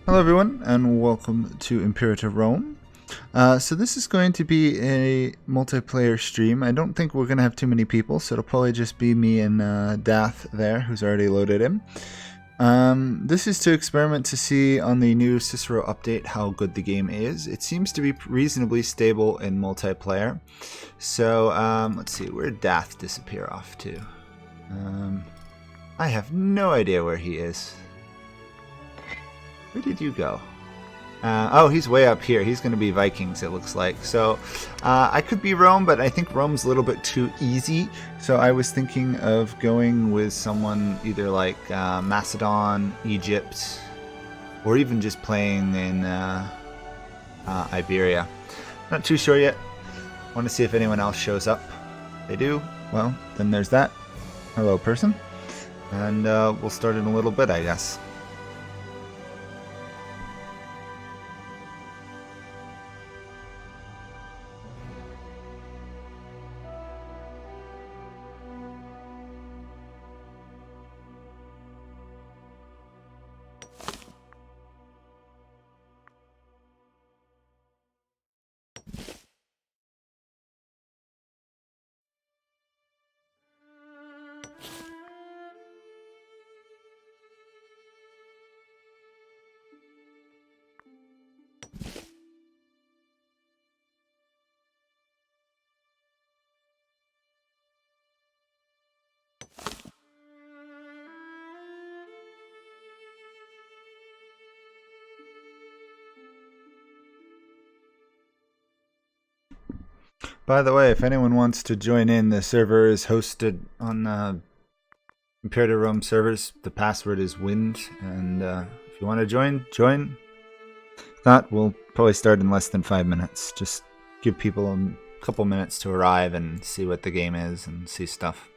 Hello everyone and welcome to Imperator Rome. So this is going to be a multiplayer stream. I don't think we're going to have too many people, so it'll probably just be me and Dath there, who's already loaded in. This is to experiment to see on the new Cicero update how good the game is. It seems to be reasonably stable in multiplayer. So let's see, where did Dath disappear off to? I have no idea where he is. Where did you go? Oh, he's way up here. He's going to be Vikings, it looks like. So I could be Rome, but I think Rome's a little bit too easy. So I was thinking of going with someone either like Macedon, Egypt, or even just playing in Iberia. Not too sure yet. Want to see if anyone else shows up. If they do, well, then there's that. Hello, person. And we'll start in a little bit, I guess. By the way, if anyone wants to join in, the server is hosted on Imperator Rome servers. The password is WIND, and if you want to join, join. If not, we'll probably start in less than 5 minutes. Just give people a couple minutes to arrive and see what the game is and see stuff.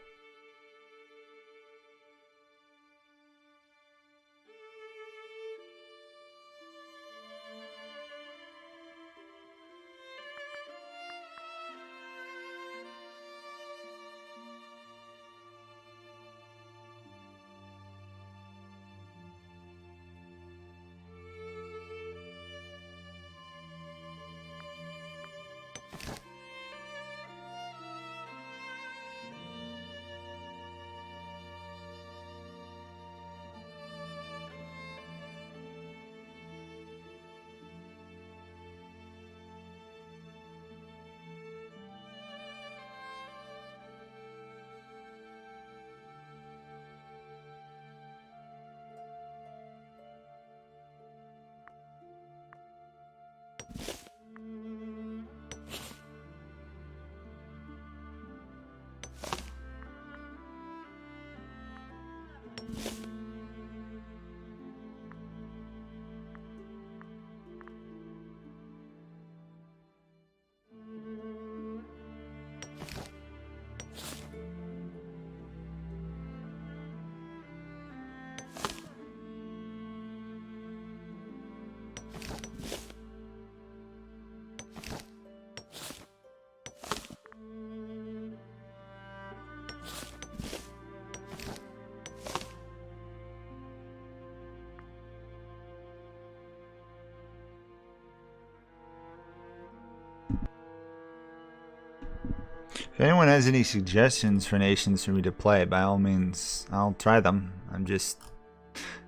If anyone has any suggestions for nations for me to play, by all means, I'll try them. I'm just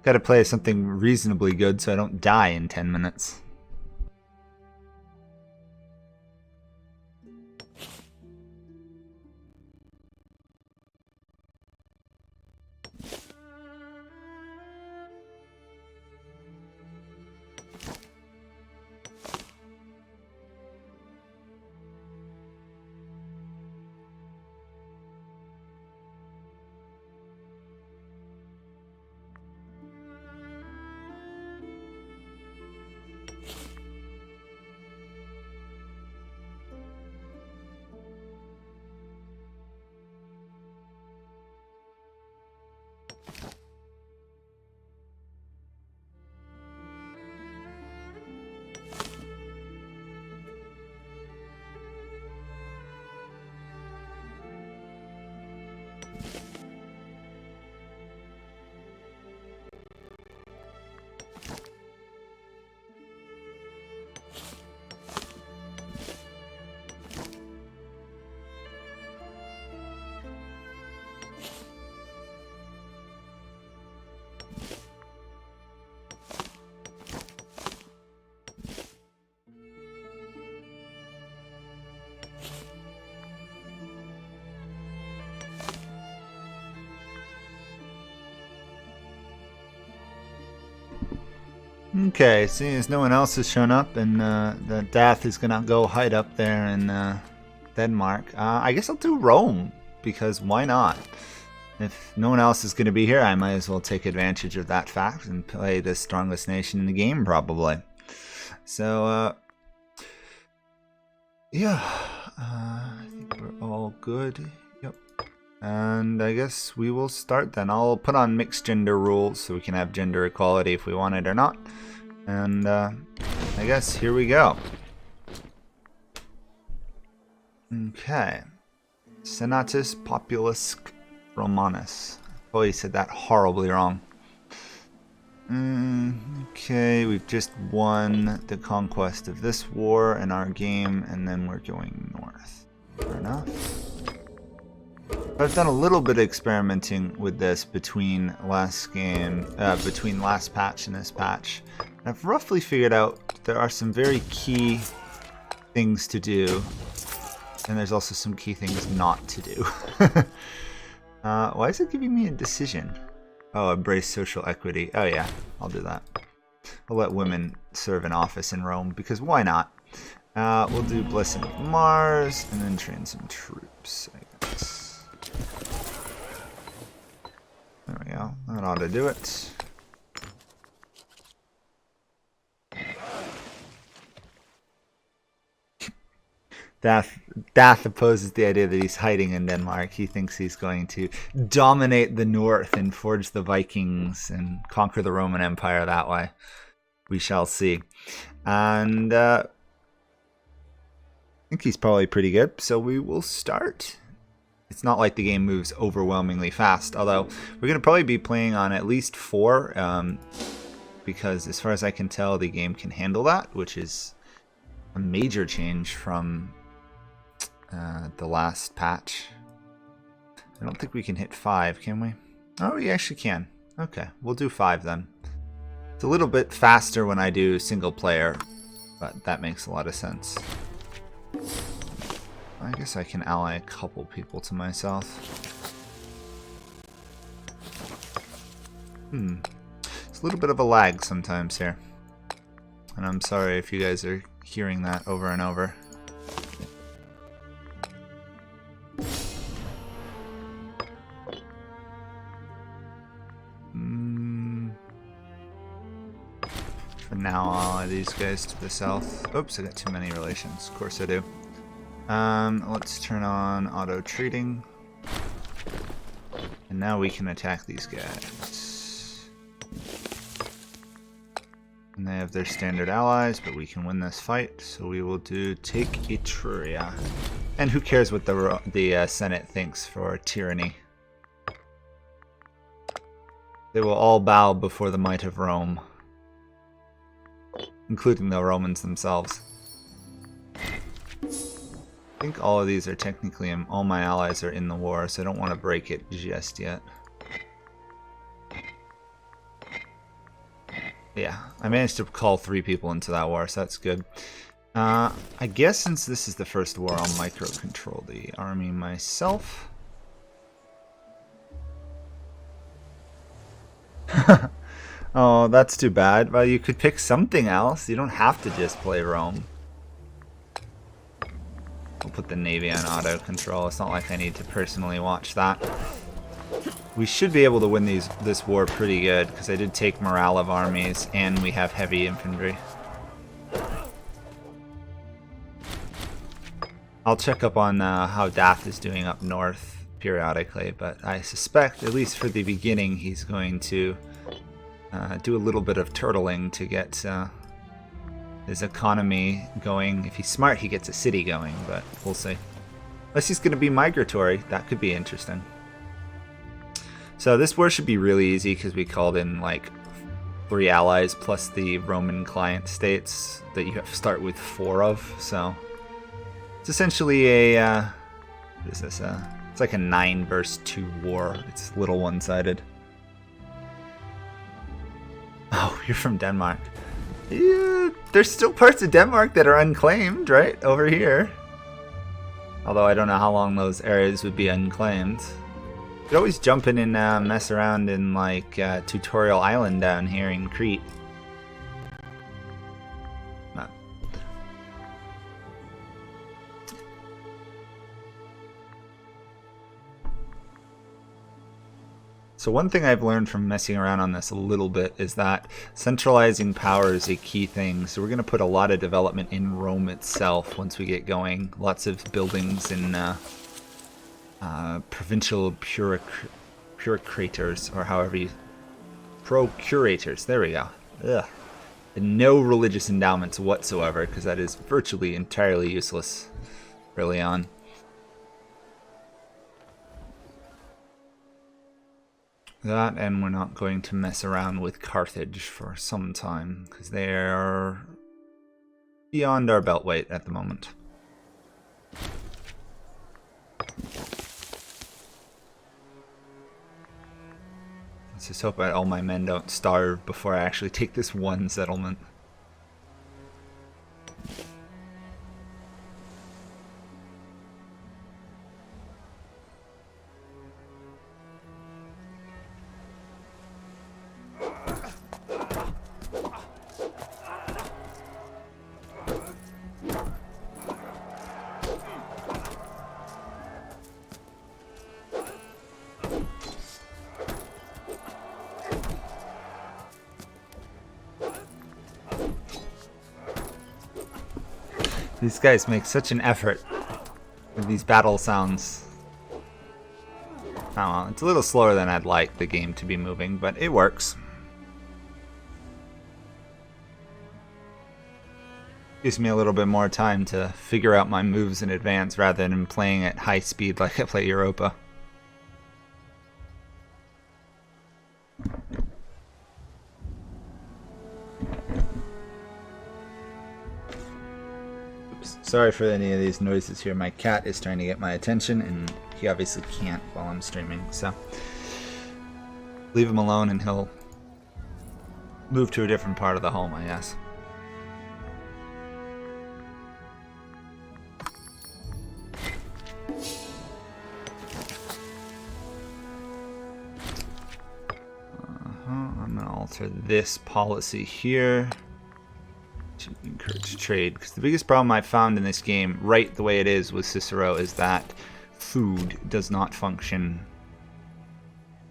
got to play something reasonably good so I don't die in 10 minutes. Okay, seeing as no one else has shown up and the Dath is gonna go hide up there in Denmark, I guess I'll do Rome, because why not? If no one else is gonna be here, I might as well take advantage of that fact and play the strongest nation in the game, probably. So, yeah, I think we're all good. Yep. And I guess we will start then. I'll put on mixed gender rules so we can have gender equality if we want it or not. And I guess here we go. Okay. Senatus Populus Romanus. Oh, he said that horribly wrong. Okay, we've just won the conquest of this war in our game, and then we're going north. Fair enough. I've done a little bit of experimenting with this between last game, between last patch and this patch. I've roughly figured out there are some very key things to do, and there's also some key things not to do. Why is it giving me a decision? Oh, embrace social equity. Oh yeah, I'll do that. I'll let women serve in office in Rome, because why not? We'll do Blessing of Mars, and then train some troops, I guess. There we go. That ought to do it. Dath opposes the idea that he's hiding in Denmark. He thinks he's going to dominate the north and forge the Vikings and conquer the Roman Empire that way. We shall see. And I think he's probably pretty good, so we will start. It's not like the game moves overwhelmingly fast, although we're going to probably be playing on at least 4, because as far as I can tell, the game can handle that, which is a major change from the last patch. I don't think we can hit 5, can we? Oh, we actually can. Okay, we'll do 5 then. It's a little bit faster when I do single player, but that makes a lot of sense. I guess I can ally a couple people to myself. It's a little bit of a lag sometimes here. And I'm sorry if you guys are hearing that over and over. For now, I'll ally these guys to the south. Oops, I got too many relations. Of course I do. Let's turn on auto trading. And now we can attack these guys. And they have their standard allies, but we can win this fight, so we will do take Etruria. And who cares what the Senate thinks for tyranny? They will all bow before the might of Rome, including the Romans themselves. I think all of these are technically, all my allies are in the war, so I don't want to break it just yet. Yeah, I managed to call 3 people into that war, so that's good. I guess since this is the first war, I'll micro-control the army myself. Oh, that's too bad. Well, you could pick something else. You don't have to just play Rome. We'll put the Navy on auto control. It's not like I need to personally watch that. We should be able to win this war pretty good, because I did take morale of armies, and we have heavy infantry. I'll check up on how Dath is doing up north periodically, but I suspect, at least for the beginning, he's going to do a little bit of turtling to get his economy going. If he's smart, he gets a city going, but we'll see. Unless he's going to be migratory, that could be interesting. So this war should be really easy because we called in like 3 allies plus the Roman client states that you have to start with 4 of. So it's essentially a what is this? It's like a 9 versus 2 war. It's a little one-sided. Oh, you're from Denmark. Yeah, there's still parts of Denmark that are unclaimed, right? Over here. Although I don't know how long those areas would be unclaimed. You could always jump in and mess around in like Tutorial Island down here in Crete. So one thing I've learned from messing around on this a little bit is that centralizing power is a key thing. So we're going to put a lot of development in Rome itself once we get going. Lots of buildings in provincial procurators, or however you... Procurators, there we go. Ugh. And no religious endowments whatsoever, because that is virtually entirely useless early on. That, and we're not going to mess around with Carthage for some time, because they are beyond our belt weight at the moment. Let's just hope that all my men don't starve before I actually take this one settlement. These guys make such an effort with these battle sounds. Oh well, it's a little slower than I'd like the game to be moving, but it works. Gives me a little bit more time to figure out my moves in advance rather than playing at high speed like I play Europa. Sorry for any of these noises here. My cat is trying to get my attention, and he obviously can't while I'm streaming, so leave him alone and he'll move to a different part of the home, I guess. I'm going to alter this policy here. Encourage trade, because the biggest problem I found in this game, right the way it is with Cicero, is that food does not function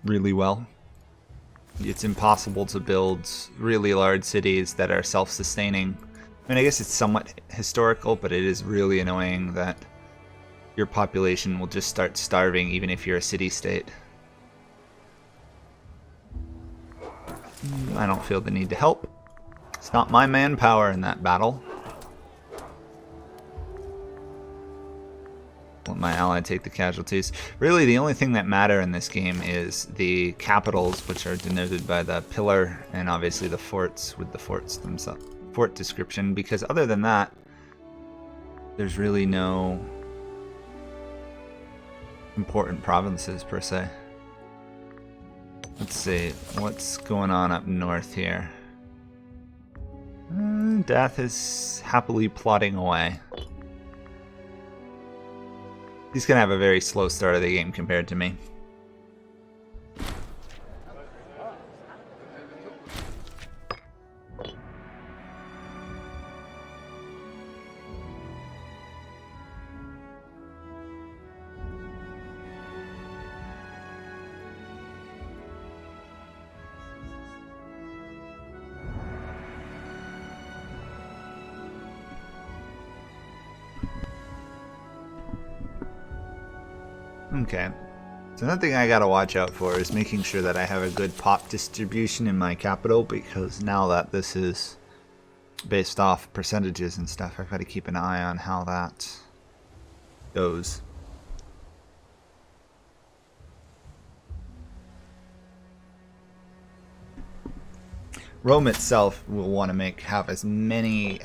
really well. It's impossible to build really large cities that are self-sustaining. I mean, I guess it's somewhat historical, but it is really annoying that your population will just start starving even if you're a city-state. I don't feel the need to help. It's not my manpower in that battle. Let my ally take the casualties. Really, the only thing that matter in this game is the capitals, which are denoted by the pillar, and obviously the forts with the forts themselves, fort description, because other than that, there's really no important provinces per se. Let's see, what's going on up north here? Death is happily plodding away. He's gonna have a very slow start of the game compared to me. Okay, so another thing I gotta watch out for is making sure that I have a good pop distribution in my capital, because now that this is based off percentages and stuff, I've got to keep an eye on how that goes. Rome itself will want to have as many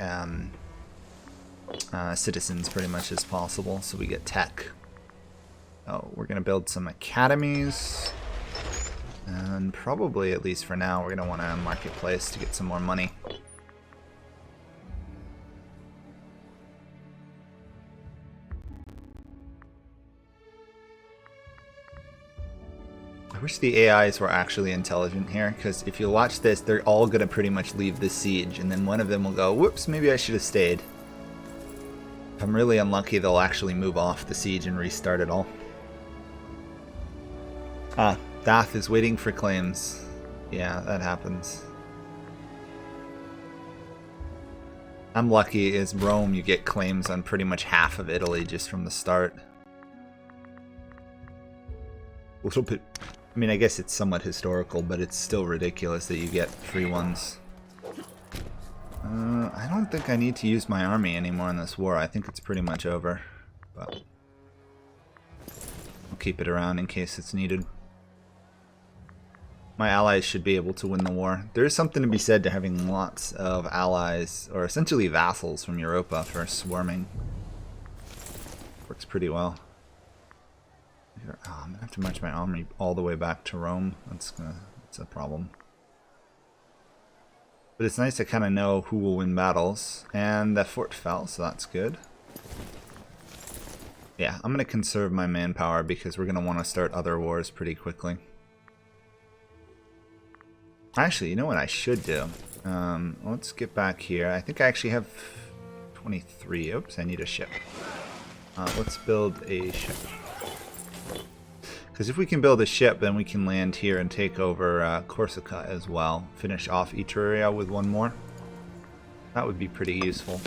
citizens pretty much as possible, so we get tech. Oh, we're going to build some academies. And probably, at least for now, we're going to want a marketplace to get some more money. I wish the AIs were actually intelligent here, because if you watch this, they're all going to pretty much leave the siege, and then one of them will go, whoops, maybe I should have stayed. If I'm really unlucky, they'll actually move off the siege and restart it all. Ah, Dath is waiting for claims. Yeah, that happens. I'm lucky, as Rome, you get claims on pretty much half of Italy just from the start. A little bit... I mean, I guess it's somewhat historical, but it's still ridiculous that you get free ones. I don't think I need to use my army anymore in this war. I think it's pretty much over. But I'll keep it around in case it's needed. My allies should be able to win the war. There is something to be said to having lots of allies, or essentially vassals from Europa for swarming. Works pretty well. Oh, I'm gonna have to march my army all the way back to Rome. That's a problem. But it's nice to kind of know who will win battles. And that fort fell, so that's good. Yeah, I'm gonna conserve my manpower because we're gonna want to start other wars pretty quickly. Actually, you know what I should do? Let's get back here. I think I actually have 23. Oops, I need a ship. Let's build a ship. Because if we can build a ship, then we can land here and take over Corsica as well. Finish off Etruria with one more. That would be pretty useful.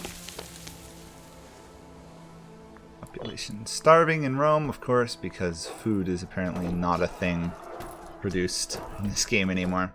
Population starving in Rome, of course, because food is apparently not a thing produced in this game anymore.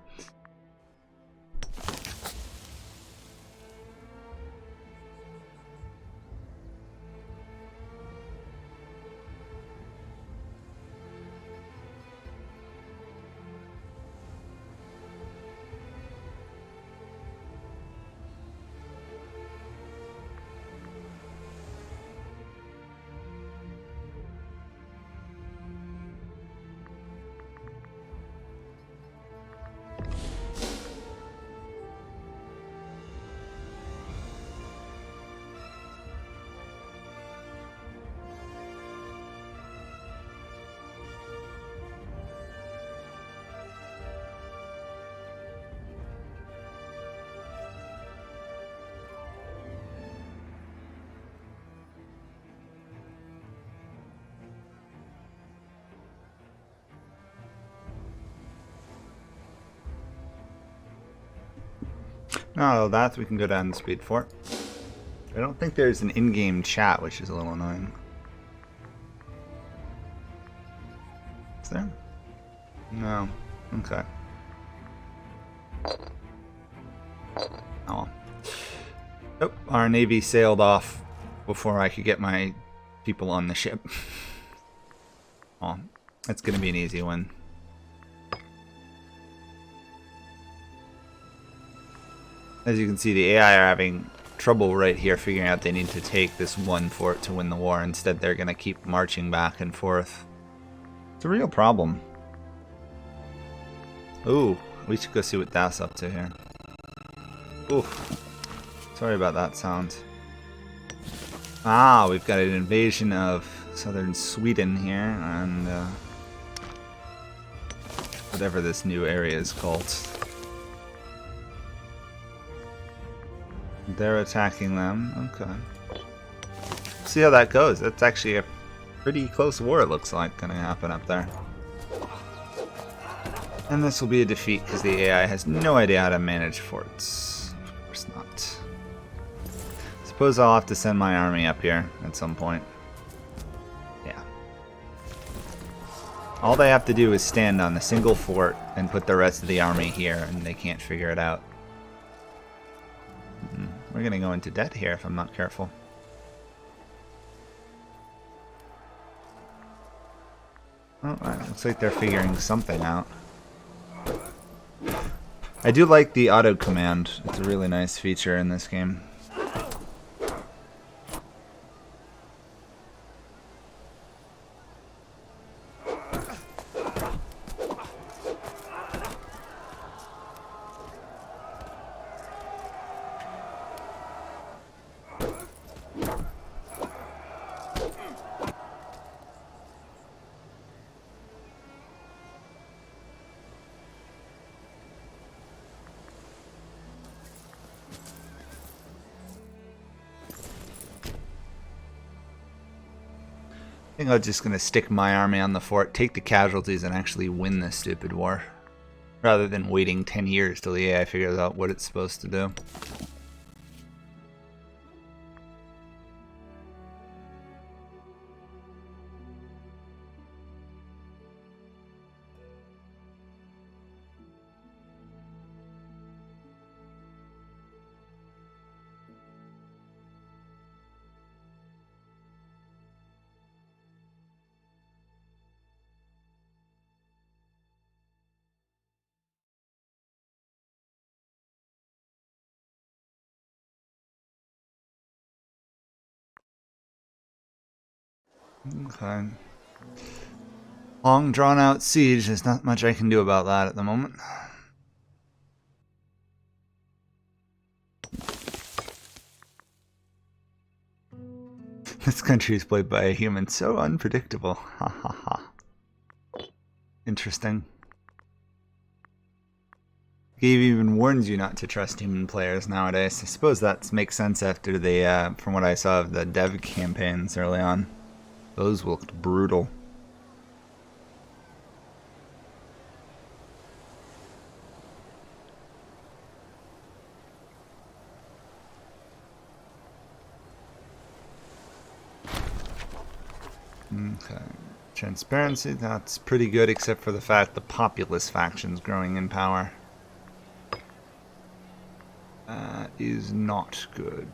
No, that we can go down the speed fort. I don't think there's an in-game chat, which is a little annoying. Is there? No. Okay. Oh. Oh, our navy sailed off before I could get my people on the ship. Oh, that's gonna be an easy one. As you can see, the AI are having trouble right here figuring out they need to take this one fort to win the war. Instead, they're going to keep marching back and forth. It's a real problem. Ooh, we should go see what Dath's up to here. Ooh, sorry about that sound. Ah, we've got an invasion of southern Sweden here, and whatever this new area is called. They're attacking them. Okay. See how that goes. That's actually a pretty close war, it looks like, going to happen up there. And this will be a defeat because the AI has no idea how to manage forts. Of course not. Suppose I'll have to send my army up here at some point. Yeah. All they have to do is stand on a single fort and put the rest of the army here, and they can't figure it out. We're going to go into debt here if I'm not careful. Oh, looks like they're figuring something out. I do like the auto command. It's a really nice feature in this game. I think I'm just going to stick my army on the fort, take the casualties, and actually win this stupid war. Rather than waiting 10 years till the AI figures out what it's supposed to do. Okay. Long drawn out siege, there's not much I can do about that at the moment. This country is played by a human, so unpredictable. Ha ha ha. Interesting. Game even warns you not to trust human players nowadays. I suppose that makes sense after the, from what I saw of the dev campaigns early on. Those looked brutal. Okay. Transparency, that's pretty good except for the fact the populist faction's growing in power. That is not good.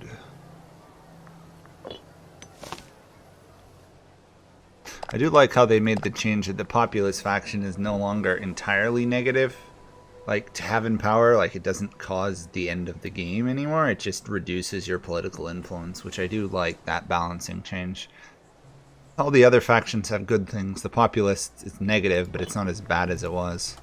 I do like how they made the change that the populist faction is no longer entirely negative. Like, to have in power, like, it doesn't cause the end of the game anymore. It just reduces your political influence, which I do like, that balancing change. All the other factions have good things. The populist is negative, but it's not as bad as it was.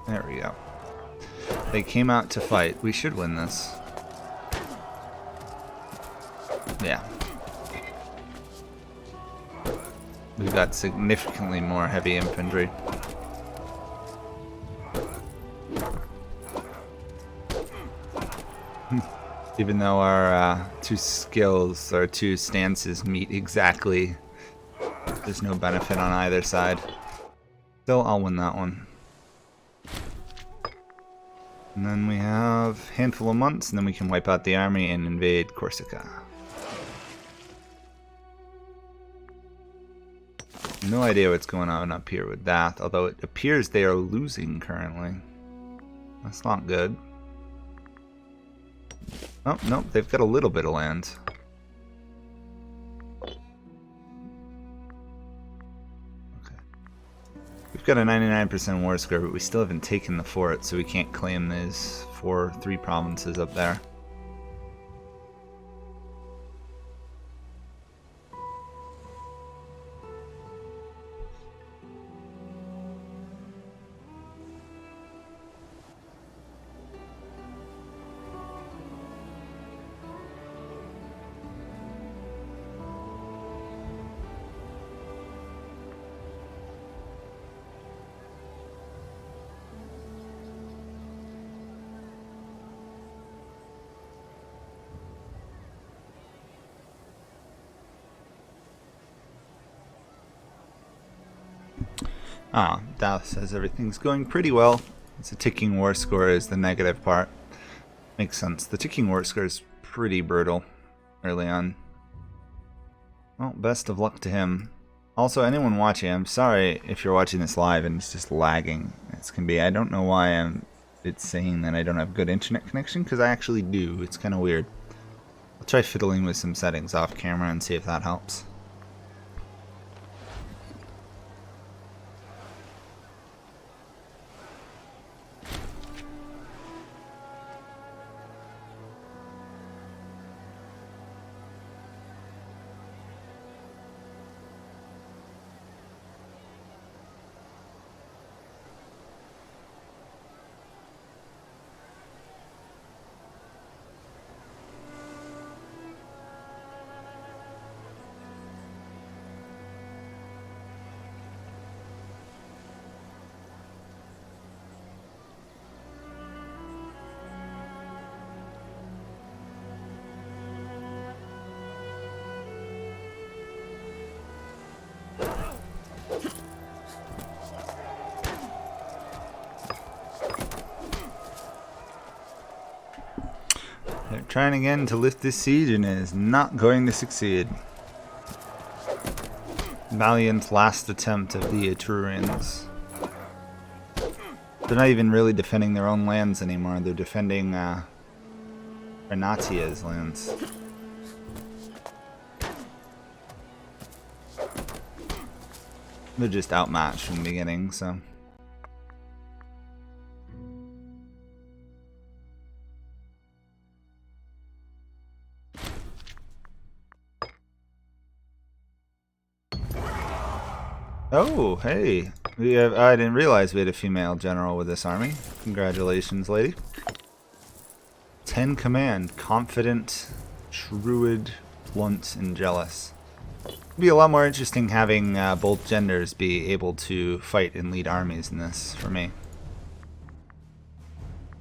There we go. They came out to fight. We should win this. Yeah. We've got significantly more heavy infantry. Even though our two skills, or two stances meet exactly, there's no benefit on either side. Still, I'll win that one. And then we have a handful of months, and then we can wipe out the army and invade Corsica. No idea what's going on up here with that, although it appears they are losing currently. That's not good. Oh, nope, they've got a little bit of land. Okay. We've got a 99% war score, but we still haven't taken the fort, so we can't claim these three provinces up there. Ah, Dallas says everything's going pretty well. It's a ticking war score is the negative part. Makes sense. The ticking war score is pretty brutal early on. Well, best of luck to him. Also, anyone watching, I'm sorry if you're watching this live and it's just lagging. It's can be. I don't know why it's saying that I don't have good internet connection, because I actually do. It's kind of weird. I'll try fiddling with some settings off camera and see if that helps. They're trying again to lift this siege and it is not going to succeed. Valiant last attempt of the Etrurians. They're not even really defending their own lands anymore. They're defending Renatia's lands. They're just outmatched from the beginning, so. Oh, hey. I didn't realize we had a female general with this army. Congratulations, lady. 10 command. Confident, shrewd, blunt, and jealous. It'd be a lot more interesting having both genders be able to fight and lead armies in this, for me.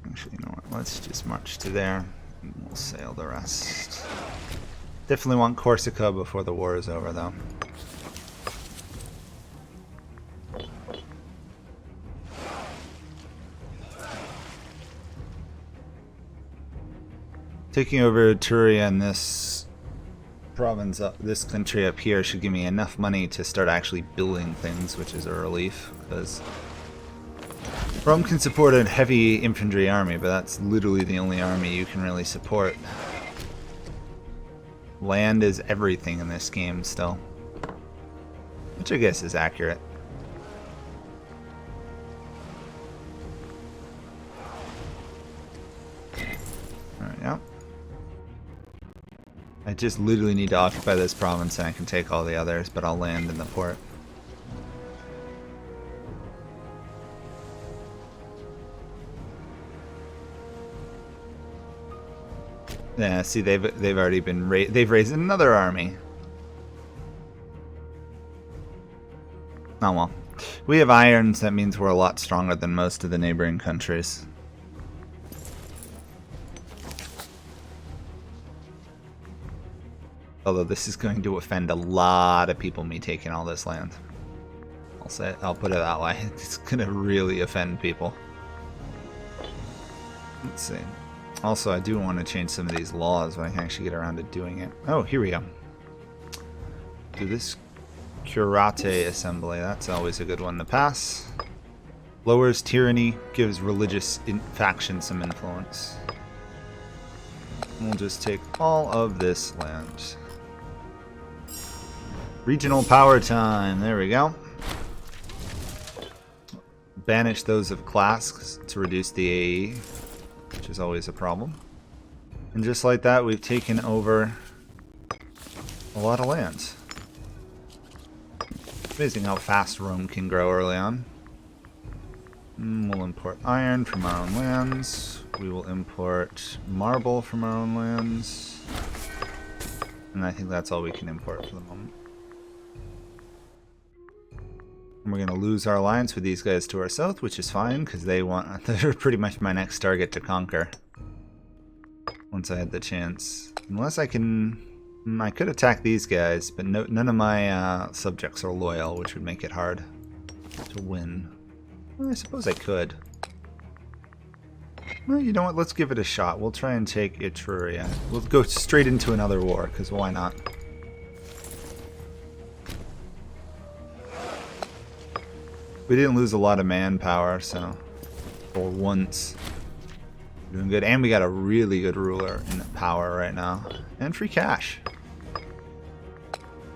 Actually, you know what? Let's just march to there, and we'll sail the rest. Definitely want Corsica before the war is over, though. Taking over Etruria and this province up, this country up here should give me enough money to start actually building things, which is a relief, because Rome can support a heavy infantry army, but that's literally the only army you can really support. Land is everything in this game still, which I guess is accurate. Alright, yeah. I just literally need to occupy this province and I can take all the others, but I'll land in the port. Yeah, see, they've already been they've raised another army. Oh well, we have irons. That means we're a lot stronger than most of the neighboring countries. Although this is going to offend a lot of people, me taking all this land. I'll put it that way. It's gonna really offend people. Let's see. Also, I do want to change some of these laws when I can actually get around to doing it. Oh, here we go. Do this curate assembly. That's always a good one to pass. Lowers tyranny, gives religious factions some influence. We'll just take all of this land. Regional power time. There we go. Banish those of class to reduce the AE, which is always a problem. And just like that, we've taken over a lot of lands. Amazing how fast Rome can grow early on. We'll import iron from our own lands. We will import marble from our own lands. And I think that's all we can import for the moment. And we're going to lose our alliance with these guys to our south, which is fine, because they're pretty much my next target to conquer. Once I had the chance. Unless I could attack these guys, but none of my subjects are loyal, which would make it hard to win. Well, I suppose I could. Well, you know what? Let's give it a shot. We'll try and take Etruria. We'll go straight into another war, because why not? We didn't lose a lot of manpower, so for once, we're doing good. And we got a really good ruler in power right now, and free cash.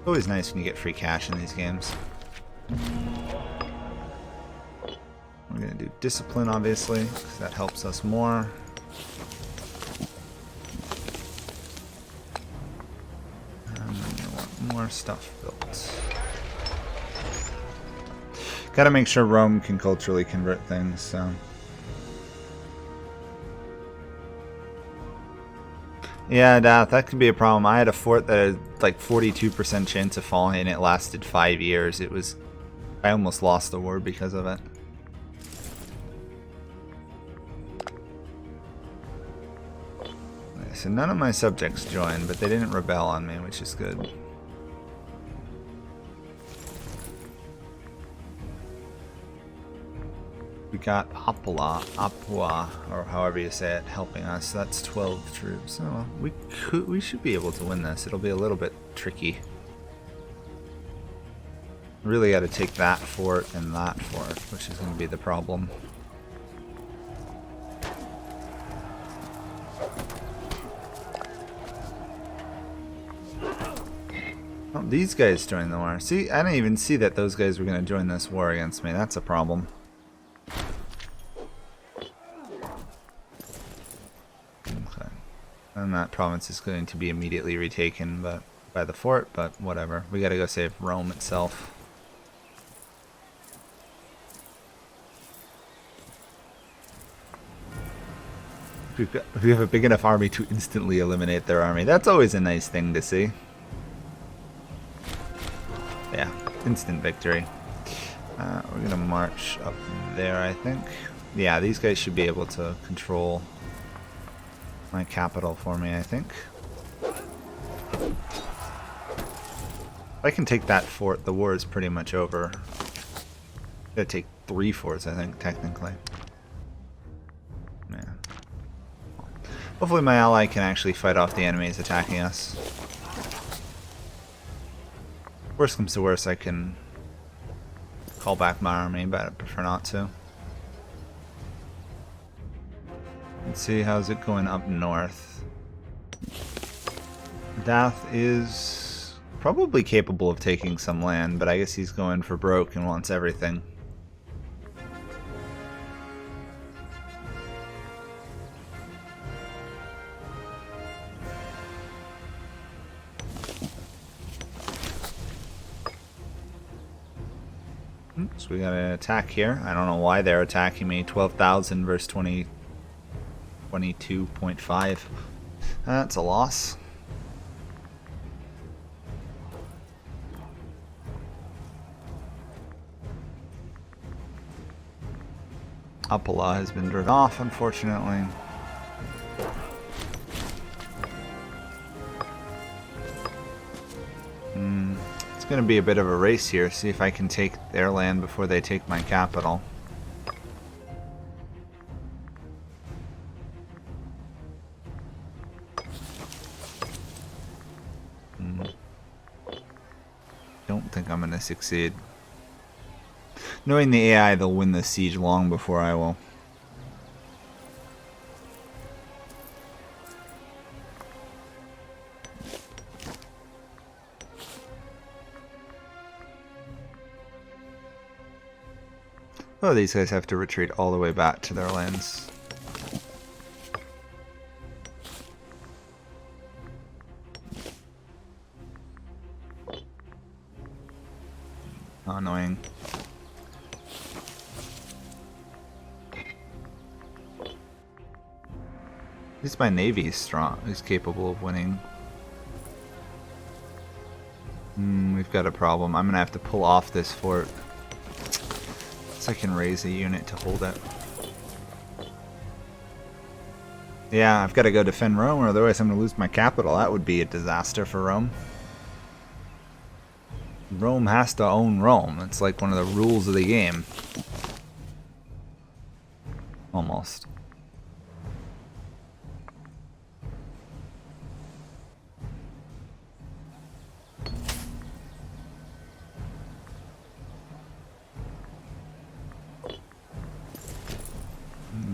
Always nice when you get free cash in these games. We're gonna do discipline, obviously, because that helps us more. And then we want more stuff built. Gotta make sure Rome can culturally convert things, so. Yeah, that could be a problem. I had a fort that had like 42% chance of falling and it lasted 5 years. I almost lost the war because of it. Okay, so none of my subjects joined, but they didn't rebel on me, which is good. We got Apua, or however you say it, helping us. That's 12 troops. Oh, we should be able to win this. It'll be a little bit tricky. Really got to take that fort and that fort, which is going to be the problem. Oh, these guys joined the war. See, I didn't even see that those guys were going to join this war against me. That's a problem. Okay. And that province is going to be immediately retaken by the fort, but whatever. We got to go save Rome itself. We have a big enough army to instantly eliminate their army. That's always a nice thing to see. Yeah, instant victory. We're going to march up there, I think. Yeah, these guys should be able to control my capital for me, I think. If I can take that fort, the war is pretty much over. Gotta take 3 forts, I think, technically. Yeah. Hopefully my ally can actually fight off the enemies attacking us. Worst comes to worst, I can call back my army, but I prefer not to. Let's see, how's it going up north? Dath is probably capable of taking some land, but I guess he's going for broke and wants everything. So we got an attack here. I don't know why they're attacking me. 12,000 versus 22.5. That's a loss. Apala has been driven off, unfortunately. It's going to be a bit of a race here. See if I can take their land before they take my capital. Don't think I'm going to succeed. Knowing the AI, they'll win this siege long before I will. Oh, these guys have to retreat all the way back to their lands. How annoying. At least my navy is strong, is capable of winning. We've got a problem. I'm gonna have to pull off this fort. So I can raise a unit to hold it. Yeah, I've got to go defend Rome, or otherwise I'm going to lose my capital. That would be a disaster for Rome. Rome has to own Rome. It's like one of the rules of the game. Almost.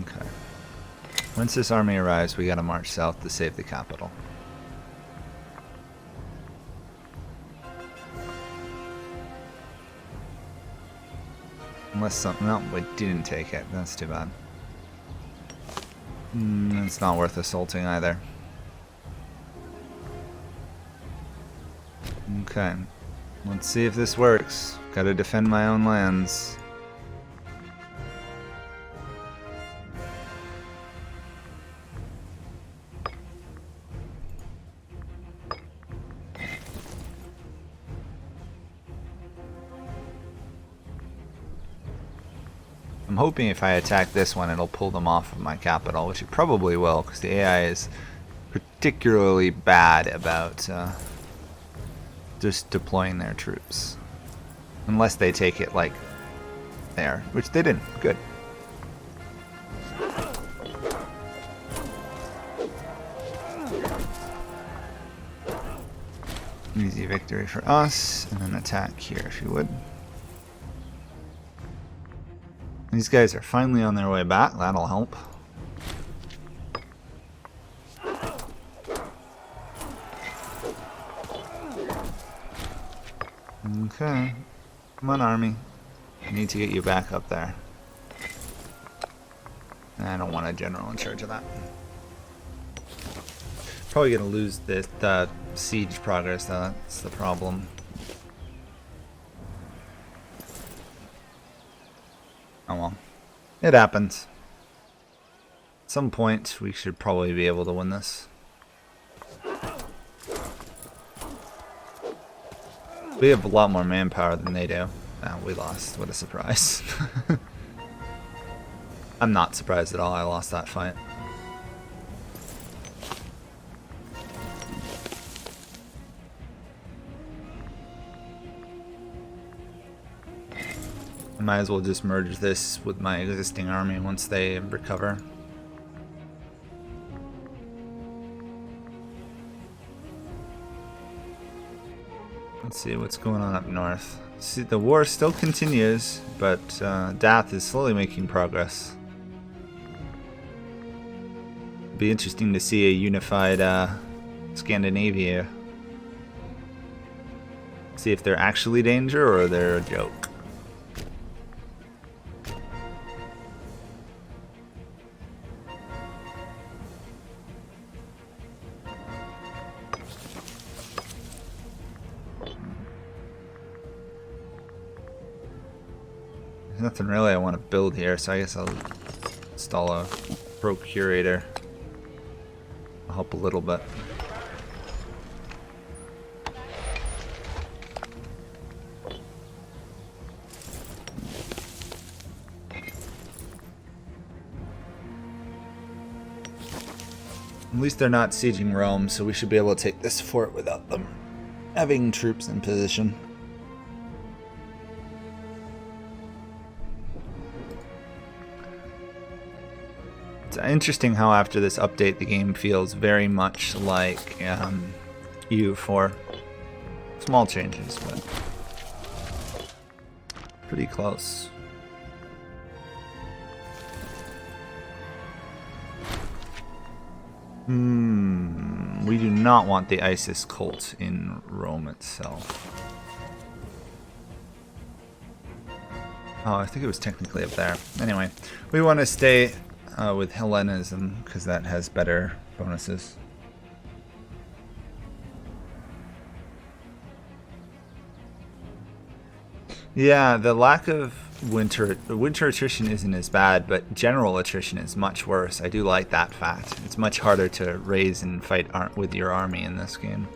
Okay. Once this army arrives, we gotta march south to save the capital. Unless something... No, we didn't take it. That's too bad. It's not worth assaulting either. Okay. Let's see if this works. Gotta defend my own lands. I'm hoping if I attack this one, it'll pull them off of my capital, which it probably will, because the AI is particularly bad about just deploying their troops. Unless they take it, like, there, which they didn't. Good. Easy victory for us, and then attack here if you would. These guys are finally on their way back, that'll help. Okay, come on army, I need to get you back up there. I don't want a general in charge of that. Probably gonna lose this siege progress though, that's the problem. Oh well. It happens. At some point we should probably be able to win this. We have a lot more manpower than they do. Oh, we lost. What a surprise. I'm not surprised at all I lost that fight. I might as well just merge this with my existing army once they recover. Let's see what's going on up north. See, the war still continues, but Dath is slowly making progress. It'd be interesting to see a unified Scandinavia. See if they're actually danger or they're a joke. Nothing really I want to build here, so I guess I'll install a procurator. I'll help a little bit. At least they're not sieging Rome, so we should be able to take this fort without them having troops in position. It's interesting how after this update the game feels very much like EU4. Small changes, but pretty close. We do not want the ISIS cult in Rome itself. Oh, I think it was technically up there. Anyway, we want to stay with Hellenism because that has better bonuses. Yeah, the lack of winter attrition isn't as bad, but general attrition is much worse. I do like that fact. It's much harder to raise and fight with your army in this game.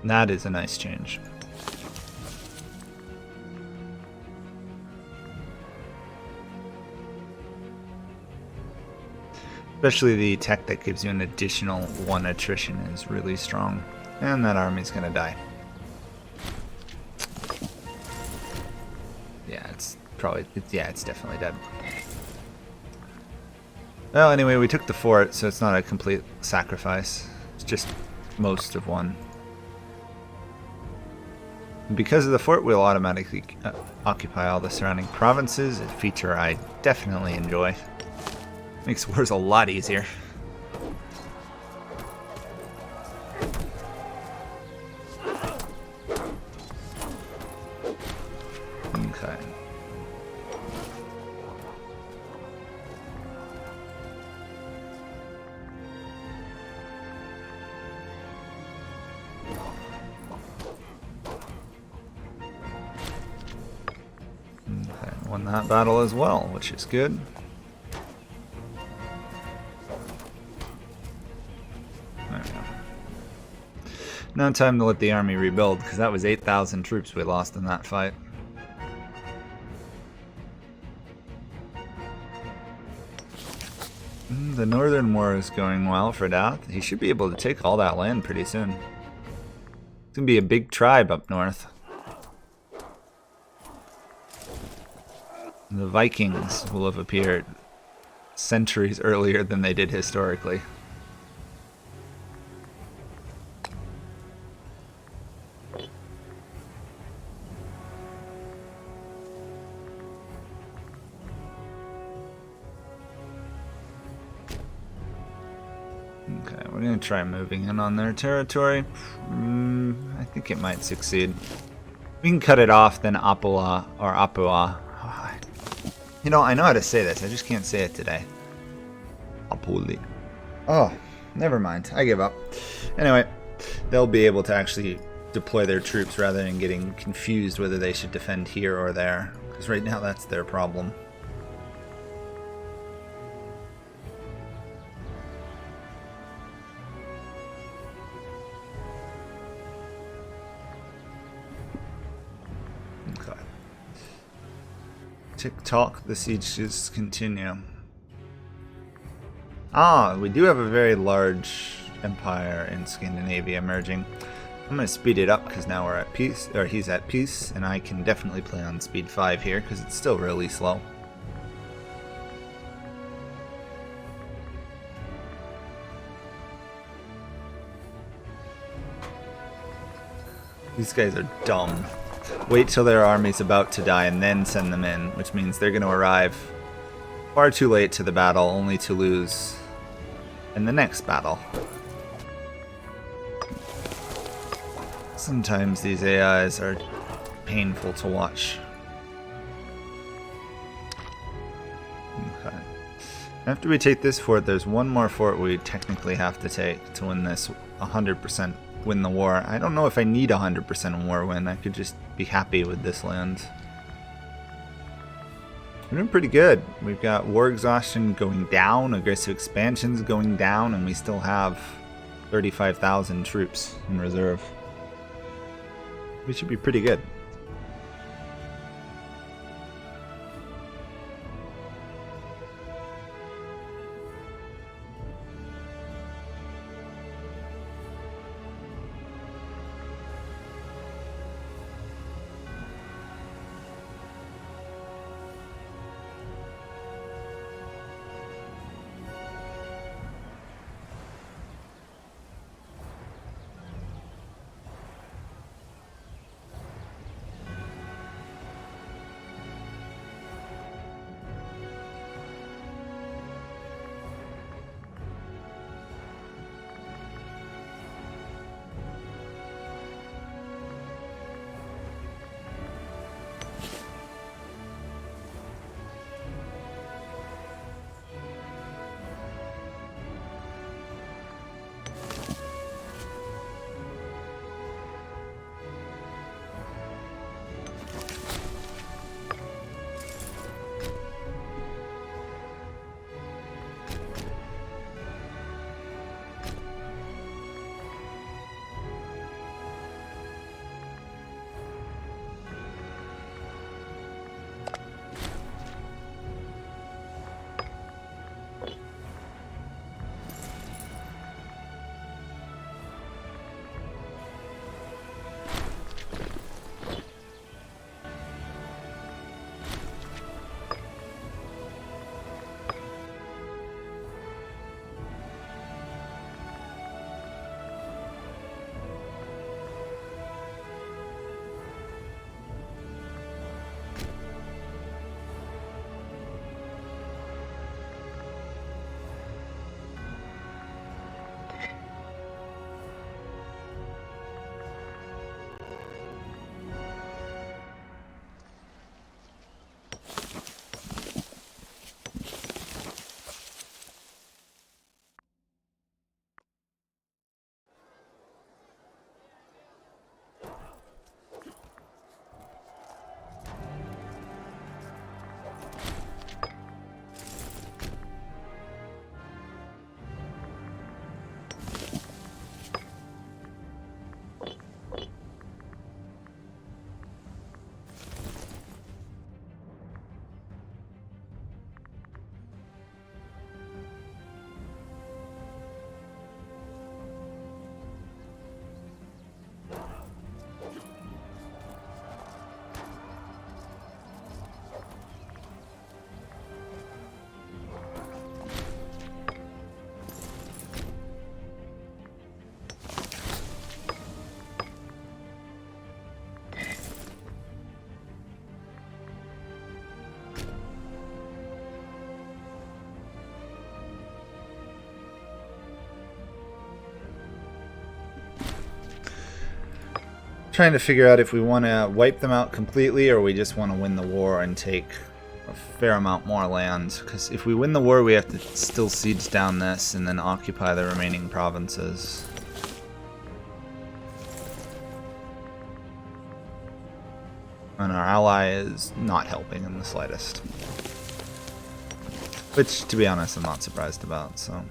And that is a nice change. Especially the tech that gives you an additional 1 attrition is really strong. And that army's gonna die. Yeah, it's definitely dead. Well, anyway, we took the fort, so it's not a complete sacrifice. It's just most of 1. And because of the fort, we'll automatically occupy all the surrounding provinces, a feature I definitely enjoy. Makes wars a lot easier. Okay. Won that battle as well, which is good. Now time to let the army rebuild, because that was 8,000 troops we lost in that fight. The northern war is going well for Dath. He should be able to take all that land pretty soon. It's going to be a big tribe up north. The Vikings will have appeared centuries earlier than they did historically. Okay, we're going to try moving in on their territory. I think it might succeed. We can cut it off, then Apua or Apua. You know, I know how to say this. I just can't say it today. Apuli. Oh, never mind. I give up. Anyway, they'll be able to actually deploy their troops rather than getting confused whether they should defend here or there. Because right now that's their problem. Okay. Tick-tock, the sieges continue. Ah, we do have a very large empire in Scandinavia emerging. I'm going to speed it up because now we're at peace, or he's at peace, and I can definitely play on speed 5 here because it's still really slow. These guys are dumb. Wait till their army's about to die and then send them in, which means they're going to arrive far too late to the battle, only to lose in the next battle. Sometimes these AIs are painful to watch. Okay. After we take this fort, there's one more fort we technically have to take to win this 100% win the war. I don't know if I need 100% war win. I could just be happy with this land. We're doing pretty good. We've got war exhaustion going down, aggressive expansions going down, and we still have 35,000 troops in reserve. We should be pretty good. Trying to figure out if we want to wipe them out completely or we just want to win the war and take a fair amount more land. Because if we win the war, we have to still siege down this and then occupy the remaining provinces. And our ally is not helping in the slightest. Which, to be honest, I'm not surprised about, so...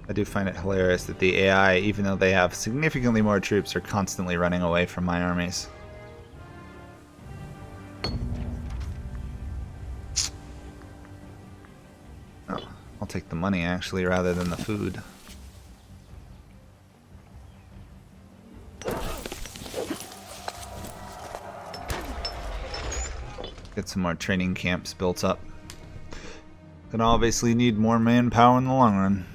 I do find it hilarious that the AI, even though they have significantly more troops, are constantly running away from my armies. Oh, I'll take the money, actually, rather than the food. Get some more training camps built up. Gonna obviously need more manpower in the long run.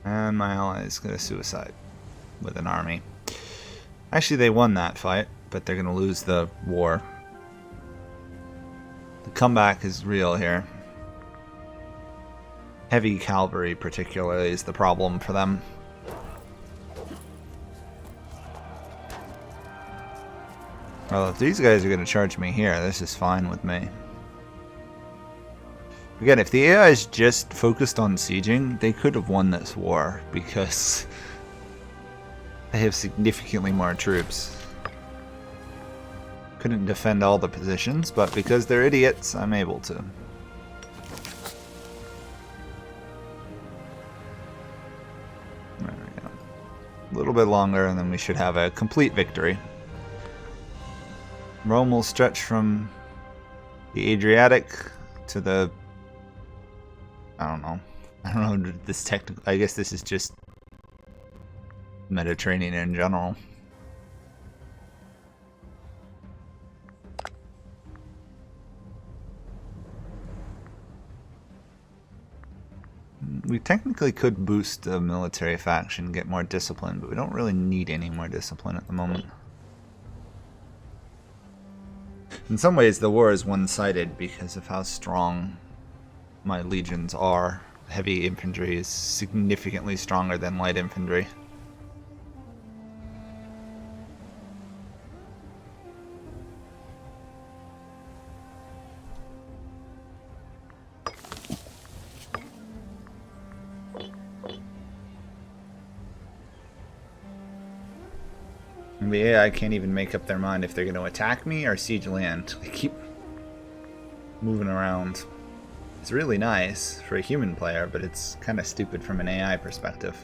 And my ally is going to suicide with an army. Actually, they won that fight, but they're going to lose the war. The comeback is real here. Heavy cavalry, particularly, is the problem for them. Well, if these guys are going to charge me here, this is fine with me. Again, if the AI is just focused on sieging, they could have won this war because they have significantly more troops. Couldn't defend all the positions, but because they're idiots, I'm able to. There we go. A little bit longer and then we should have a complete victory. Rome will stretch from the Adriatic to the... I don't know this technical. I guess this is just Mediterranean in general. We technically could boost the military faction, get more discipline, but we don't really need any more discipline at the moment. In some ways, the war is one-sided because of how strong my legions are. Heavy infantry is significantly stronger than light infantry. And the AI can't even make up their mind if they're going to attack me or siege land. They keep moving around. It's really nice for a human player, but it's kind of stupid from an AI perspective.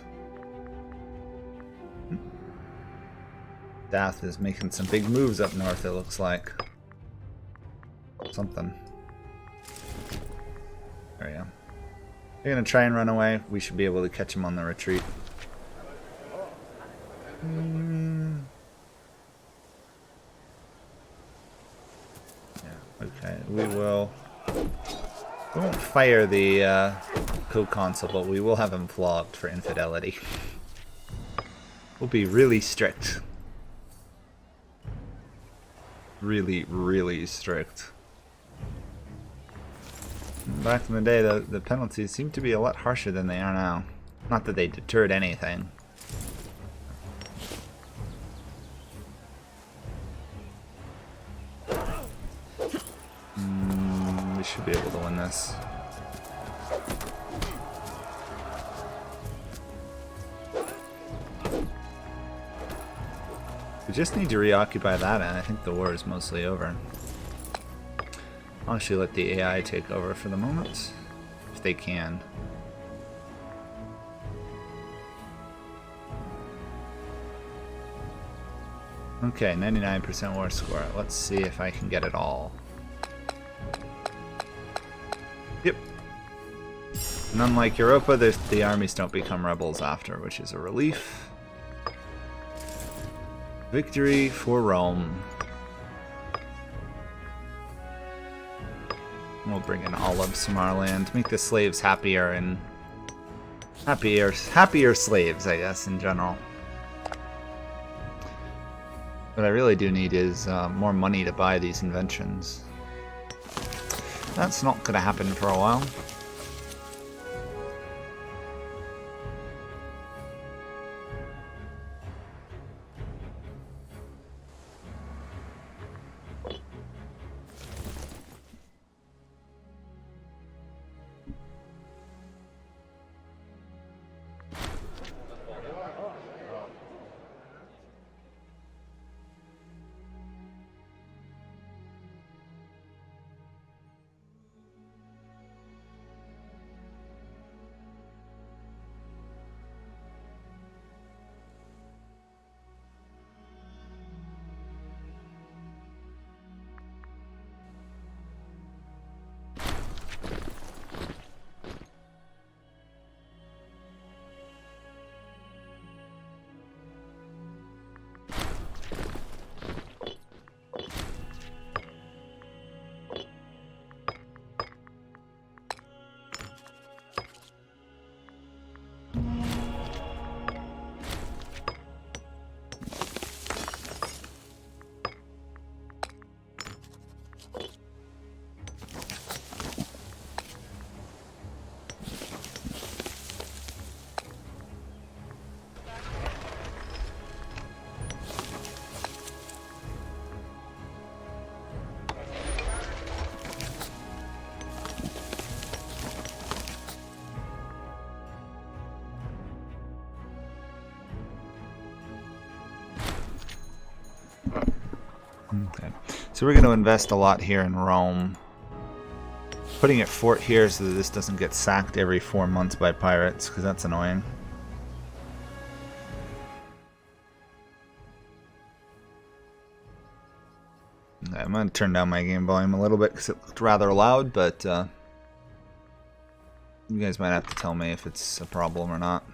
Dath is making some big moves up north, it looks like. Something. There we go. They're going to try and run away. We should be able to catch them on the retreat. Yeah, okay. We won't fire the co-consul, but we will have him flogged for infidelity. We'll be really strict. Really, really strict. Back in the day, the penalties seemed to be a lot harsher than they are now. Not that they deterred anything. We should be able to win this. We just need to reoccupy that, and I think the war is mostly over. I'll actually let the AI take over for the moment, if they can. Okay, 99% war score. Let's see if I can get it all. Yep. And unlike Europa, the armies don't become rebels after, which is a relief. Victory for Rome. We'll bring in olives from our land. Make the slaves happier and happier slaves, I guess, in general. What I really do need is more money to buy these inventions. That's not going to happen for a while. Okay, so we're going to invest a lot here in Rome. Putting a fort here so that this doesn't get sacked every 4 months by pirates, because that's annoying. Okay, I'm going to turn down my game volume a little bit because it looked rather loud, but you guys might have to tell me if it's a problem or not.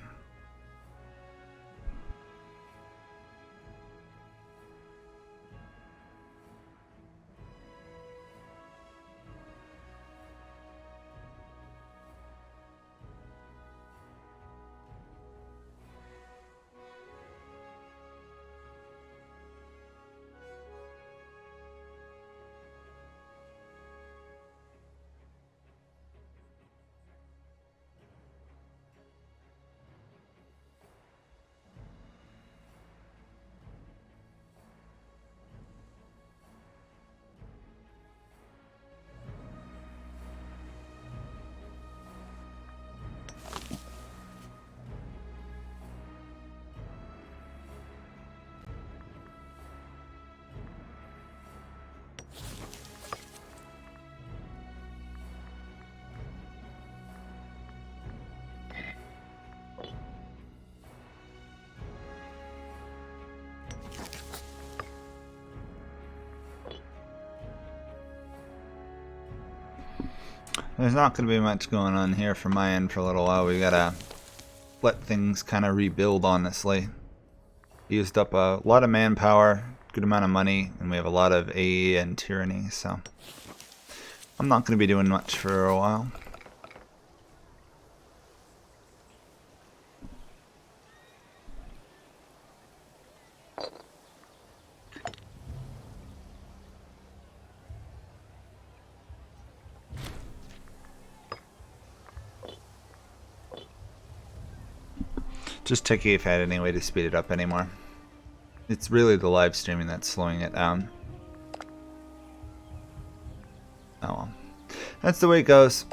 There's not going to be much going on here from my end for a little while. We gotta let things kind of rebuild, honestly. Used up a lot of manpower, good amount of money, and we have a lot of AE and tyranny, so I'm not going to be doing much for a while. Just checking if I had any way to speed it up anymore. It's really the live streaming that's slowing it down. Oh well. That's the way it goes.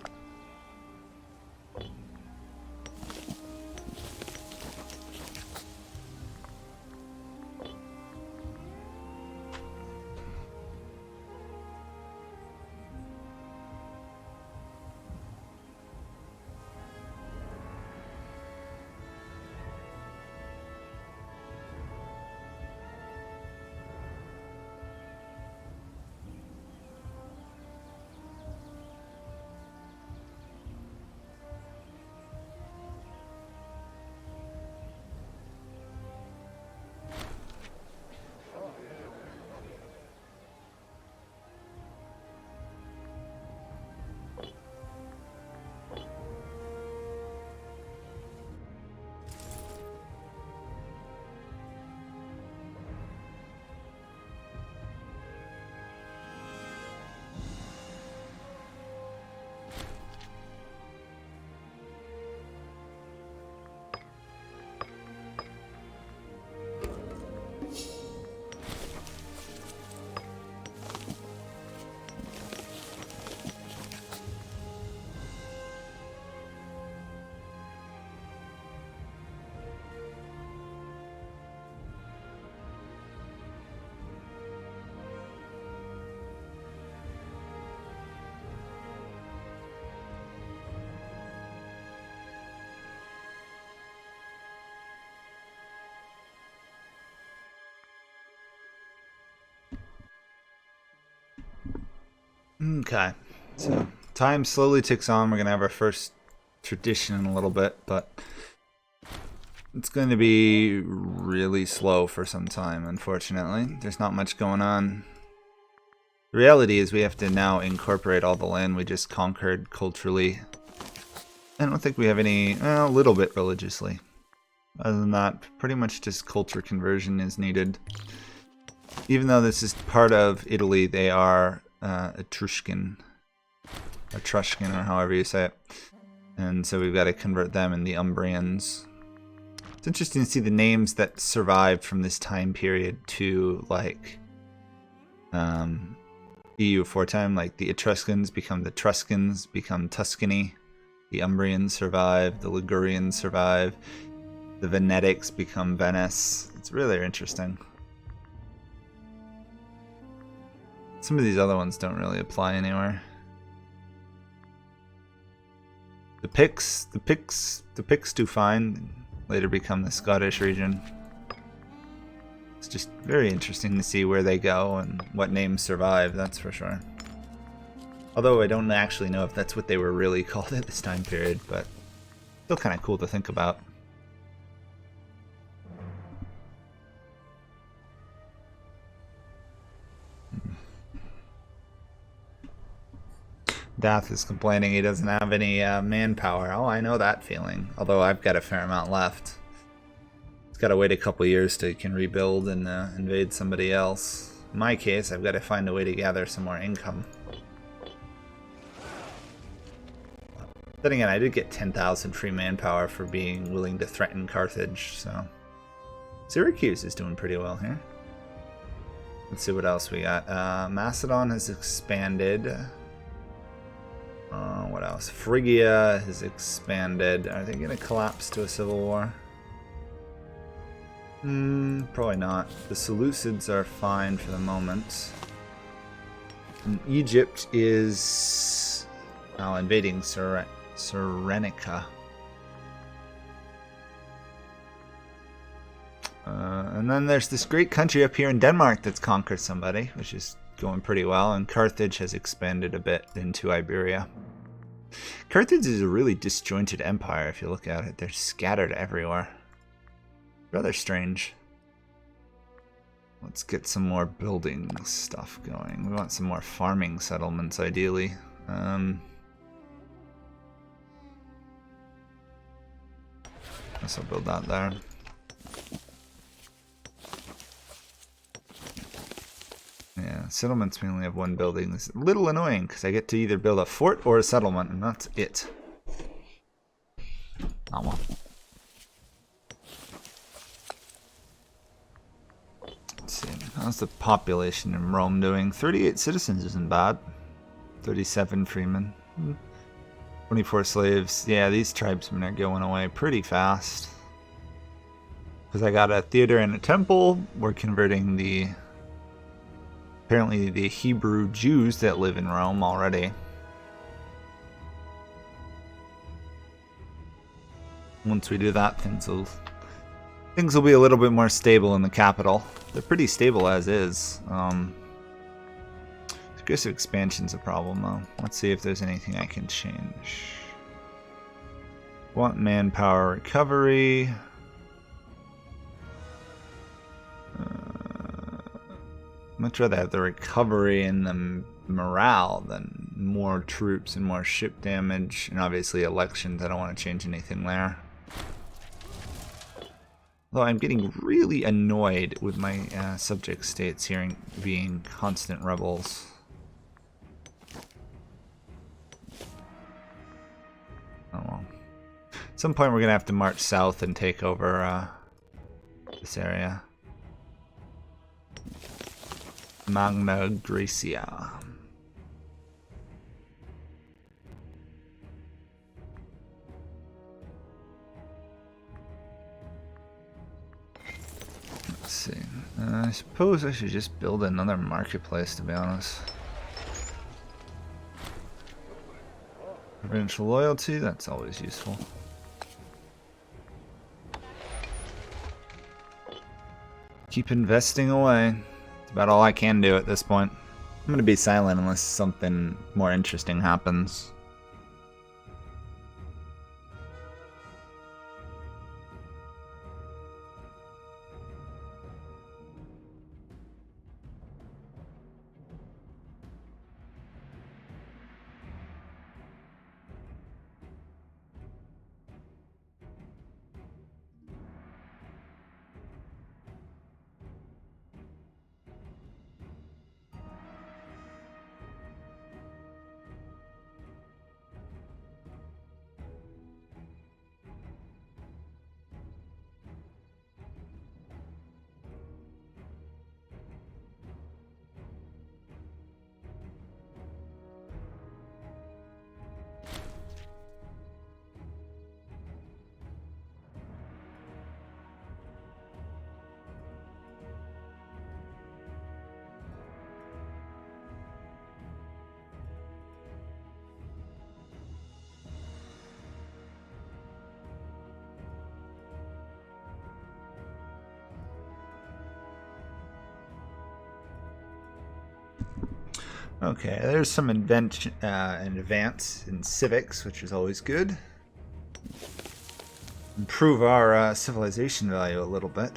Okay, so time slowly ticks on. We're gonna have our first tradition in a little bit, but it's going to be really slow for some time, unfortunately. There's not much going on. The reality is we have to now incorporate all the land we just conquered culturally. I don't think we have any, well, a little bit religiously. Other than that, pretty much just culture conversion is needed. Even though this is part of Italy, they are Etruscan, or however you say it. And so we've got to convert them and the Umbrians. It's interesting to see the names that survived from this time period to, like, EU for time. Like, the Etruscans become the Truscans, become Tuscany. The Umbrians survive. The Ligurians survive. The Venetics become Venice. It's really interesting. Some of these other ones don't really apply anywhere. The Picts do fine. Later become the Scottish region. It's just very interesting to see where they go and what names survive, that's for sure. Although I don't actually know if that's what they were really called at this time period, but still kind of cool to think about. Dath is complaining he doesn't have any manpower. Oh, I know that feeling. Although I've got a fair amount left. It's got to wait a couple years till you can rebuild and invade somebody else. In my case, I've got to find a way to gather some more income. Then again, I did get 10,000 free manpower for being willing to threaten Carthage, so... Syracuse is doing pretty well here. Let's see what else we got. Macedon has expanded. What else? Phrygia has expanded. Are they going to collapse to a civil war? Probably not. The Seleucids are fine for the moment. And Egypt is invading Cyrenaica. And then there's this great country up here in Denmark that's conquered somebody, which is going pretty well, and Carthage has expanded a bit into Iberia. Carthage is a really disjointed empire if you look at it. They're scattered everywhere. Rather strange. Let's get some more building stuff going. We want some more farming settlements, ideally. Guess I'll build that there. Yeah, settlements, we only have one building. This is a little annoying because I get to either build a fort or a settlement, and that's it. Oh well. Let's see. How's the population in Rome doing? 38 citizens isn't bad. 37 freemen. 24 slaves. Yeah, these tribesmen are going away pretty fast. Because I got a theater and a temple. We're converting the... apparently the Hebrew Jews that live in Rome already. Once we do that, things will be a little bit more stable in the capital. They're pretty stable as is. Aggressive expansion's a problem though. Let's see if there's anything I can change. Want manpower recovery. Much rather have the recovery and the morale than more troops and more ship damage, and obviously elections. I don't want to change anything there. Though I'm getting really annoyed with my subject states here being constant rebels. Oh well. At some point we're going to have to march south and take over this area. Magna Graecia. Let's see. I suppose I should just build another marketplace, to be honest. Provincial loyalty, that's always useful. Keep investing away. About all I can do at this point. I'm going to be silent unless something more interesting happens. Okay, there's some advance in civics, which is always good. Improve our civilization value a little bit.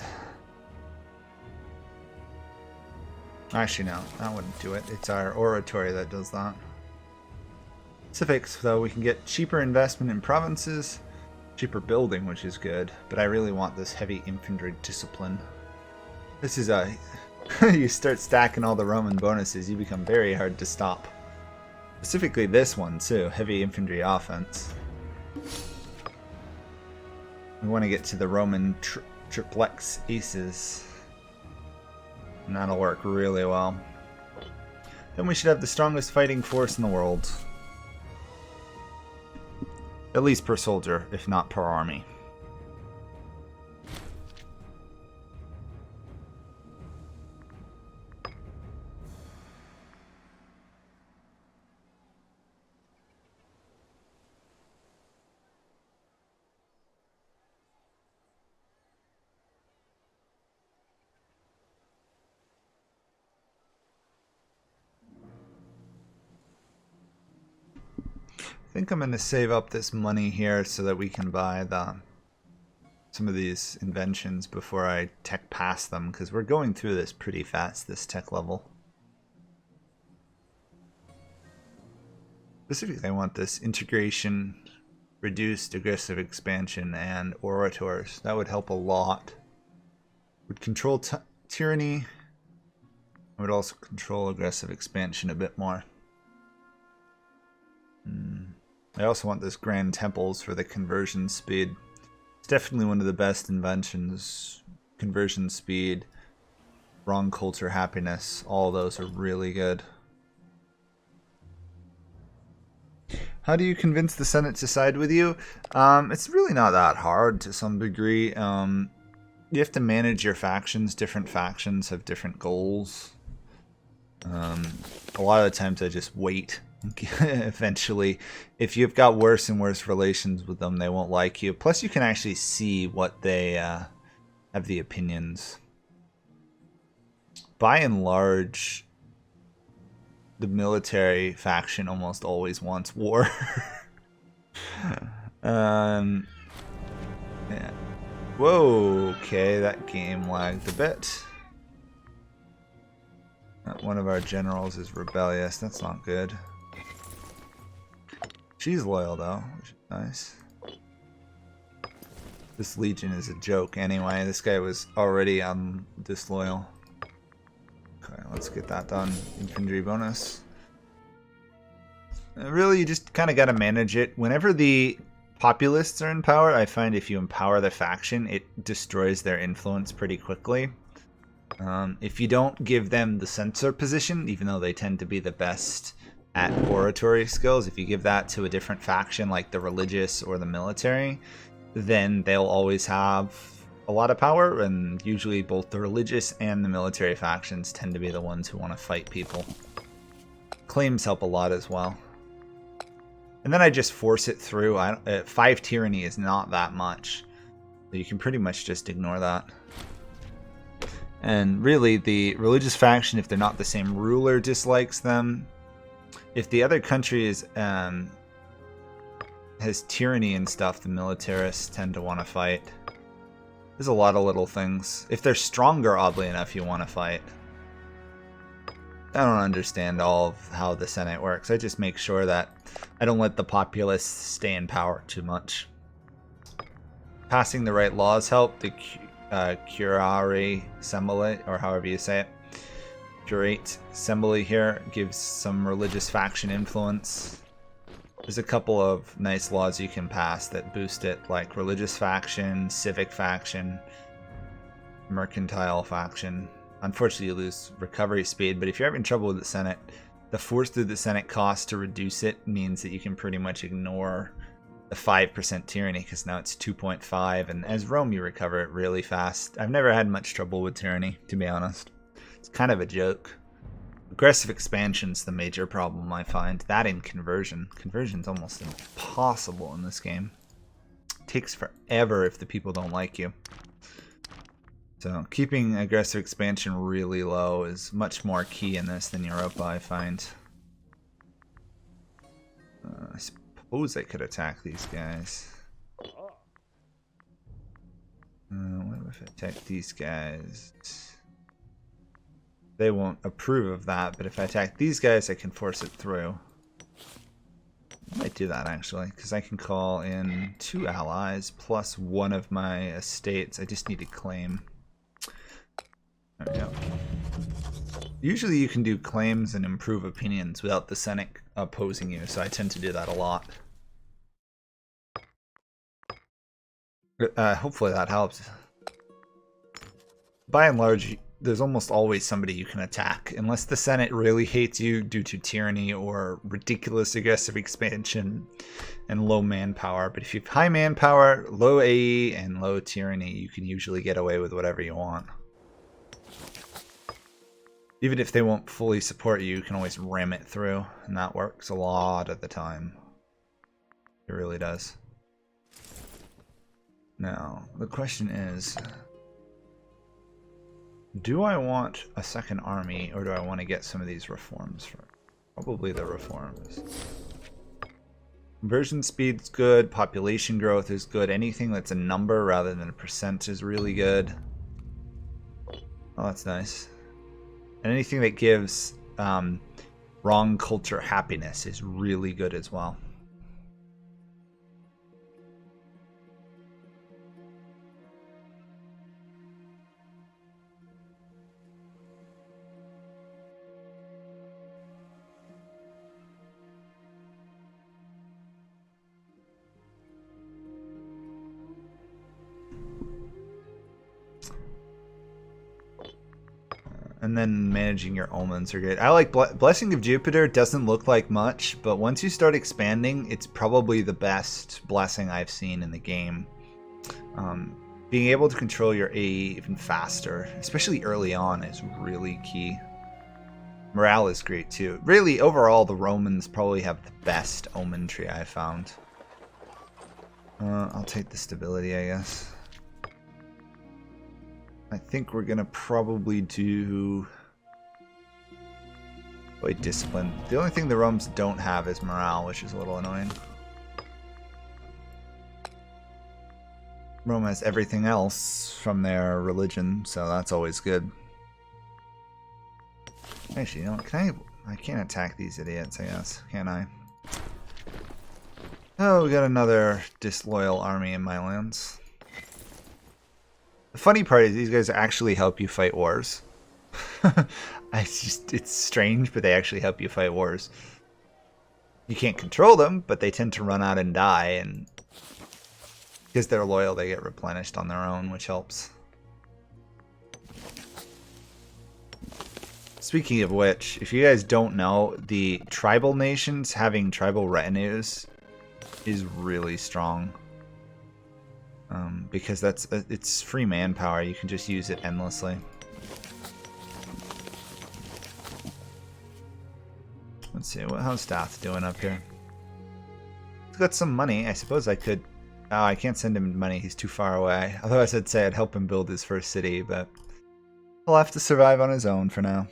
Actually, no, that wouldn't do it. It's our oratory that does that. Civics, though, we can get cheaper investment in provinces, cheaper building, which is good, but I really want this heavy infantry discipline. This is a... you start stacking all the Roman bonuses, you become very hard to stop. Specifically this one, too, heavy infantry offense. We want to get to the Roman triplex aces. And that'll work really well. Then we should have the strongest fighting force in the world. At least per soldier, if not per army. I think I'm going to save up this money here so that we can buy some of these inventions before I tech pass them, because we're going through this pretty fast, this tech level. Specifically, I want this integration, reduced aggressive expansion, and orators. That would help a lot. Would control tyranny. I would also control aggressive expansion a bit more. I also want this Grand Temples for the conversion speed. It's definitely one of the best inventions. Conversion speed, wrong culture happiness, all those are really good. How do you convince the Senate to side with you? It's really not that hard to some degree. You have to manage your factions. Different factions have different goals. A lot of the times I just wait. Eventually, if you've got worse and worse relations with them, they won't like you. Plus, you can actually see what they have the opinions. By and large, the military faction almost always wants war. Yeah. Whoa, okay, that game lagged a bit. One of our generals is rebellious. That's not good. She's loyal though, which is nice. This legion is a joke anyway. This guy was already disloyal. Okay, let's get that done. Infantry bonus. Really, you just kind of got to manage it. Whenever the populists are in power, I find if you empower the faction, it destroys their influence pretty quickly. If you don't give them the censor position, even though they tend to be the best at oratory skills, if you give that to a different faction like the religious or the military, then they'll always have a lot of power, and usually both the religious and the military factions tend to be the ones who want to fight people. Claims help a lot as well. And then I just force it through. 5 tyranny is not that much, so you can pretty much just ignore that. And really, the religious faction, if they're not the same ruler, dislikes them. If the other country is has tyranny and stuff, the militarists tend to want to fight. There's a lot of little things. If they're stronger, oddly enough, you want to fight. I don't understand all of how the Senate works. I just make sure that I don't let the populace stay in power too much. Passing the right laws help. The curare assembly, or however you say it. Curate assembly here gives some religious faction influence. There's a couple of nice laws you can pass that boost it, like religious faction, civic faction, mercantile faction. Unfortunately, you lose recovery speed, but if you're having trouble with the Senate, the force through the Senate cost to reduce it means that you can pretty much ignore the 5% tyranny, because now it's 2.5, and as Rome, you recover it really fast. I've never had much trouble with tyranny, to be honest. It's kind of a joke. Aggressive expansion's the major problem I find. That and conversion. Conversion's almost impossible in this game. It takes forever if the people don't like you. So keeping aggressive expansion really low is much more key in this than Europa, I find. I suppose I could attack these guys. What if I attack these guys? They won't approve of that, but if I attack these guys, I can force it through. I might do that, actually, because I can call in 2 allies plus 1 of my estates. I just need to claim. There we go. Usually you can do claims and improve opinions without the Senate opposing you, so I tend to do that a lot. Hopefully that helps. By and large, there's almost always somebody you can attack, unless the Senate really hates you due to tyranny or ridiculous aggressive expansion and low manpower. But if you have high manpower, low AE, and low tyranny, you can usually get away with whatever you want. Even if they won't fully support you, you can always ram it through, and that works a lot of the time. It really does. Now, the question is, do I want a second army, or do I want to get some of these reforms first? Probably the reforms. Conversion speed's good, population growth is good, anything that's a number rather than a percent is really good. Oh, that's nice. And anything that gives wrong culture happiness is really good as well. And then managing your omens are good. I like Blessing of Jupiter. Doesn't look like much, but once you start expanding, it's probably the best blessing I've seen in the game. Being able to control your AE even faster, especially early on, is really key. Morale is great too. Really, overall, the Romans probably have the best omen tree I've found. I'll take the stability, I guess. I think we're gonna probably do discipline. The only thing the Romans don't have is morale, which is a little annoying. Rome has everything else from their religion, so that's always good. Actually, you know what? I can't attack these idiots, I guess, can I? Oh, we got another disloyal army in my lands. The funny part is these guys actually help you fight wars. It's strange, but they actually help you fight wars. You can't control them, but they tend to run out and die, and because they're loyal, they get replenished on their own, which helps. Speaking of which, if you guys don't know, the tribal nations having tribal retinues is really strong. Because it's free manpower, you can just use it endlessly. Let's see, how's Stath doing up here? He's got some money. I suppose I could... Oh, I can't send him money, he's too far away. Otherwise I'd say I'd help him build his first city, but He'll have to survive on his own for now.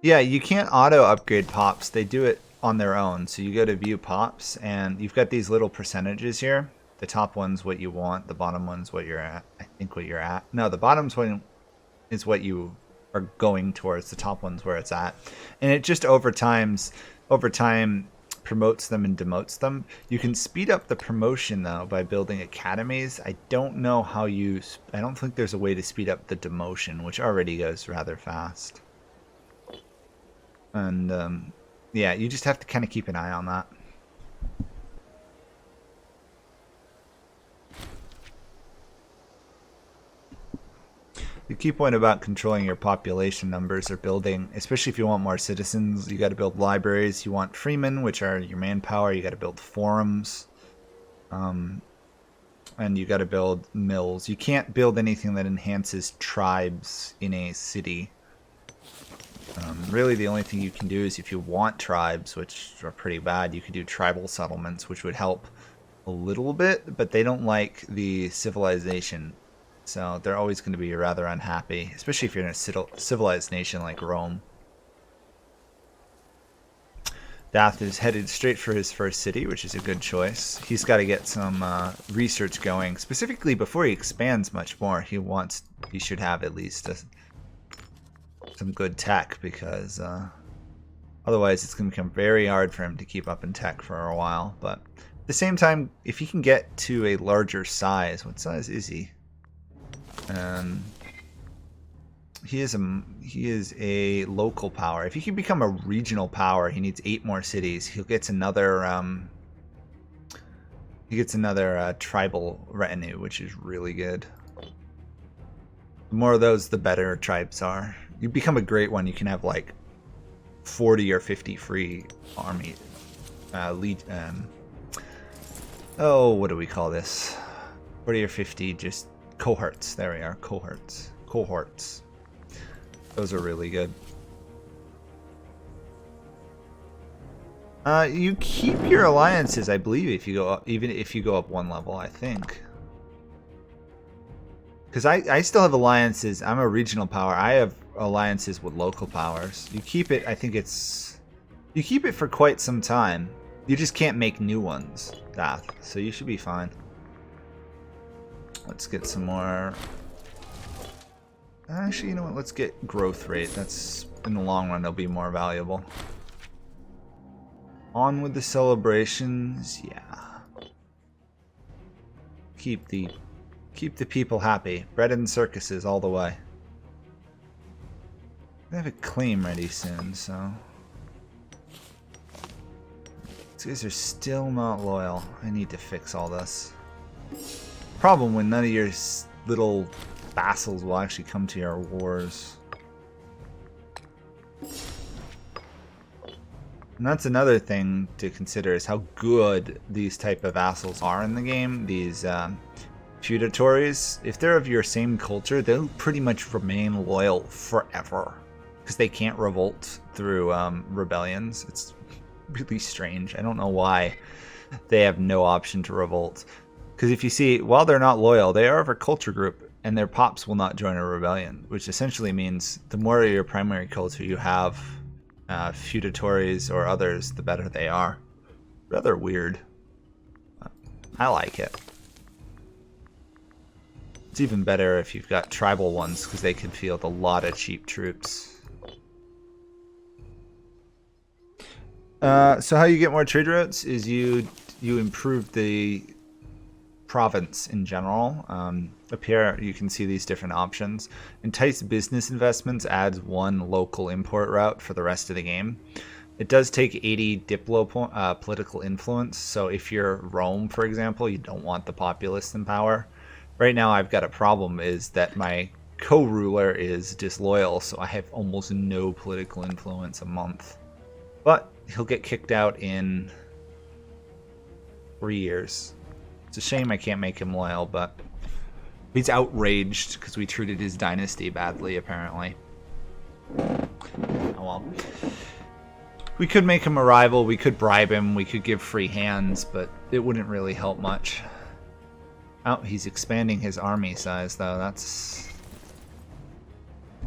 Yeah, you can't auto upgrade pops. They do it on their own. So you go to view pops and you've got these little percentages here. The top one's what you want. The bottom one's what you're at. I think what you're at. No, the bottom's one is what you are going towards. The top one's where it's at. And it just over time promotes them and demotes them. You can speed up the promotion though by building academies. I don't know how I don't think there's a way to speed up the demotion, which already goes rather fast. And yeah, you just have to kind of keep an eye on that. The key point about controlling your population numbers or building, especially if you want more citizens, you got to build libraries. You want freemen, which are your manpower. You got to build forums, and you got to build mills. You can't build anything that enhances tribes in a city. Really, the only thing you can do is if you want tribes, which are pretty bad, you could do tribal settlements, which would help a little bit, but they don't like the civilization. So they're always going to be rather unhappy, especially if you're in a civilized nation like Rome. Dath is headed straight for his first city, which is a good choice. He's got to get some research going. Specifically, before he expands much more, he should have at least some good tech, because otherwise it's going to become very hard for him to keep up in tech for a while. But at the same time, if he can get to a larger size, what size is he? He is a local power. If he can become a regional power, he needs 8 more cities. He gets another tribal retinue, which is really good. The more of those, the better tribes are. You become a great one, you can have like 40 or 50 free army what do we call this? 40 or 50 just cohorts. There we are. Cohorts. Those are really good. You keep your alliances, I believe, if you go up, even if you go up 1 level, I think. Because I still have alliances. I'm a regional power. I have alliances with local powers. You keep it, I think you keep it for quite some time. You just can't make new ones, Dath. So you should be fine. Let's get some more. Actually, you know what? Let's get growth rate. That's, in the long run, it'll be more valuable. On with the celebrations. Yeah. Keep the people happy. Bread and circuses all the way. I have a claim ready soon, so. These guys are still not loyal. I need to fix all this. Problem when none of your little vassals will actually come to your wars. And that's another thing to consider, is how good these type of vassals are in the game. These feudatories, if they're of your same culture, they'll pretty much remain loyal forever, because they can't revolt through rebellions. It's really strange. I don't know why they have no option to revolt. Because if you see, while they're not loyal, they are of a culture group, and their pops will not join a rebellion, which essentially means the more of your primary culture you have, feudatories or others, the better they are. Rather weird. I like it. It's even better if you've got tribal ones, because they can field a lot of cheap troops. So how you get more trade routes is you improve the province in general. Up here you can see these different options. Entice business investments adds 1 local import route for the rest of the game. It does take 80 political influence, so if you're Rome, for example, you don't want the populace in power. Right now I've got a problem, is that my co-ruler is disloyal, so I have almost no political influence a month. But he'll get kicked out in 3 years. It's a shame I can't make him loyal, but he's outraged because we treated his dynasty badly, apparently. Oh well. We could make him a rival, we could bribe him, we could give free hands, but it wouldn't really help much. Oh, he's expanding his army size, though. That's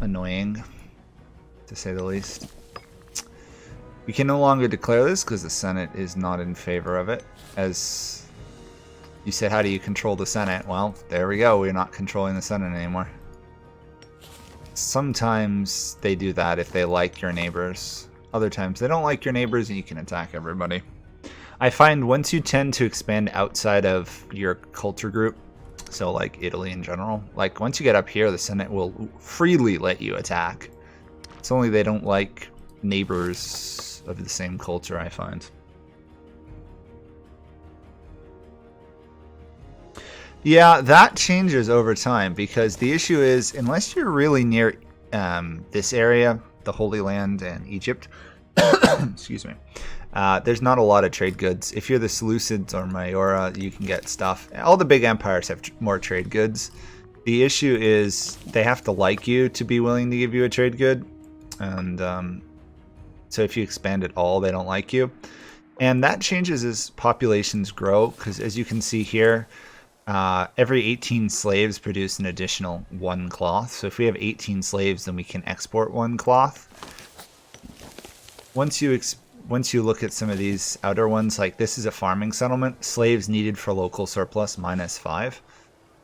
annoying, to say the least. We can no longer declare this because the Senate is not in favor of it. As you said, how do you control the Senate? Well, there we go. We're not controlling the Senate anymore. Sometimes they do that if they like your neighbors. Other times they don't like your neighbors and you can attack everybody. I find once you tend to expand outside of your culture group, so like Italy in general, like once you get up here, the Senate will freely let you attack. It's only they don't like neighbors of the same culture, I find. Yeah, that changes over time because the issue is, unless you're really near this area, the Holy Land and Egypt, excuse me, there's not a lot of trade goods. If you're the Seleucids or Mayora, you can get stuff. All the big empires have more trade goods. The issue is they have to like you to be willing to give you a trade good. And so if you expand at all, they don't like you. And that changes as populations grow, because as you can see here, every 18 slaves produce an additional 1 cloth. So if we have 18 slaves, then we can export 1 cloth. Once you look at some of these outer ones, like this is a farming settlement, slaves needed for local surplus -5.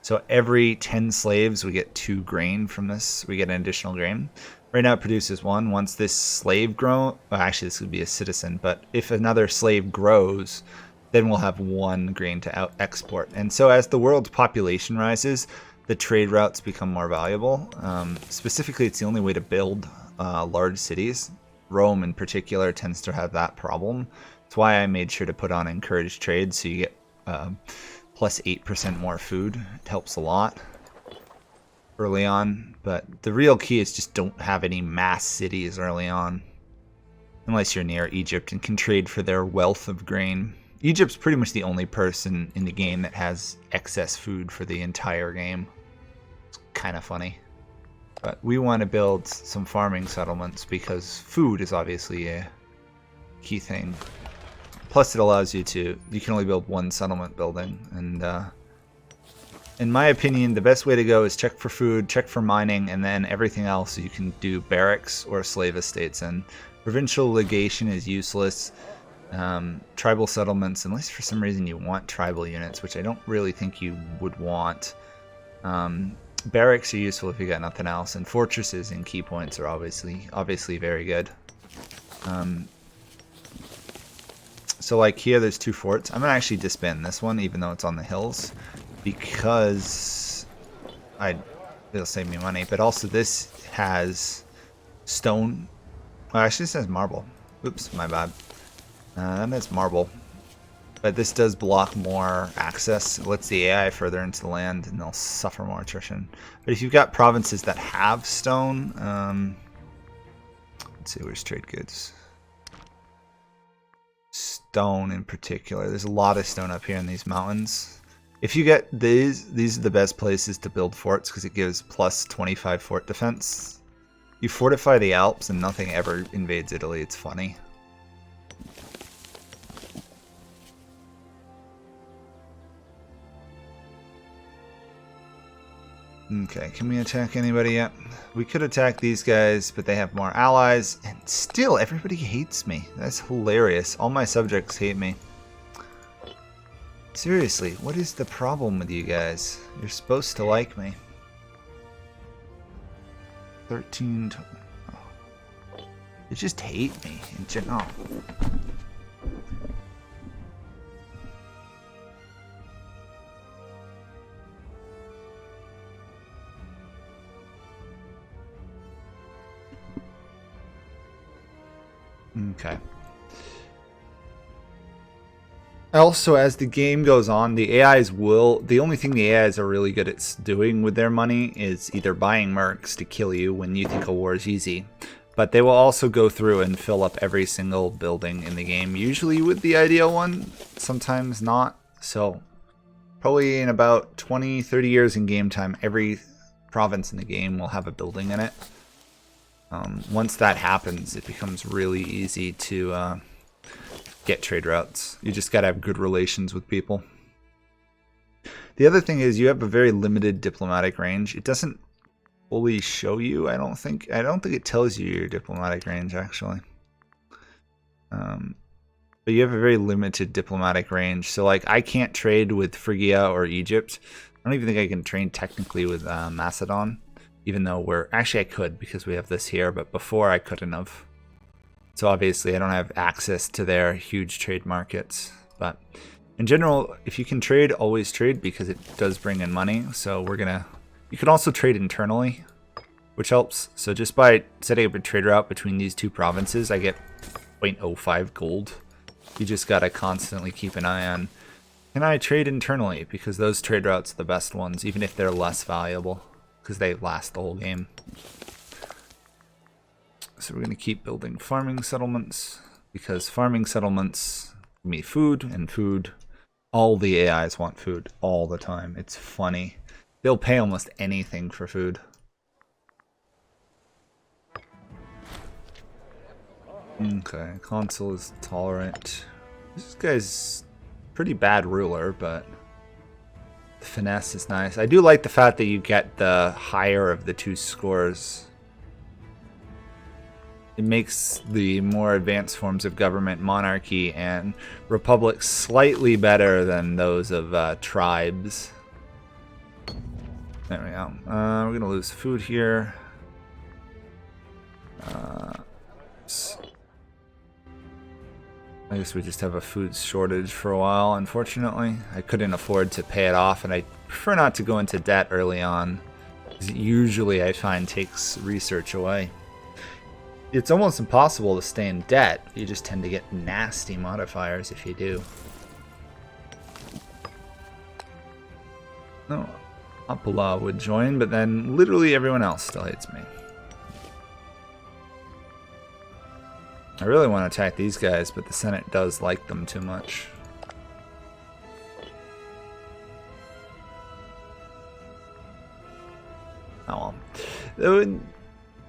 So every 10 slaves, we get 2 grain from this. We get an additional grain. Right now it produces 1. Once this slave grows, well, actually this would be a citizen, but if another slave grows, then we'll have 1 grain to export. And so as the world's population rises, the trade routes become more valuable. Specifically, it's the only way to build large cities. Rome in particular tends to have that problem. That's why I made sure to put on encourage trade, so you get plus 8% more food. It helps a lot early on, but the real key is just don't have any mass cities early on, unless you're near Egypt and can trade for their wealth of grain. Egypt's pretty much the only person in the game that has excess food for the entire game. It's kind of funny. But we want to build some farming settlements because food is obviously a key thing. Plus it allows you can only build 1 settlement building. And in my opinion, the best way to go is check for food, check for mining, and then everything else you can do barracks or slave estates in. Provincial legation is useless. Tribal settlements, unless for some reason you want tribal units, which I don't really think you would want. Barracks are useful if you got nothing else, and fortresses and key points are obviously very good. So like here, there's 2 forts. I'm gonna actually disband this one, even though it's on the hills, because it'll save me money. But also this has stone. Well, actually, this has marble. Oops, my bad. That is marble. But this does block more access. It lets the AI further into the land, and they'll suffer more attrition. But if you've got provinces that have stone, let's see, where's trade goods? Stone in particular. There's a lot of stone up here in these mountains. If you get these are the best places to build forts because it gives plus 25 fort defense. You fortify the Alps and nothing ever invades Italy. It's funny. Okay, can we attack anybody yet? We could attack these guys, but they have more allies, and still everybody hates me. That's hilarious. All my subjects hate me. Seriously, what is the problem with you guys? You're supposed to like me. 13... Oh. They just hate me in general. Okay. Also, as the game goes on, the only thing the AIs are really good at doing with their money is either buying mercs to kill you when you think a war is easy, but they will also go through and fill up every single building in the game, usually with the ideal one, sometimes not. So probably in about 20-30 years in game time, every province in the game will have a building in it. Once that happens, it becomes really easy to get trade routes. You just gotta have good relations with people. The other thing is you have a very limited diplomatic range. It doesn't fully show you. I don't think it tells you your diplomatic range actually. But you have a very limited diplomatic range. So like I can't trade with Phrygia or Egypt. I don't even think I can trade technically with Macedon, even though actually I could because we have this here, but before I couldn't have. So obviously I don't have access to their huge trade markets. But in general, if you can trade, always trade because it does bring in money. So you can also trade internally, which helps. So just by setting up a trade route between these two provinces, I get 0.05 gold. You just gotta constantly keep an eye on, can I trade internally? Because those trade routes are the best ones, even if they're less valuable, because they last the whole game. So we're gonna keep building farming settlements, because farming settlements give me food, and food, all the AIs want food all the time. It's funny. They'll pay almost anything for food. Okay, consul is tolerant. This guy's pretty bad ruler, but the finesse is nice. I do like the fact that you get the higher of the two scores. It makes the more advanced forms of government, monarchy and republic, slightly better than those of tribes. There we go. We're going to lose food here. I guess we just have a food shortage for a while, unfortunately. I couldn't afford to pay it off, and I prefer not to go into debt early on, because usually I find takes research away. It's almost impossible to stay in debt. You just tend to get nasty modifiers if you do. No, Apala would join, but then literally everyone else still hates me. I really want to attack these guys, but the Senate does like them too much. Oh well.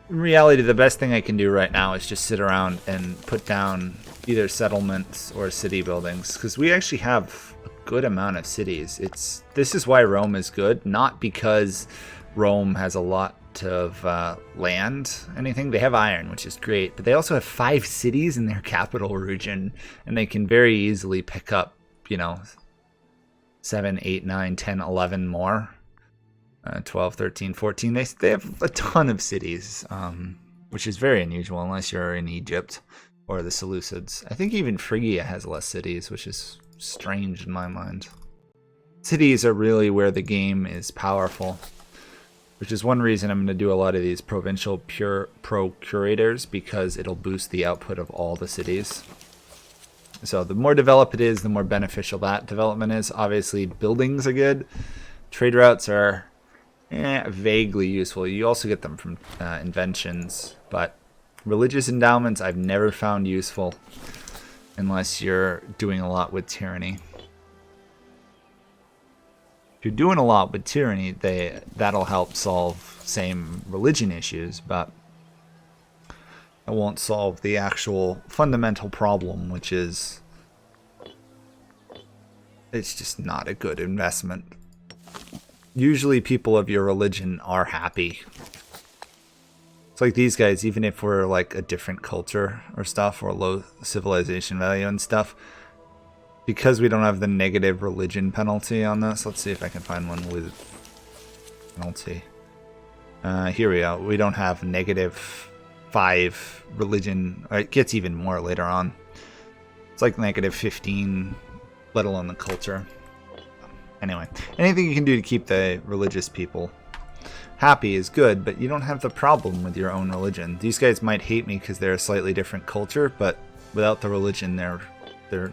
In reality, the best thing I can do right now is just sit around and put down either settlements or city buildings, because we actually have a good amount of cities. This is why Rome is good, not because Rome has a lot of land, anything. They have iron, which is great, but they also have 5 cities in their capital region, and they can very easily pick up, 7, 8, 9, 10, 11 more. 12, 13, 14. They have a ton of cities, which is very unusual unless you're in Egypt or the Seleucids. I think even Phrygia has less cities, which is strange in my mind. Cities are really where the game is powerful, which is one reason I'm going to do a lot of these provincial procurators, because it'll boost the output of all the cities. So the more developed it is, the more beneficial that development is. Obviously, buildings are good. Trade routes are vaguely useful. You also get them from inventions, but religious endowments I've never found useful unless you're doing a lot with tyranny. If you're doing a lot with tyranny, that'll help solve same religion issues, but it won't solve the actual fundamental problem, which is it's just not a good investment. Usually people of your religion are happy. It's like these guys, even if we're like a different culture or stuff, or low civilization value and stuff, because we don't have the negative religion penalty on this. Let's see if I can find one with penalty. Here we go. We don't have -5 religion. Or it gets even more later on. It's like -15, let alone the culture. Anyway, anything you can do to keep the religious people happy is good, but you don't have the problem with your own religion. These guys might hate me because they're a slightly different culture, but without the religion,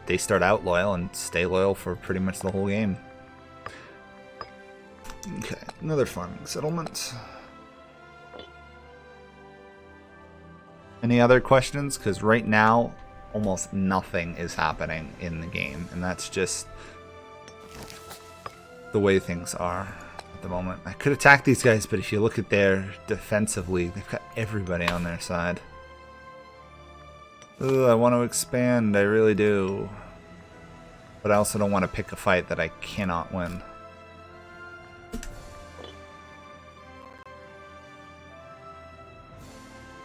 they start out loyal and stay loyal for pretty much the whole game. Okay, another farming settlement. Any other questions? Because right now, almost nothing is happening in the game, and that's just the way things are at the moment. I could attack these guys, but if you look at their defensively, they've got everybody on their side. Ugh, I want to expand, I really do. But I also don't want to pick a fight that I cannot win.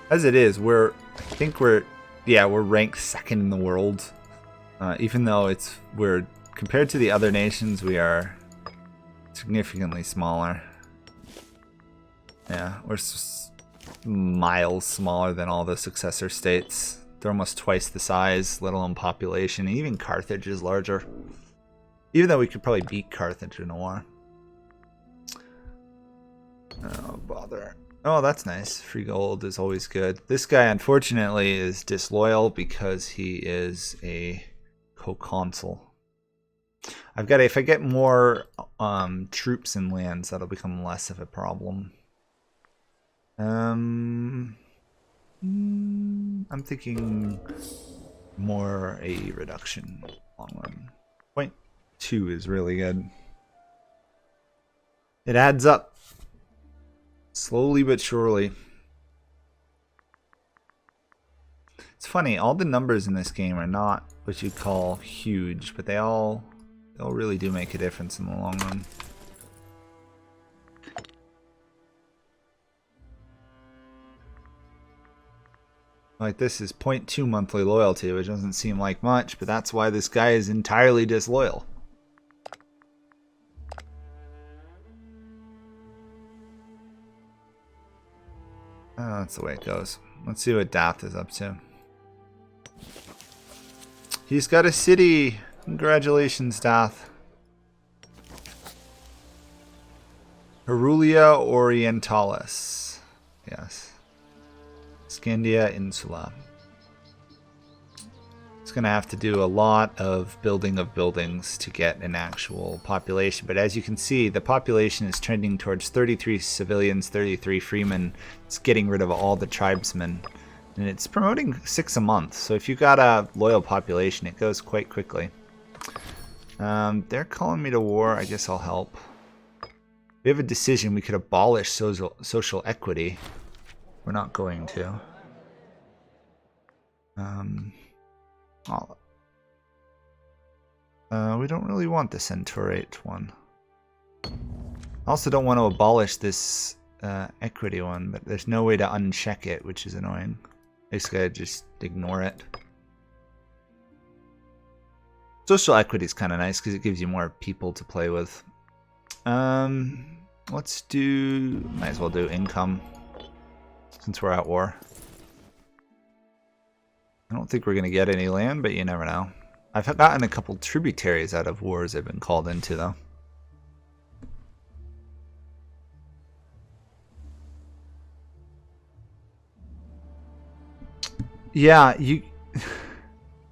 As it is, I think we're ranked second in the world. Even though we're compared to the other nations, we are significantly smaller. Yeah, we're miles smaller than all the successor states. They're almost twice the size, let alone population. And even Carthage is larger. Even though we could probably beat Carthage in a war. Oh, bother. Oh, that's nice. Free gold is always good. This guy, unfortunately, is disloyal because he is a co-consul. If I get more troops and lands, that'll become less of a problem. I'm thinking more a reduction long run. 0.2 is really good. It adds up. Slowly but surely. It's funny, all the numbers in this game are not what you'd call huge, but they all really do make a difference in the long run. Like this is 0.2 monthly loyalty, which doesn't seem like much, but that's why this guy is entirely disloyal. Oh, that's the way it goes. Let's see what Dath is up to. He's got a city. Congratulations, Dath. Herulia Orientalis. Yes. Scandia Insula. It's going to have to do a lot of building of buildings to get an actual population. But as you can see, the population is trending towards 33 civilians, 33 freemen. It's getting rid of all the tribesmen. And it's promoting 6 a month. So if you've got a loyal population, it goes quite quickly. They're calling me to war. I guess I'll help. We have a decision. We could abolish social equity. We're not going to. We don't really want the Centaurate one. I also don't want to abolish this equity one, but there's no way to uncheck it, which is annoying. Basically, I just ignore it. Social equity is kind of nice because it gives you more people to play with. Let's do... Might as well do income since we're at war. I don't think we're going to get any land, but you never know. I've gotten a couple tributaries out of wars I've been called into, though. Yeah, the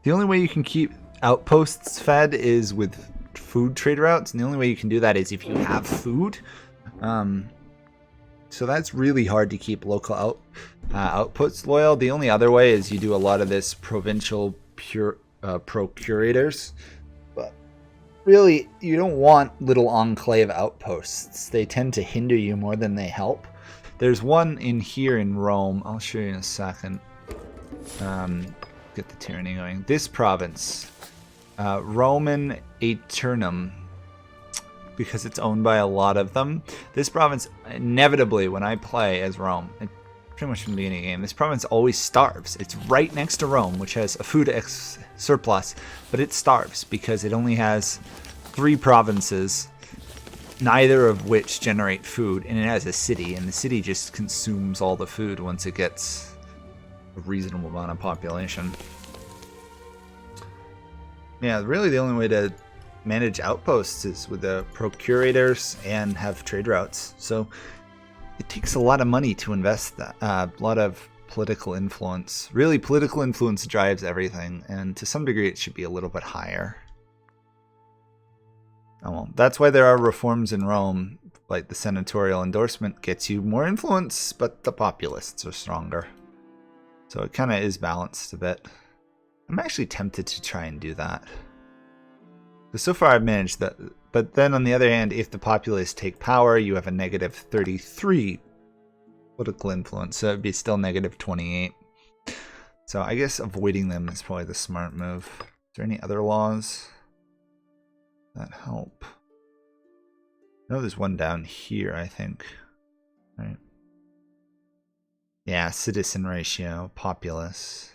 only way you can keep outposts fed is with food trade routes, and the only way you can do that is if you have food. So that's really hard to keep local outputs loyal. The only other way is you do a lot of this provincial procurators. But really, you don't want little enclave outposts. They tend to hinder you more than they help. There's one in here in Rome. I'll show you in a second. Get the tyranny going. This province, Roman Aeternum, because it's owned by a lot of them. This province, inevitably, when I play as Rome, pretty much from the beginning of the game, this province always starves. It's right next to Rome, which has a food surplus, but it starves because it only has 3 provinces, neither of which generate food, and it has a city, and the city just consumes all the food once it gets a reasonable amount of population. Yeah, really the only way to manage outposts is with the procurators and have trade routes. So it takes a lot of money to invest that, a lot of political influence. Really, political influence drives everything, and to some degree it should be a little bit higher. Oh, well, that's why there are reforms in Rome, like the senatorial endorsement gets you more influence, but the populists are stronger. So it kind of is balanced a bit. I'm actually tempted to try and do that. So far I've managed that, but then on the other hand, if the populists take power, you have a negative 33 political influence, so it'd be still negative 28. So I guess avoiding them is probably the smart move. Is there any other laws that help? No, there's one down here, I think. Right. Yeah, citizen ratio, populace.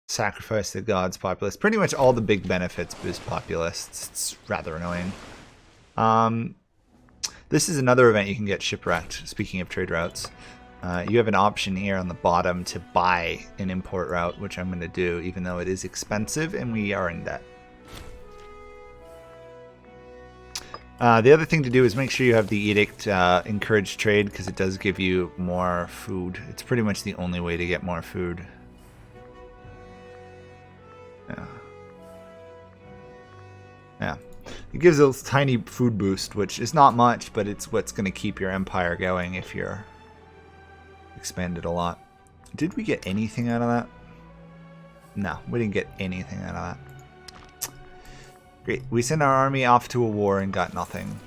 Sacrifice the gods, populace. Pretty much all the big benefits boost populace. It's rather annoying. This is another event you can get shipwrecked, speaking of trade routes. You have an option here on the bottom to buy an import route, which I'm going to do, even though it is expensive and we are in debt. The other thing to do is make sure you have the edict encourage trade, because it does give you more food. It's pretty much the only way to get more food. Yeah. It gives a tiny food boost, which is not much, but it's what's going to keep your empire going if you're expanded a lot. Did we get anything out of that? No, we didn't get anything out of that. Great. We sent our army off to a war and got nothing.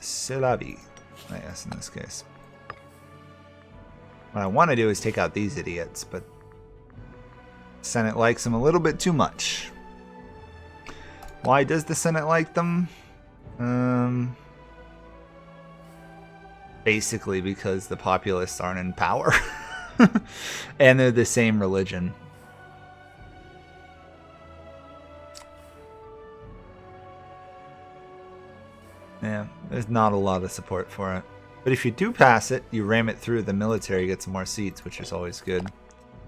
C'est la vie, I guess, in this case. What I want to do is take out these idiots, but the Senate likes them a little bit too much. Why does the Senate like them? Basically because the populists aren't in power. And they're the same religion. Yeah, there's not a lot of support for it. But if you do pass it, you ram it through, the military gets more seats, which is always good.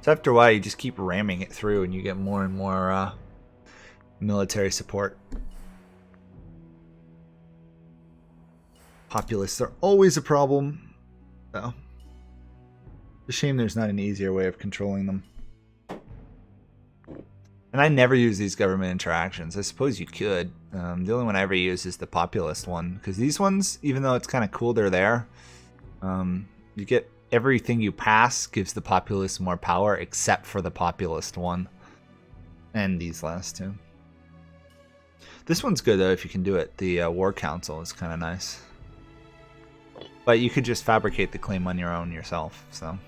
So after a while, you just keep ramming it through and you get more and more military support. Populists are always a problem, though. It's a shame there's not an easier way of controlling them. And I never use these government interactions. I suppose you could. The only one I ever use is the populist one, because these ones, even though it's kind of cool they're there, you get everything you pass gives the populist more power, except for the populist one. And these last two. This one's good, though, if you can do it. The War Council is kind of nice. But you could just fabricate the claim on your own yourself, so.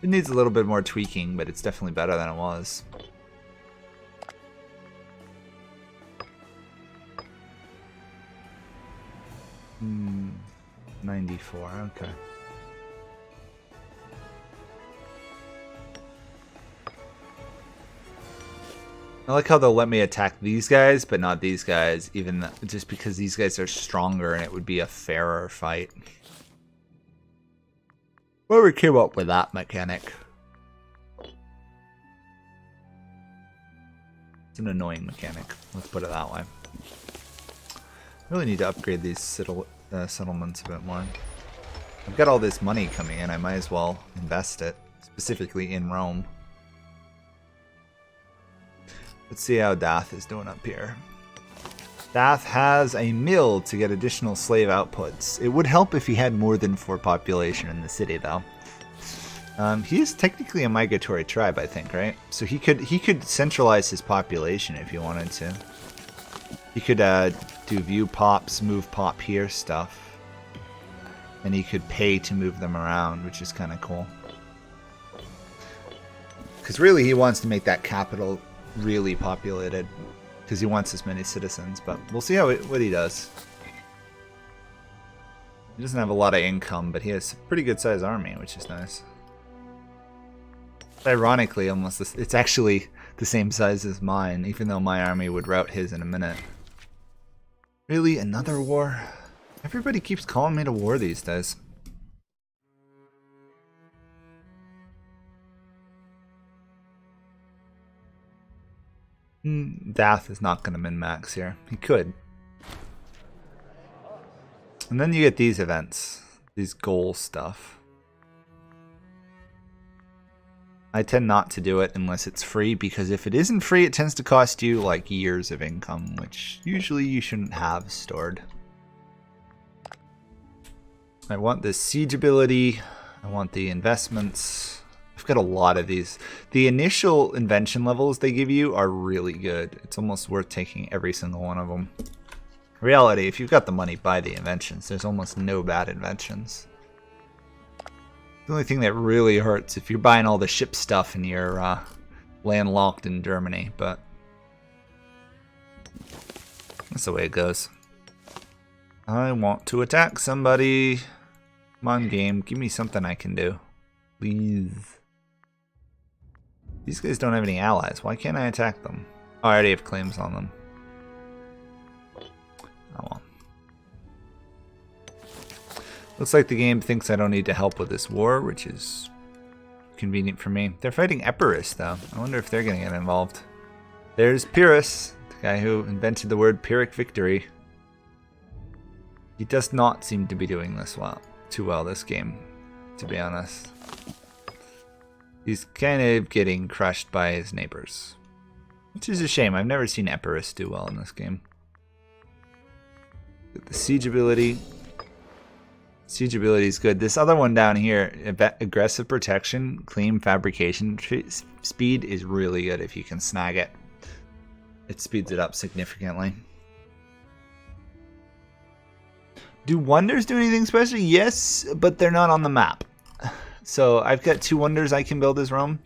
It needs a little bit more tweaking, but it's definitely better than it was. Hmm, 94, okay. I like how they'll let me attack these guys, but not these guys, even just because these guys are stronger and it would be a fairer fight. Whoever came up with that mechanic. It's an annoying mechanic, let's put it that way. I really need to upgrade these settlements a bit more. I've got all this money coming in, I might as well invest it, specifically in Rome. Let's see how Dath is doing up here. Dath has a mill to get additional slave outputs. It would help if he had more than 4 population in the city, though. He is technically a migratory tribe, I think, right? So he could centralize his population if he wanted to. He could do view pops, move pop here stuff, and he could pay to move them around, which is kind of cool. Because really, he wants to make that capital really populated, because he wants as many citizens. But we'll see what he does. He doesn't have a lot of income, but he has a pretty good sized army, which is nice. Ironically, almost it's actually the same size as mine, even though my army would rout his in a minute. Really, another war? Everybody keeps calling me to war these days. Dath is not going to min-max here. He could. And then you get these events. These goal stuff. I tend not to do it unless it's free, because if it isn't free, it tends to cost you like years of income, which usually you shouldn't have stored. I want the siege ability. I want the investments. I've got a lot of these. The initial invention levels they give you are really good. It's almost worth taking every single one of them. Reality, if you've got the money, buy the inventions. There's almost no bad inventions. The only thing that really hurts if you're buying all the ship stuff and you're landlocked in Germany, but that's the way it goes. I want to attack somebody. Come on, game. Give me something I can do. Please. These guys don't have any allies. Why can't I attack them? Oh, I already have claims on them. Oh well. Looks like the game thinks I don't need to help with this war, which is convenient for me. They're fighting Epirus, though. I wonder if they're going to get involved. There's Pyrrhus, the guy who invented the word Pyrrhic victory. He does not seem to be doing this too well this game, to be honest. He's kind of getting crushed by his neighbors, which is a shame. I've never seen Epirus do well in this game. The siege ability. Siege ability is good. This other one down here, aggressive protection, claim fabrication speed is really good if you can snag it. It speeds it up significantly. Do wonders do anything special? Yes, but they're not on the map. So I've got 2 wonders I can build as Rome.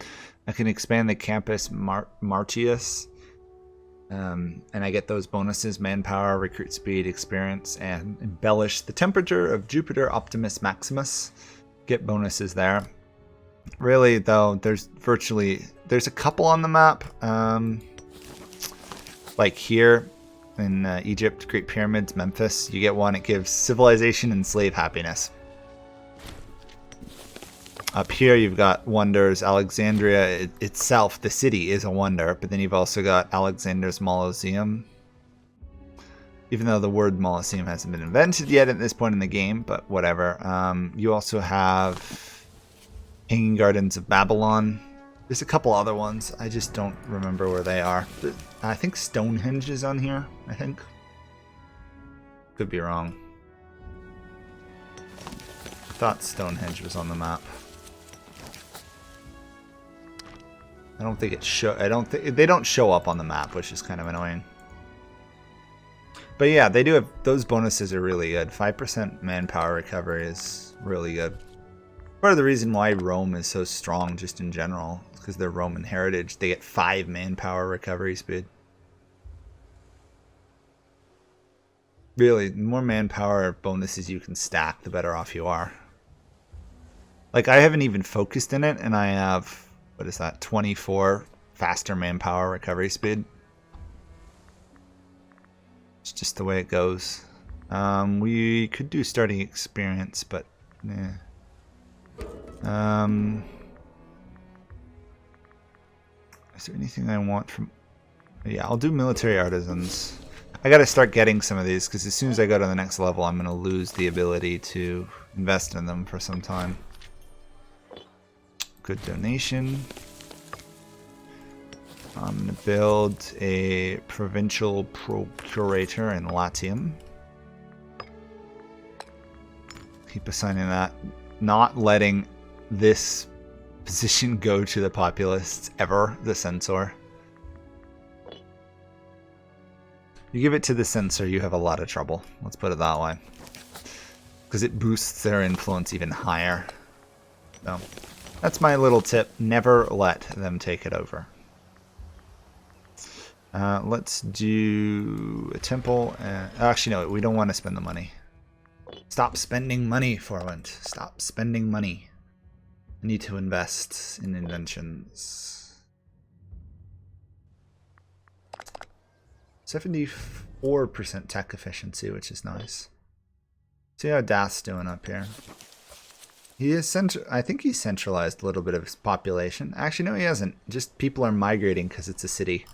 I can expand the campus Martius. And I get those bonuses: manpower, recruit speed, experience, and embellish the temperature of Jupiter Optimus Maximus. Get bonuses there. Really, though, there's a couple on the map. Like here in Egypt, Great Pyramids, Memphis, you get one. It gives civilization and slave happiness. Up here you've got wonders. Alexandria itself, the city, is a wonder, but then you've also got Alexander's Mausoleum. Even though the word Mausoleum hasn't been invented yet at this point in the game, but whatever. You also have Hanging Gardens of Babylon. There's a couple other ones. I just don't remember where they are. I think Stonehenge is on here, I think. Could be wrong. I thought Stonehenge was on the map. I don't think they don't show up on the map, which is kind of annoying. But yeah, they do have those bonuses are really good. 5% manpower recovery is really good. Part of the reason why Rome is so strong just in general is because they're Roman heritage. They get 5 manpower recovery speed. Really, the more manpower bonuses you can stack, the better off you are. Like, I haven't even focused in it, and I have, what is that, 24 faster manpower recovery speed. It's just the way it goes. We could do starting experience, but yeah. Is there anything I want from... Yeah, I'll do military artisans. I gotta start getting some of these, because as soon as I go to the next level, I'm gonna lose the ability to invest in them for some time. Good donation. I'm gonna build a provincial procurator in Latium. Keep assigning that. Not letting this position go to the populists ever, the censor. You give it to the censor, you have a lot of trouble. Let's put it that way. Because it boosts their influence even higher. So, that's my little tip. Never let them take it over. Let's do a temple. Actually, no, we don't want to spend the money. Stop spending money, Forwent. Stop spending money. I need to invest in inventions. 74% tech efficiency, which is nice. See how Dath's doing up here. He is I think he's centralized a little bit of his population. Actually, no, he hasn't. Just people are migrating because it's a city.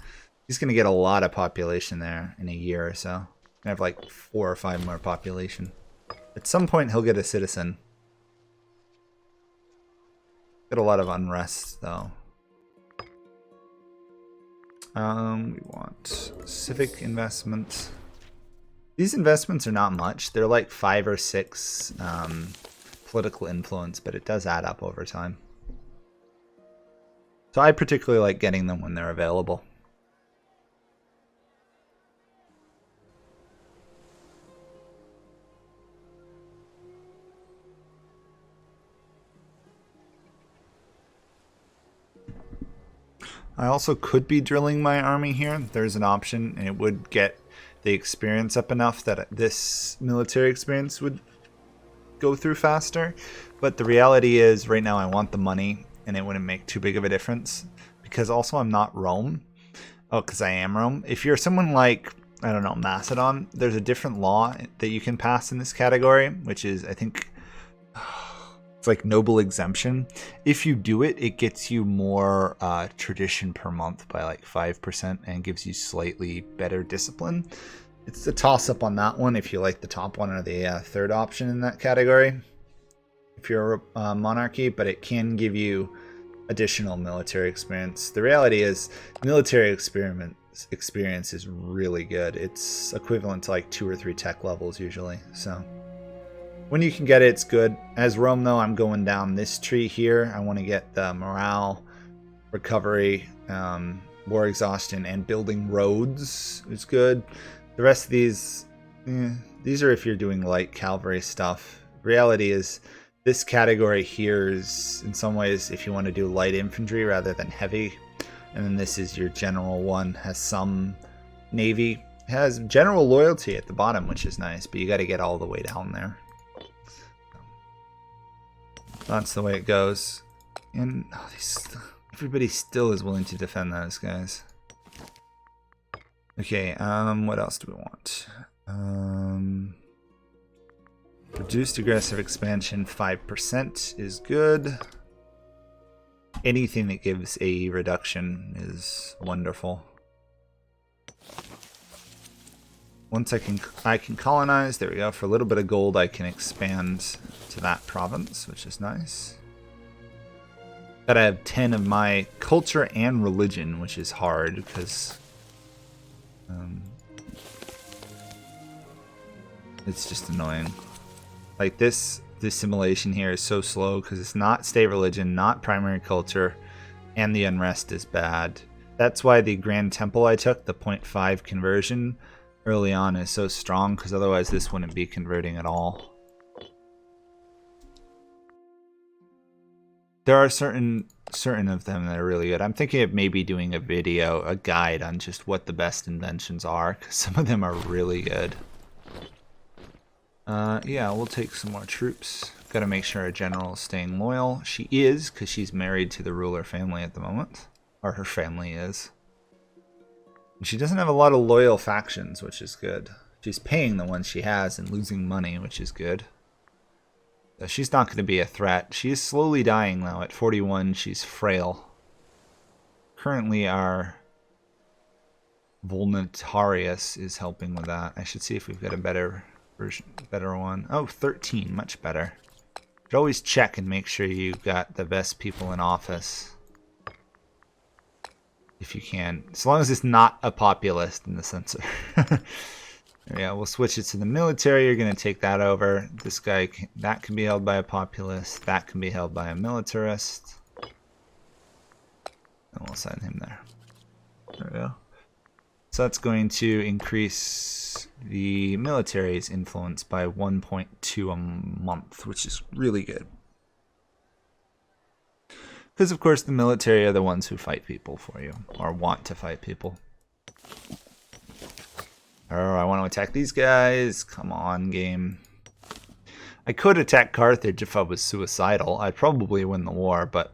He's going to get a lot of population there in a year or so. I have like 4 or 5 more population. At some point, he'll get a citizen. Get a lot of unrest, though. We want civic investment. These investments are not much. They're like 5 or 6 political influence, but it does add up over time. So I particularly like getting them when they're available. I also could be drilling my army here. There's an option, and it would get the experience up enough that this military experience would go through faster. But the reality is right now I want the money, and it wouldn't make too big of a difference because also I'm not Rome. Oh, because I am Rome. If you're someone like, I don't know, Macedon, there's a different law that you can pass in this category, which is, I think, it's like noble exemption. If you do it, it gets you more tradition per month by like 5% and gives you slightly better discipline. It's a toss-up on that one if you like the top one or the third option in that category if you're a monarchy, but it can give you additional military experience. The reality is military experience is really good. It's equivalent to like 2 or 3 tech levels usually, so when you can get it, it's good. As Rome though, I'm going down this tree here. I want to get the morale, recovery, war exhaustion, and building roads is good. The rest of these are if you're doing light cavalry stuff. Reality is this category here is in some ways if you want to do light infantry rather than heavy. And then this is your general one, has some navy, has general loyalty at the bottom, which is nice, but you got to get all the way down there. That's the way it goes. And everybody still is willing to defend those guys. Okay, what else do we want? Reduced aggressive expansion 5% is good. Anything that gives AE reduction is wonderful. Once I can colonize, there we go. For a little bit of gold I can expand to that province, which is nice. Gotta have 10 of my culture and religion, which is hard because it's just annoying. Like this assimilation here is so slow because it's not state religion, not primary culture, and the unrest is bad. That's why the Grand Temple I took, the 0.5 conversion early on, is so strong, because otherwise this wouldn't be converting at all. There are certain of them that are really good. I'm thinking of maybe doing a video, a guide on just what the best inventions are, because some of them are really good. Yeah, we'll take some more troops. Gotta make sure our general is staying loyal. She is, because she's married to the ruler family at the moment. Or her family is. And she doesn't have a lot of loyal factions, which is good. She's paying the ones she has and losing money, which is good. So she's not going to be a threat. She is slowly dying, though. At 41, she's frail. Currently, our Voluntarist is helping with that. I should see if we've got a better one. Oh, 13, much better. Should always check and make sure you've got the best people in office. If you can. As long as it's not a populist in the censor. Yeah, we'll switch it to the military. You're going to take that over. This guy, that can be held by a populist. That can be held by a militarist. And we'll send him there. There we go. So that's going to increase the military's influence by 1.2 a month, which is really good. Because, of course, the military are the ones who fight people for you, or want to fight people. Oh, I want to attack these guys. Come on, game. I could attack Carthage if I was suicidal. I'd probably win the war, but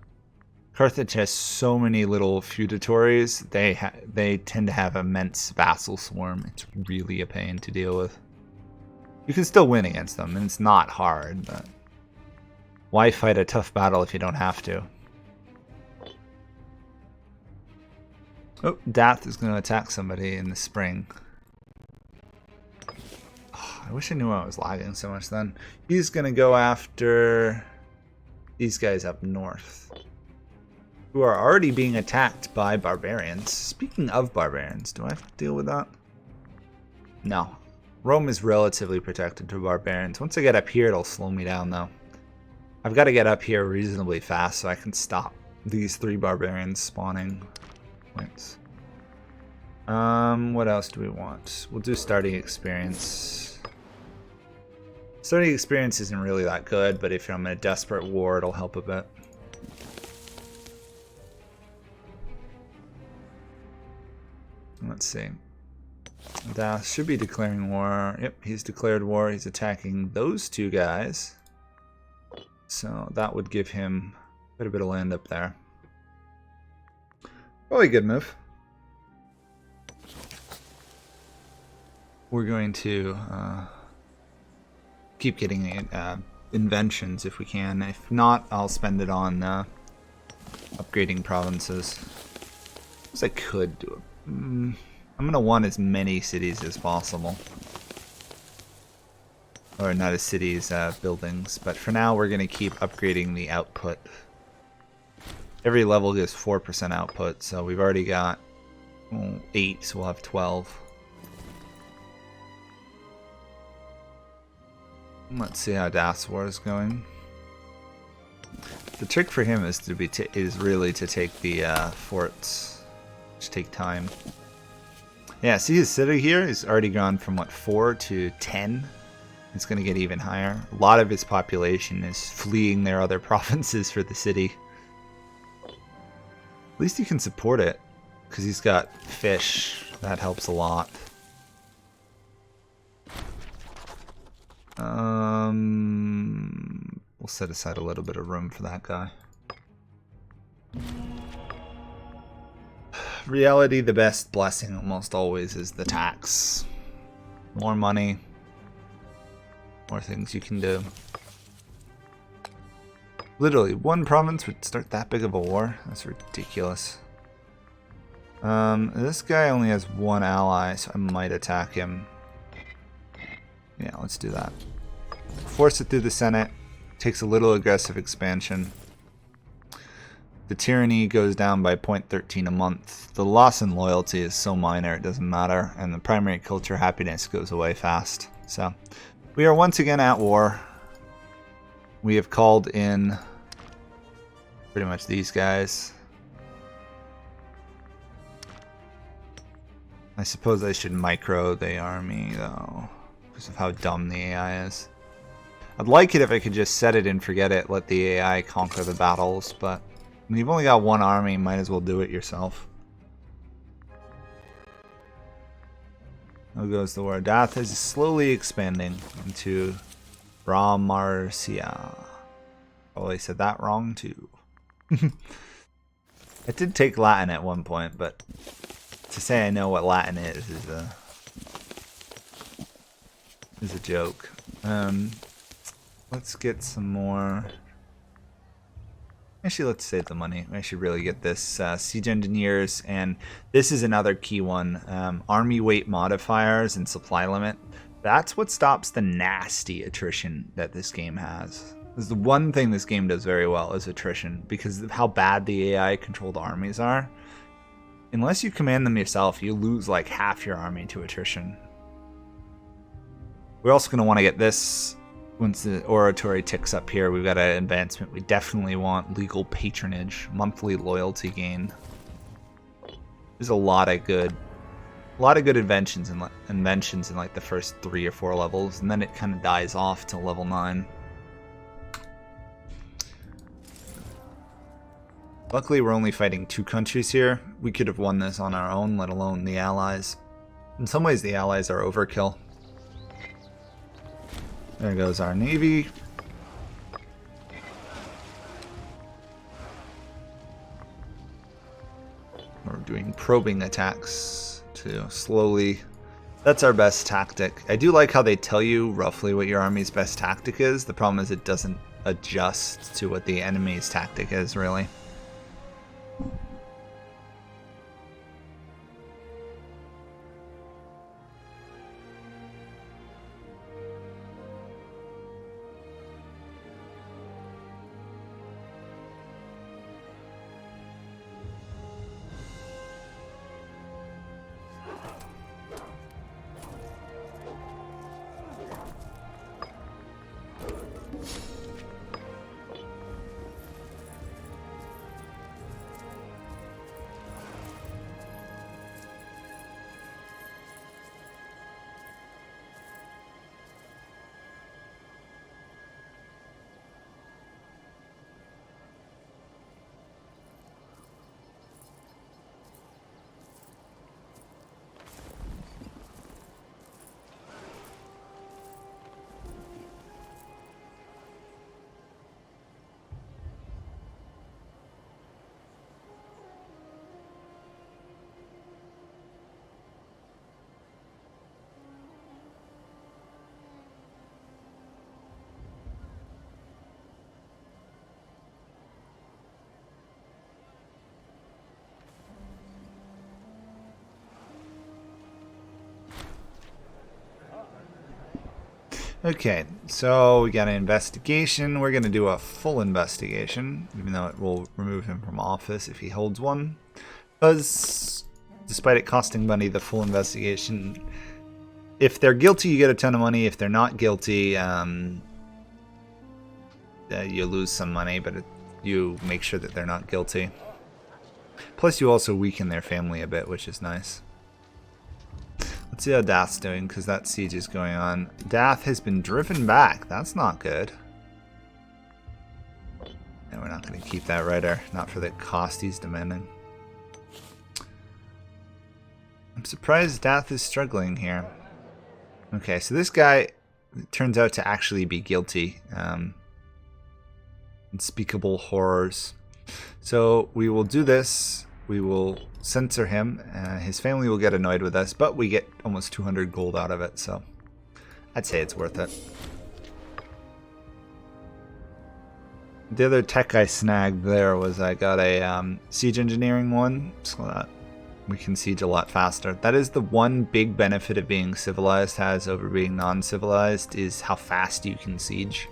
Carthage has so many little feudatories. They tend to have immense vassal swarm. It's really a pain to deal with. You can still win against them, and it's not hard, but why fight a tough battle if you don't have to? Oh, Dath is going to attack somebody in the spring. Oh, I wish I knew I was lagging so much then. He's going to go after these guys up north, who are already being attacked by barbarians. Speaking of barbarians, do I have to deal with that? No. Rome is relatively protected to barbarians. Once I get up here, it'll slow me down, though. I've got to get up here reasonably fast so I can stop these 3 barbarians spawning points. What else do we want? We'll do starting experience. Starting experience isn't really that good, but if I'm in a desperate war, it'll help a bit. Let's see. Dath should be declaring war. Yep, he's declared war. He's attacking those two guys. So that would give him quite a bit of land up there. Probably a good move. We're going to keep getting inventions if we can. If not, I'll spend it on upgrading provinces. I could do it. I'm going to want as many cities as possible. Or not as cities, buildings. But for now, we're going to keep upgrading the output. Every level gives 4% output, so we've already got 8, so we'll have 12. Let's see how Dath's War is going. The trick for him is to is really to take the forts, which take time. Yeah, see his city here is already gone from what 4 to 10. It's going to get even higher. A lot of his population is fleeing their other provinces for the city. At least he can support it because he's got fish. That helps a lot. We'll set aside a little bit of room for that guy. Reality, the best blessing almost always is the tax. More money, more things you can do. Literally, one province would start that big of a war? That's ridiculous. This guy only has one ally, so I might attack him. Yeah, let's do that. Force it through the Senate. Takes a little aggressive expansion. The tyranny goes down by 0.13 a month. The loss in loyalty is so minor it doesn't matter, and the primary culture happiness goes away fast. So, we are once again at war. We have called in pretty much these guys. I suppose I should micro the army though, because of how dumb the AI is. I'd like it if I could just set it and forget it, let the AI conquer the battles, but when you've only got one army, might as well do it yourself. There goes the war. Dath is slowly expanding into Ramarcia. Probably said that wrong too. I did take Latin at one point, but to say I know what Latin is a joke. Let's get some more. Actually, let's save the money. I should really get this siege engineers, and this is another key one. Army weight modifiers and supply limit. That's what stops the nasty attrition that this game has. This is the one thing this game does very well is attrition, because of how bad the AI controlled armies are. Unless you command them yourself, you lose like half your army to attrition. We're also going to want to get this. Once the oratory ticks up here, we've got an advancement. We definitely want legal patronage, monthly loyalty gain. There's a lot of good inventions in like the first 3 or 4 levels, and then it kind of dies off till level 9. Luckily, we're only fighting 2 countries here. We could have won this on our own, let alone the allies. In some ways, the allies are overkill. There goes our navy. We're doing probing attacks to slowly. That's our best tactic. I do like how they tell you roughly what your army's best tactic is. The problem is it doesn't adjust to what the enemy's tactic is, really. Okay, so we got an investigation. We're going to do a full investigation, even though it will remove him from office if he holds one. Because, despite it costing money, the full investigation, if they're guilty, you get a ton of money. If they're not guilty, you lose some money, but you make sure that they're not guilty. Plus, you also weaken their family a bit, which is nice. Let's see how Dath's doing, because that siege is going on. Dath has been driven back. That's not good. And we're not going to keep that writer, not for the cost he's demanding. I'm surprised Dath is struggling here. Okay, so this guy turns out to actually be guilty. Unspeakable horrors. So we will do this. We will censor him. His family will get annoyed with us, but we get almost 200 gold out of it, so I'd say it's worth it. The other tech I snagged there was I got a siege engineering one, so that we can siege a lot faster. That is the one big benefit of being civilized has over being non-civilized, is how fast you can siege.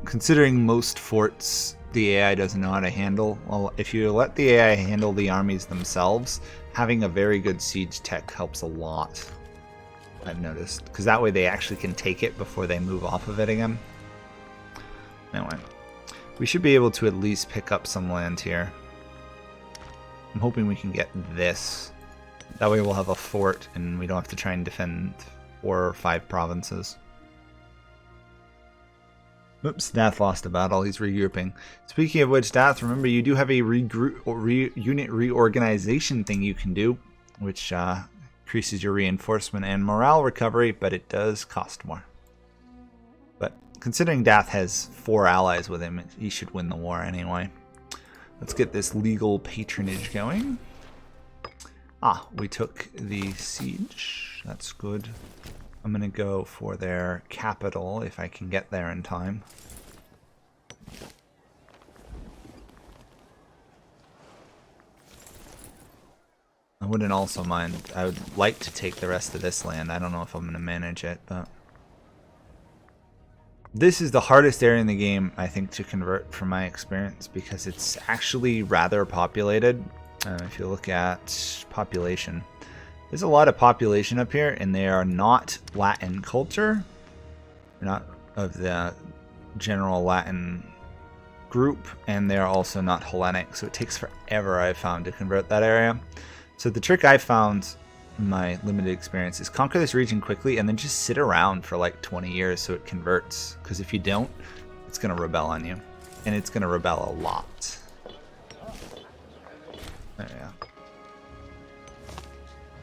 Considering most forts the AI doesn't know how to handle, well, if you let the AI handle the armies themselves, having a very good siege tech helps a lot, I've noticed. Because that way they actually can take it before they move off of it again. Anyway, we should be able to at least pick up some land here. I'm hoping we can get this. That way we'll have a fort and we don't have to try and defend 4 or 5 provinces. Oops, Dath lost a battle. He's regrouping. Speaking of which, Dath, remember you do have a unit reorganization thing you can do, which increases your reinforcement and morale recovery, but it does cost more. But considering Dath has 4 allies with him, he should win the war anyway. Let's get this legal patronage going. Ah, we took the siege. That's good. I'm going to go for their capital if I can get there in time. I wouldn't also mind. I would like to take the rest of this land. I don't know if I'm going to manage it, but this is the hardest area in the game, I think, to convert from my experience, because it's actually rather populated. If you look at population, there's a lot of population up here, and they are not Latin culture. They're not of the general Latin group, and they're also not Hellenic, so it takes forever, I've found, to convert that area. So the trick I found in my limited experience is conquer this region quickly and then just sit around for like 20 years so it converts, because if you don't, it's going to rebel on you, and it's going to rebel a lot. There we go.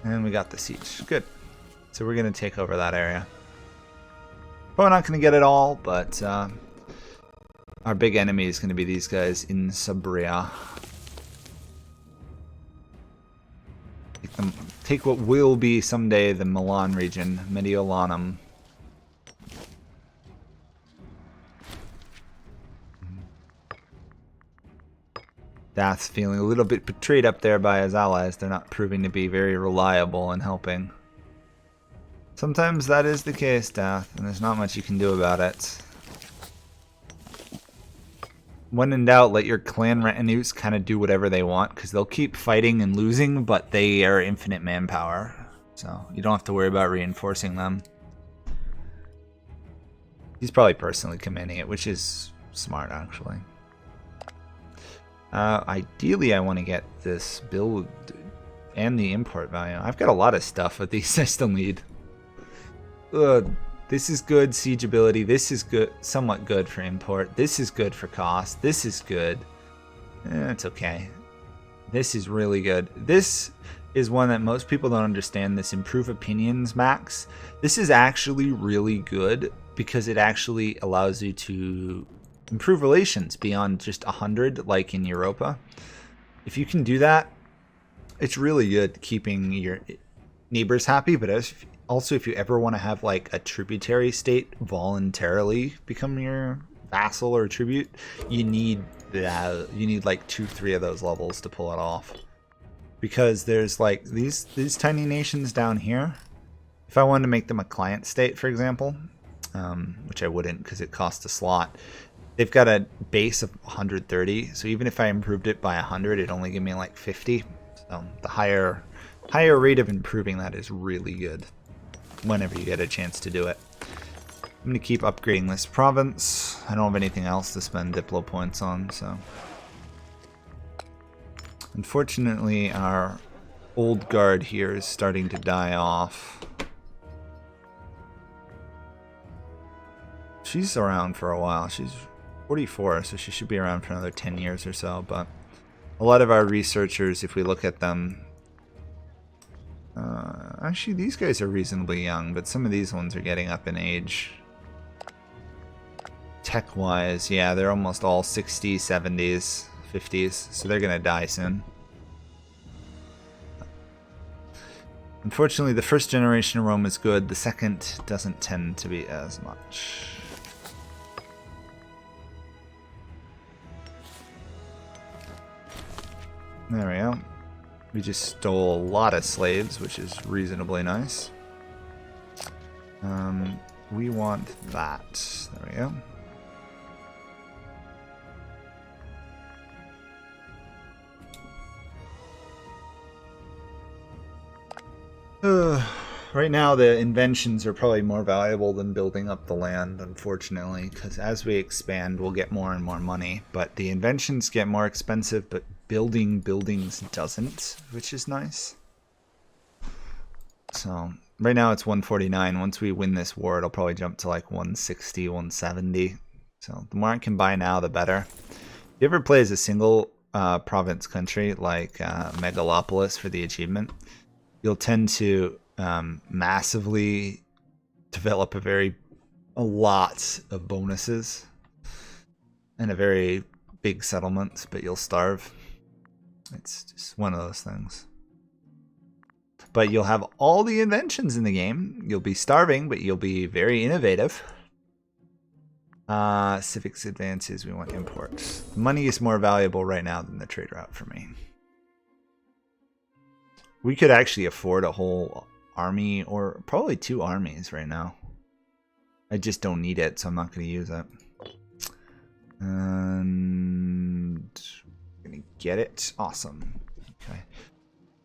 And we got the siege. Good. So we're going to take over that area. Probably not going to get it all, but our big enemy is going to be these guys in Sabria. Take what will be someday the Milan region, Mediolanum. Dath's feeling a little bit betrayed up there by his allies. They're not proving to be very reliable in helping. Sometimes that is the case, Dath, and there's not much you can do about it. When in doubt, let your clan retinues kind of do whatever they want, because they'll keep fighting and losing, but they are infinite manpower. So you don't have to worry about reinforcing them. He's probably personally commanding it, which is smart, actually. Ideally, I want to get this build and the import value. I've got a lot of stuff, but these I still need. This is good siege ability. This is good, somewhat good for import. This is good for cost. This is good. It's okay. This is really good. This is one that most people don't understand. This improve opinions max. This is actually really good because it actually allows you to improve relations beyond just 100, like in Europa. If you can do that, it's really good keeping your neighbors happy, but also if you ever want to have like a tributary state voluntarily become your vassal or tribute, you need like 2-3 of those levels to pull it off. Because there's like these tiny nations down here. If I wanted to make them a client state, for example, which I wouldn't because it costs a slot, they've got a base of 130. So even if I improved it by 100, it'd only give me like 50. So the higher rate of improving that is really good whenever you get a chance to do it. I'm going to keep upgrading this province. I don't have anything else to spend Diplo points on, so. Unfortunately, our old guard here is starting to die off. She's around for a while. She's 44, so she should be around for another 10 years or so, but a lot of our researchers, if we look at them, actually these guys are reasonably young, but some of these ones are getting up in age. Tech-wise, yeah, they're almost all 60s, 70s, 50s, so they're going to die soon. Unfortunately, the first generation of Rome is good, the second doesn't tend to be as much. There we go. We just stole a lot of slaves, which is reasonably nice. We want that. There we go. Right now the inventions are probably more valuable than building up the land, unfortunately, because as we expand we'll get more and more money, but the inventions get more expensive, but building buildings doesn't, which is nice. So right now it's 149. Once we win this war it'll probably jump to like 160, 170. So the more I can buy now the better. If you ever play as a single province country like Megalopolis for the achievement, you'll tend to massively develop a lot of bonuses and a very big settlement, but you'll starve. It's just one of those things. But you'll have all the inventions in the game. You'll be starving, but you'll be very innovative. Civics advances, we want imports. Money is more valuable right now than the trade route for me. We could actually afford a whole army, or probably 2 armies right now. I just don't need it, so I'm not going to use it. And I'm going to get it. Awesome. Okay.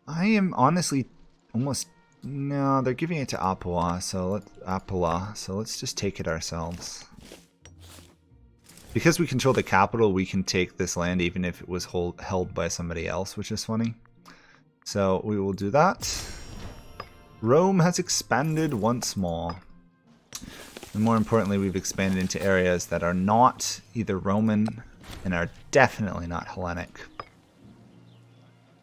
I am honestly almost... No, they're giving it to Apua, so let's just take it ourselves. Because we control the capital, we can take this land even if it was held by somebody else, which is funny. So we will do that. Rome has expanded once more. And more importantly, we've expanded into areas that are not either Roman and are definitely not Hellenic.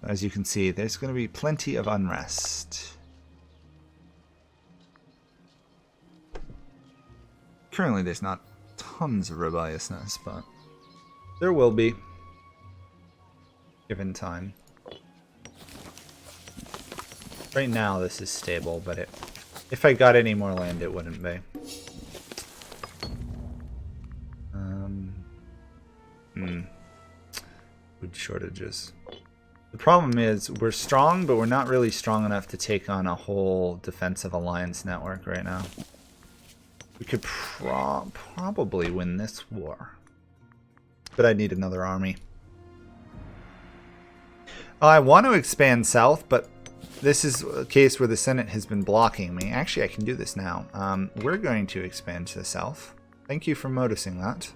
As you can see, there's going to be plenty of unrest. Currently there's not tons of rebelliousness, but there will be, given time. Right now this is stable, but if I got any more land it wouldn't be. Food shortages. The problem is we're strong, but we're not really strong enough to take on a whole defensive alliance network right now. We could probably win this war, but I need another army. I want to expand south, but this is a case where the Senate has been blocking me. Actually, I can do this now. We're going to expand to the south. Thank you for noticing that.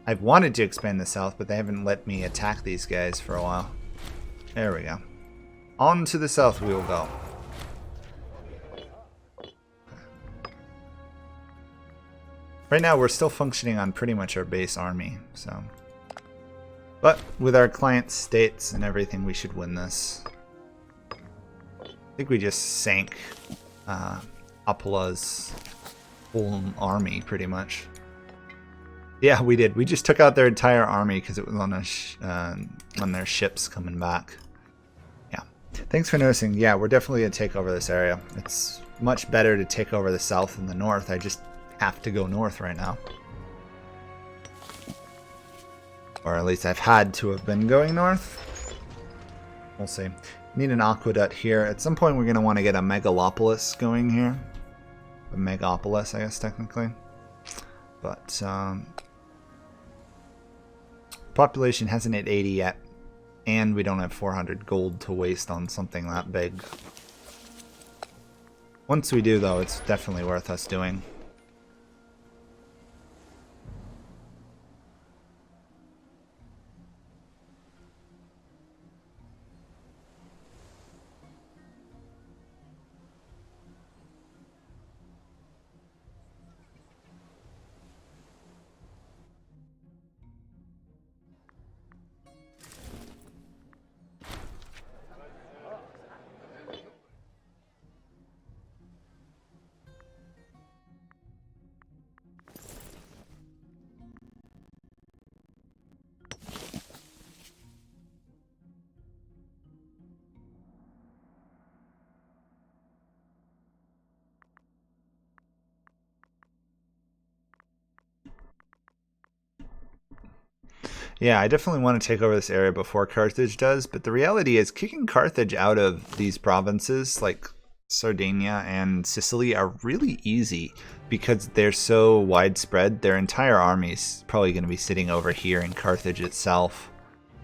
I've wanted to expand the south, but they haven't let me attack these guys for a while. There we go. On to the south we will go. Right now we're still functioning on pretty much our base army, so. But with our client states and everything, we should win this. I think we just sank Apula's whole army, pretty much. Yeah, we did. We just took out their entire army because it was on their ships coming back. Yeah. Thanks for noticing. Yeah, we're definitely going to take over this area. It's much better to take over the south than the north. I just have to go north right now. Or at least I've had to have been going north. We'll see. Need an aqueduct here. At some point we're going to want to get a megalopolis going here. a megapolis, I guess, technically. But population hasn't hit 80 yet, and we don't have 400 gold to waste on something that big. Once we do, though, it's definitely worth us doing. Yeah, I definitely want to take over this area before Carthage does, but the reality is kicking Carthage out of these provinces like Sardinia and Sicily are really easy because they're so widespread. Their entire army's probably going to be sitting over here in Carthage itself.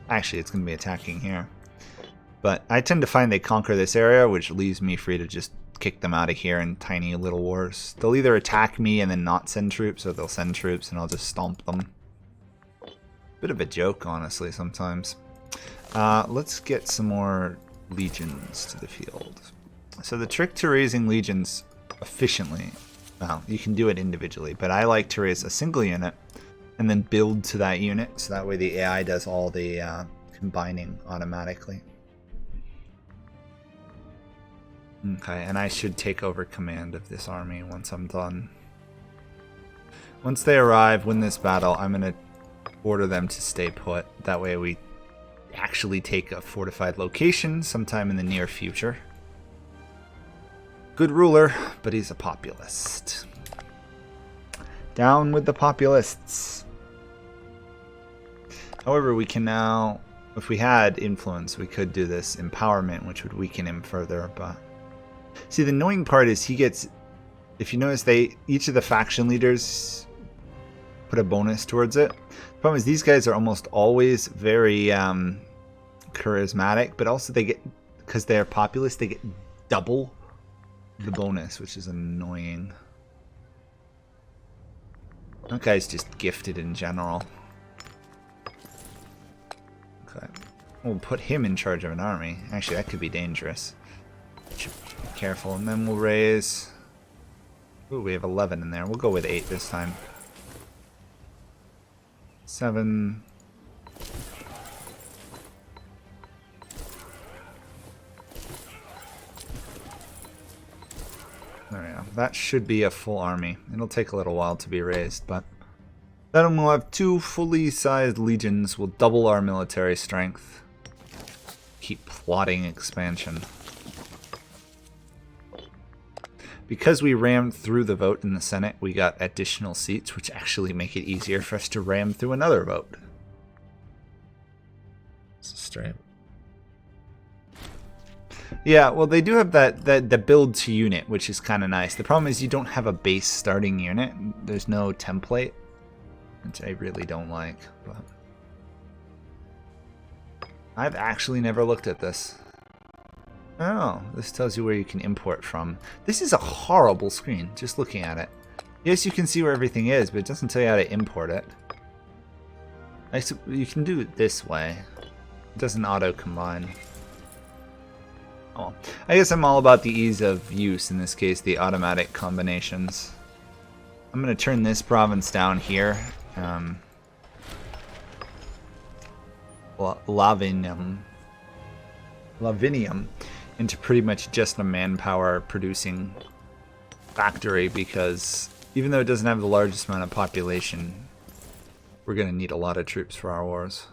Actually, it's going to be attacking here. But I tend to find they conquer this area, which leaves me free to just kick them out of here in tiny little wars. They'll either attack me and then not send troops, or they'll send troops and I'll just stomp them. Bit of a joke, honestly, sometimes. Let's get some more legions to the field. So the trick to raising legions efficiently, well, you can do it individually, but I like to raise a single unit and then build to that unit, so that way the AI does all the combining automatically. Okay, and I should take over command of this army once I'm done. Once they arrive, win this battle, I'm going to order them to stay put. That way we actually take a fortified location sometime in the near future. Good ruler, but he's a populist. Down with the populists. However, we can now, if we had influence, we could do this empowerment, which would weaken him further. But see, the annoying part is he gets, if you notice, each of the faction leaders put a bonus towards it. The problem is these guys are almost always very charismatic, but also they get, because they're populist, they get double the bonus, which is annoying. That guy's just gifted in general. Okay, we'll put him in charge of an army. Actually, that could be dangerous. Should be careful, and then we'll raise. Ooh, we have 11 in there. We'll go with 8 this time. 7. There we go. That should be a full army. It'll take a little while to be raised, but then we'll have 2 fully sized legions. We'll double our military strength. Keep plotting expansion. Because we rammed through the vote in the Senate, we got additional seats, which actually make it easier for us to ram through another vote. It's straight. Yeah, well, they do have the build to unit, which is kind of nice. The problem is you don't have a base starting unit. There's no template, which I really don't like. But I've actually never looked at this. Oh, this tells you where you can import from. This is a horrible screen, just looking at it. Yes, you can see where everything is, but it doesn't tell you how to import it. You can do it this way. It doesn't auto-combine. Oh, I guess I'm all about the ease of use, in this case, the automatic combinations. I'm going to turn this province down here. Lavinium into pretty much just a manpower producing factory, because even though it doesn't have the largest amount of population, we're going to need a lot of troops for our wars.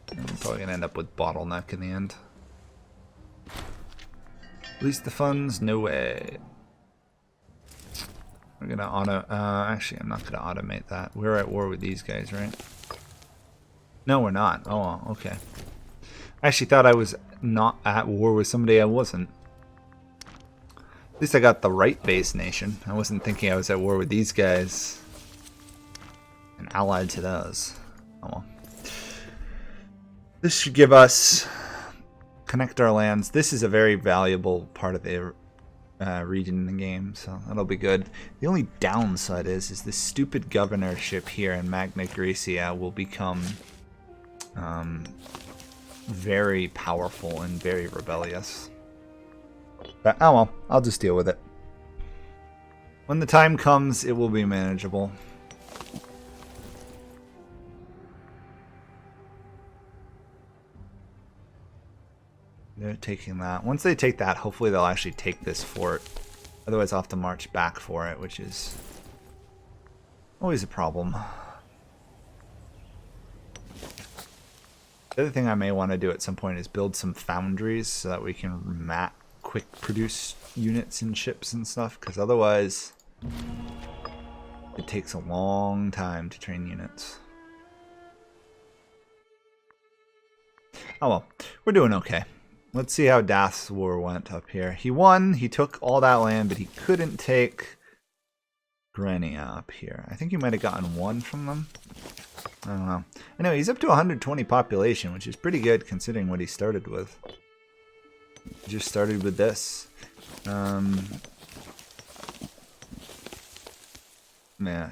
And we're probably going to end up with bottleneck in the end. Release the funds? No way. We're going to auto... actually, I'm not going to automate that. We're at war with these guys, right? No, we're not. Oh, okay. I actually thought I was not at war with somebody I wasn't. At least I got the right base nation. I wasn't thinking I was at war with these guys and allied to those. Oh well. This should give us connect our lands. This is a very valuable part of the region in the game, so that'll be good. The only downside is this stupid governorship here in Magna Graecia will become very powerful and very rebellious. But oh well, I'll just deal with it. When the time comes, it will be manageable. They're taking that. Once they take that, hopefully they'll actually take this fort. Otherwise I'll have to march back for it, which is always a problem. The other thing I may want to do at some point is build some foundries so that we can quick produce units and ships and stuff, because otherwise it takes a long time to train units. Oh well, we're doing okay. Let's see how Dath's war went up here. He won, he took all that land, but he couldn't take Grania up here. I think he might have gotten one from them. I don't know. Anyway, he's up to 120 population, which is pretty good considering what he started with. He just started with this. Yeah.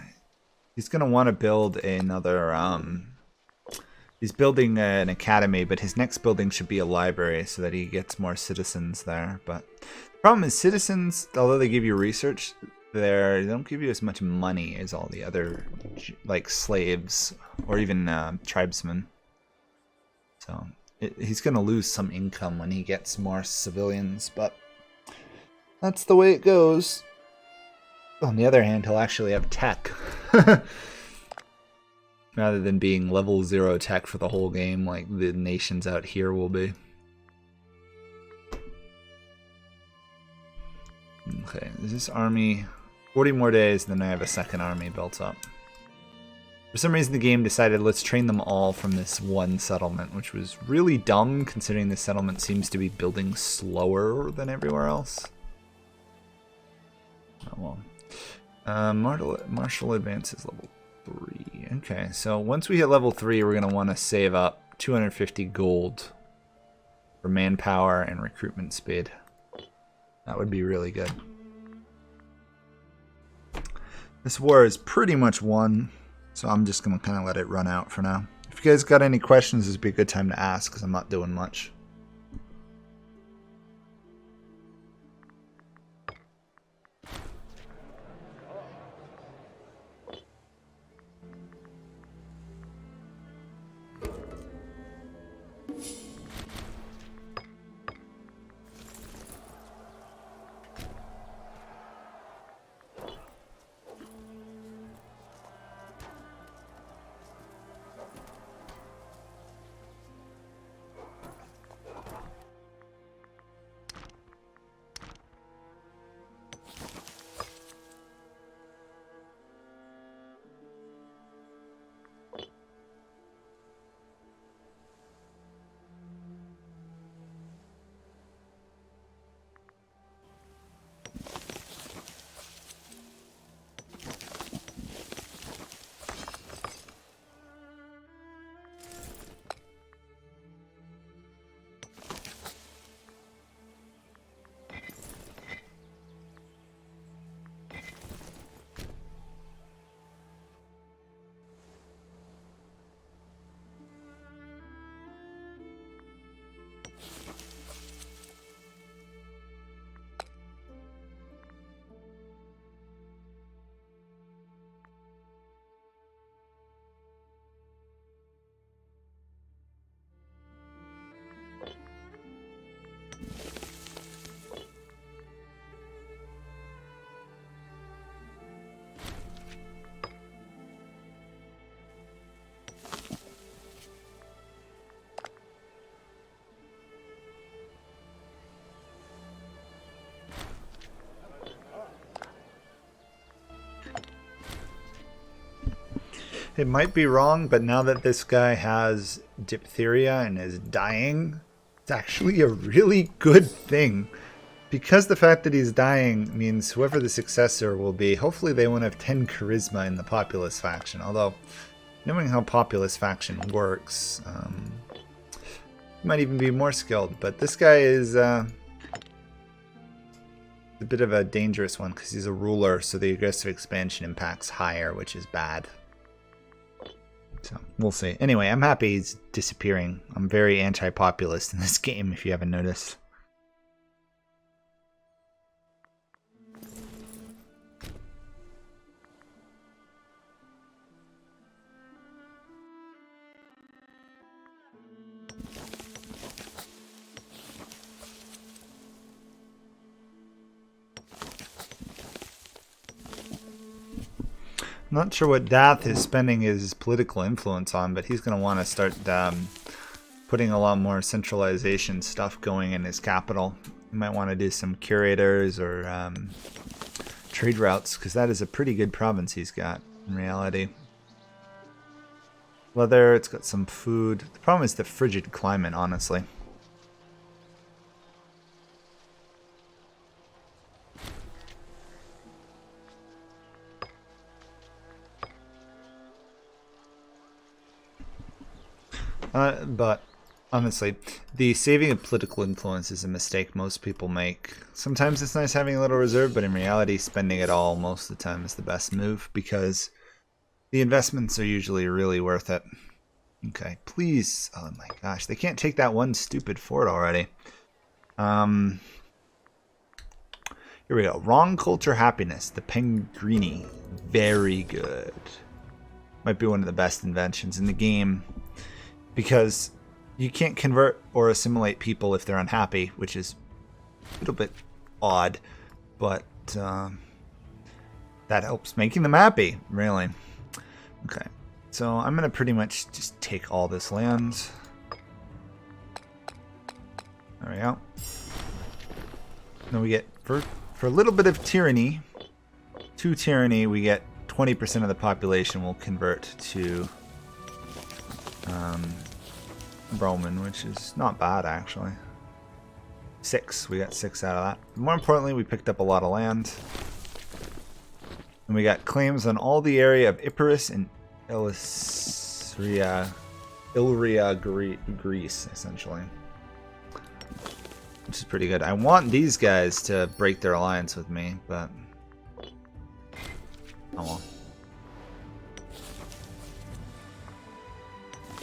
He's going to want to build another... He's building an academy, but his next building should be a library so that he gets more citizens there. But the problem is citizens, although they give you research, they don't give you as much money as all the other, like, slaves or even tribesmen. So he's going to lose some income when he gets more civilians, but that's the way it goes. On the other hand, he'll actually have tech. Rather than being level 0 tech for the whole game like the nations out here will be. Okay, is this army 40 more days, then I have a second army built up. For some reason the game decided let's train them all from this one settlement, which was really dumb considering this settlement seems to be building slower than everywhere else. Oh well. Martial advances level 3. Okay, so once we hit level 3, we're going to want to save up 250 gold for manpower and recruitment speed. That would be really good. This war is pretty much won, so I'm just going to kind of let it run out for now. If you guys got any questions, this would be a good time to ask because I'm not doing much. It might be wrong, but now that this guy has diphtheria and is dying, it's actually a really good thing. because the fact that he's dying means whoever the successor will be, hopefully they won't have 10 charisma in the populist faction. Although, knowing how populist faction works, he might even be more skilled. But this guy is a bit of a dangerous one because he's a ruler, so the aggressive expansion impact's higher, which is bad. So, we'll see. Anyway, I'm happy he's disappearing. I'm very anti-populist in this game, if you haven't noticed. Not sure what Dath is spending his political influence on, but he's going to want to start putting a lot more centralization stuff going in his capital. He might want to do some curators or trade routes, because that is a pretty good province he's got in reality. Leather, it's got some food. The problem is the frigid climate, honestly. But honestly, the saving of political influence is a mistake most people make. Sometimes it's nice having a little reserve, but in reality, spending it all most of the time is the best move because the investments are usually really worth it. Okay, please. Oh my gosh, they can't take that one stupid fort already. Here we go. Wrong culture happiness. The Pengrini. Very good. Might be one of the best inventions in the game. Because you can't convert or assimilate people if they're unhappy, which is a little bit odd, but that helps making them happy, really. Okay, so I'm going to pretty much just take all this land. There we go. Then we get, for a little bit of tyranny, to tyranny, we get 20% of the population will convert to Roman, which is not bad actually. 6, we got 6 out of that. More importantly, we picked up a lot of land. And we got claims on all the area of Epirus and Illyria, Greece, essentially. Which is pretty good. I want these guys to break their alliance with me, but oh well.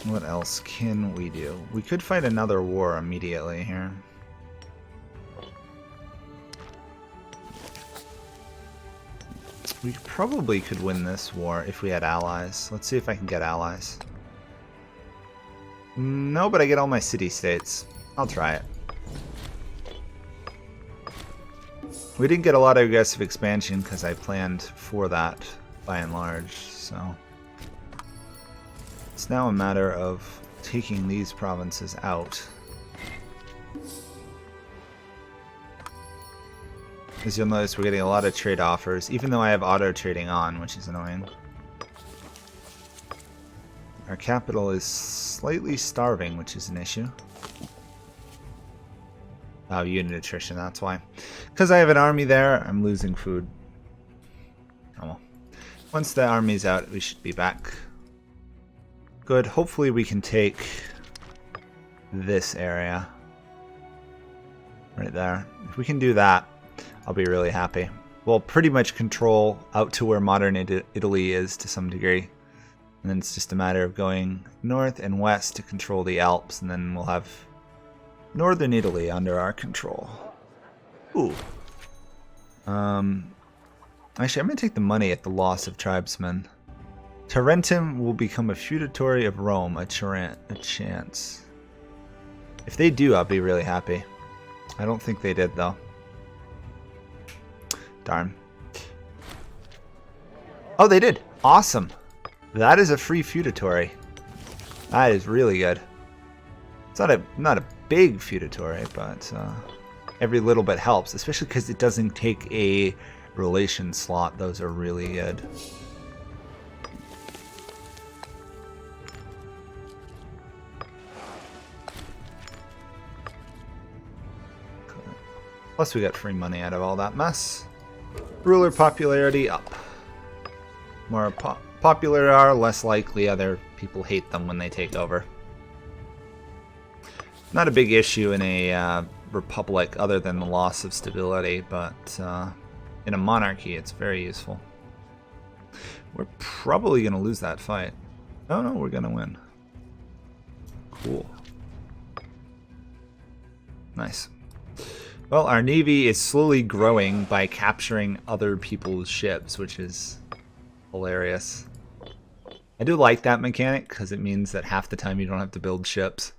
What else can we do? We could fight another war immediately here. We probably could win this war if we had allies. Let's see if I can get allies. No, but I get all my city-states. I'll try it. We didn't get a lot of aggressive expansion because I planned for that by and large, so... It's now a matter of taking these provinces out. As you'll notice, we're getting a lot of trade offers, even though I have auto trading on, which is annoying. Our capital is slightly starving, which is an issue. Oh, unit attrition, that's why. Because I have an army there, I'm losing food. Oh well. Once the army's out, we should be back. Good. Hopefully we can take this area. Right there. If we can do that, I'll be really happy. We'll pretty much control out to where modern Italy is to some degree. And then it's just a matter of going north and west to control the Alps, and then we'll have northern Italy under our control. Ooh. Actually, I'm going to take the money at the loss of tribesmen. Tarentum will become a feudatory of Rome, a chance. If they do, I'll be really happy. I don't think they did, though. Darn. Oh, they did. Awesome. That is a free feudatory. That is really good. It's not a big feudatory, but every little bit helps, especially because it doesn't take a relation slot. Those are really good. Plus we got free money out of all that mess. Ruler popularity up. More popular are, less likely other people hate them when they take over. Not a big issue in a republic other than the loss of stability, but in a monarchy it's very useful. We're probably going to lose that fight. Oh no, we're going to win. Cool. Nice. Well, our navy is slowly growing by capturing other people's ships, which is hilarious. I do like that mechanic because it means that half the time you don't have to build ships.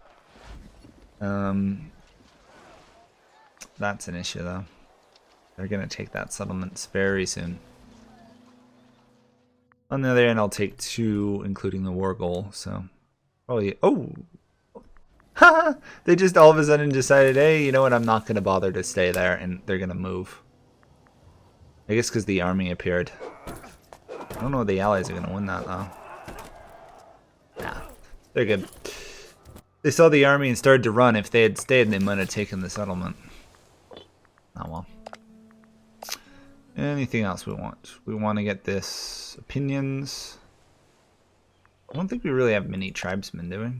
That's an issue though. They're going to take that settlements very soon. On the other hand, I'll take 2, including the war goal, so probably... Oh! Ha! They just all of a sudden decided, hey, you know what, I'm not going to bother to stay there, and they're going to move. I guess because the army appeared. I don't know if the allies are going to win that, though. Nah, they're good. They saw the army and started to run. If they had stayed, they might have taken the settlement. Oh well. Anything else we want? We want to get this opinions. I don't think we really have many tribesmen, do we?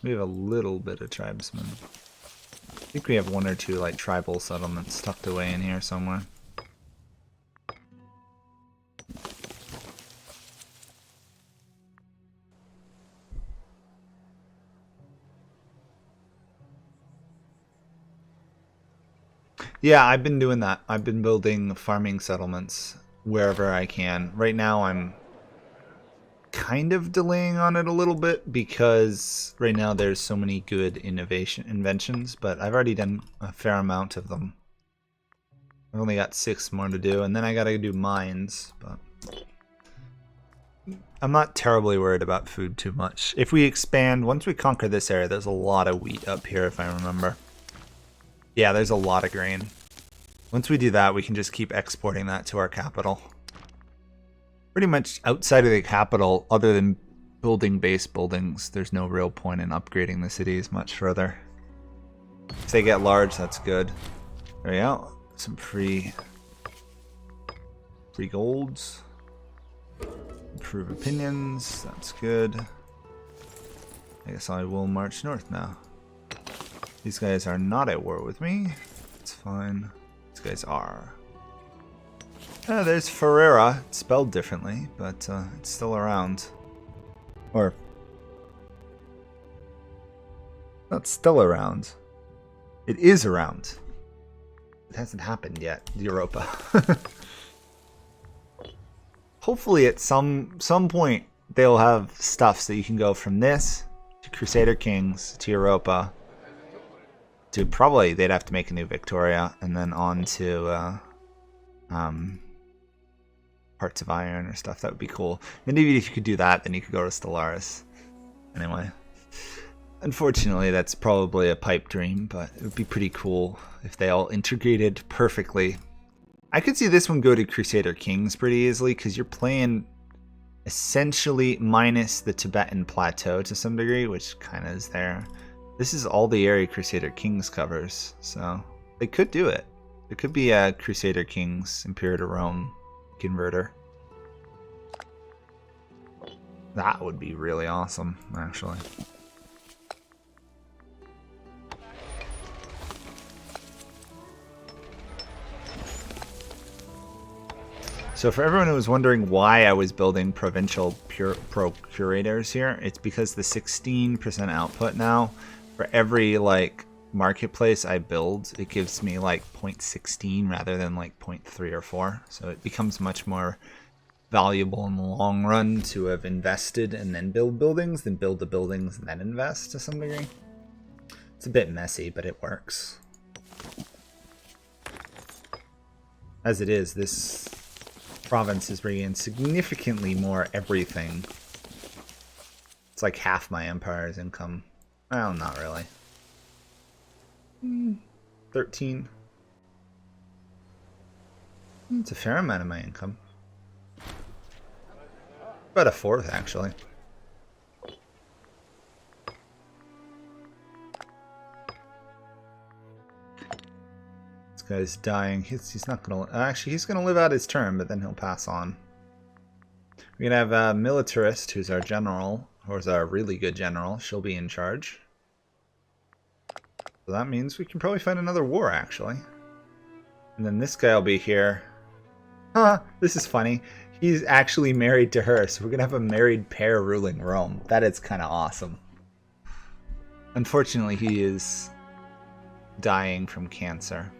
We have a little bit of tribesmen. I think we have 1 or 2 like tribal settlements tucked away in here somewhere. Yeah, I've been doing that. I've been building farming settlements wherever I can. Right now I'm kind of delaying on it a little bit because right now there's so many good inventions, but I've already done a fair amount of them. I've only got 6 more to do, and then I gotta do mines, but I'm not terribly worried about food too much. If we expand, once we conquer this area, there's a lot of wheat up here if I remember. Yeah, there's a lot of grain. Once we do that, we can just keep exporting that to our capital. Pretty much outside of the capital, other than building base buildings, there's no real point in upgrading the cities much further. If they get large, that's good. There we go. Some free golds. Improve opinions, that's good. I guess I will march north now. These guys are not at war with me. It's fine. These guys are. There's Ferreira. It's spelled differently, but it's still around. Or... not still around. It is around. It hasn't happened yet, Europa. Hopefully at some point they'll have stuff so you can go from this to Crusader Kings to Europa. To probably they'd have to make a new Victoria and then on to Hearts of Iron or stuff. That would be cool. And even if you could do that, then you could go to Stellaris. Anyway, unfortunately, that's probably a pipe dream, but it would be pretty cool if they all integrated perfectly. I could see this one go to Crusader Kings pretty easily because you're playing essentially minus the Tibetan Plateau to some degree, which kind of is there. This is all the area Crusader Kings covers, so they could do it. There could be a Crusader Kings Imperator Rome converter. That would be really awesome, actually. So for everyone who was wondering why I was building provincial procurators here, it's because the 16% output now, for every like marketplace I build, it gives me like 0.16 rather than like 0.3 or 4. So it becomes much more valuable in the long run to have invested and then build buildings than build the buildings and then invest to some degree. It's a bit messy, but it works. As it is, this province is bringing in significantly more everything. It's like half my empire's income. Well, not really. 13. It's a fair amount of my income. About a fourth, actually. guy's dying. He's not gonna... Actually, he's gonna live out his turn, but then he'll pass on. We're gonna have a militarist, who's our general, or is our really good general. She'll be in charge. So that means we can probably find another war, actually. And then this guy will be here. Huh, this is funny. He's actually married to her, so we're gonna have a married pair ruling Rome. That is kind of awesome. Unfortunately, he is dying from cancer.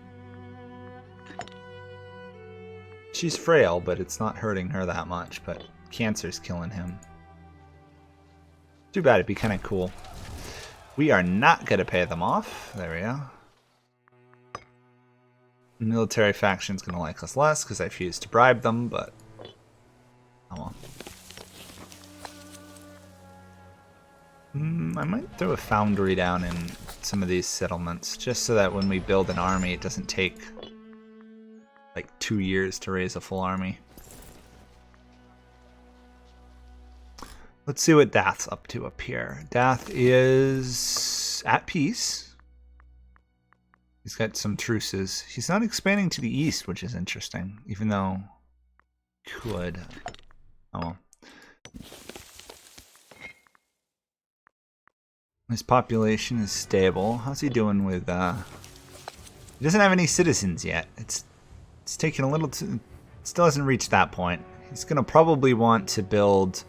She's frail, but it's not hurting her that much, but cancer's killing him. Too bad, it'd be kind of cool. We are not going to pay them off. There we go. The military faction's going to like us less because I refuse to bribe them, but oh well. I might throw a foundry down in some of these settlements, just so that when we build an army, it doesn't take like 2 years to raise a full army. Let's see what Dath's up to up here. Dath is at peace. He's got some truces. He's not expanding to the east, which is interesting, even though he could. Oh well. His population is stable. How's he doing with he doesn't have any citizens yet. It's taking a little it still hasn't reached that point. He's gonna probably want to build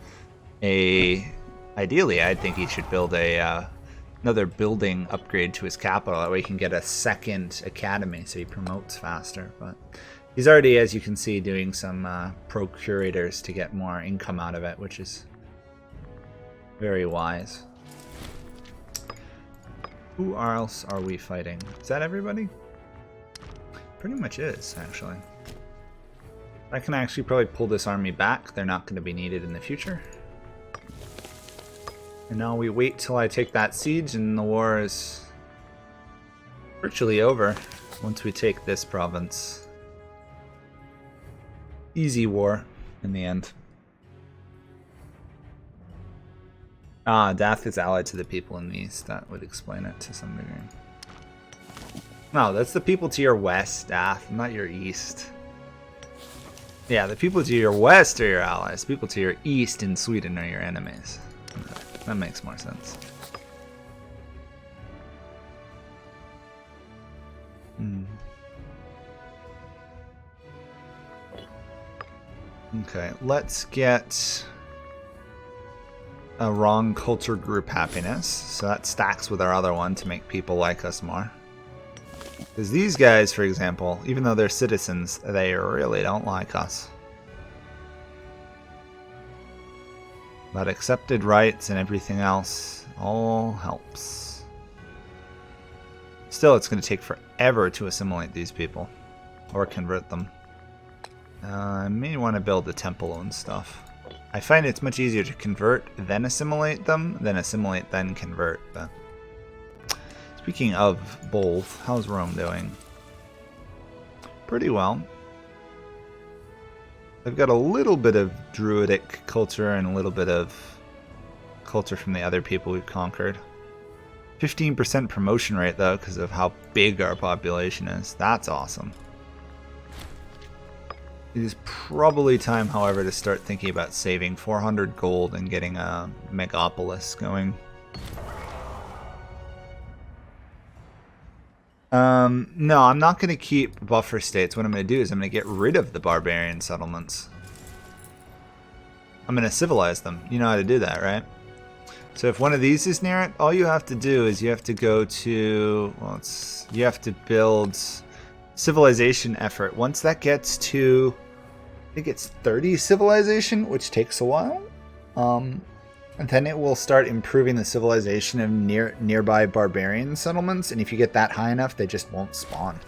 ideally I think he should build another building upgrade to his capital. That way he can get a second academy so he promotes faster. But he's already, as you can see, doing some procurators to get more income out of it, which is very wise. Who else are we fighting? Is that everybody? Pretty much is, actually. I can actually probably pull this army back. They're not going to be needed in the future. And now we wait till I take that siege and the war is virtually over once we take this province. Easy war in the end. Dath is allied to the people in the east. That would explain it to some degree. No, that's the people to your west, Dath, not your east. Yeah, the people to your west are your allies. The people to your east in Sweden are your enemies. Okay, that makes more sense. Okay, let's get a wrong culture group happiness. So that stacks with our other one to make people like us more. Because these guys, for example, even though they're citizens, they really don't like us. But accepted rights and everything else all helps. Still, it's going to take forever to assimilate these people. Or convert them. I may want to build a temple and stuff. I find it's much easier to convert, then assimilate them, than assimilate, then convert. But speaking of both, how's Rome doing? Pretty well. They've got a little bit of druidic culture and a little bit of culture from the other people we've conquered. 15% promotion rate though, because of how big our population is. That's awesome. It is probably time, however, to start thinking about saving 400 gold and getting a megapolis going. No, I'm not going to keep buffer states. What I'm going to do is I'm going to get rid of the barbarian settlements. I'm going to civilize them. You know how to do that, right? So if one of these is near it, all you have to do is you have to go to, well, you have to build civilization effort. Once that gets to, I think it's 30 civilization, which takes a while. And then it will start improving the civilization of nearby barbarian settlements. And if you get that high enough, they just won't spawn.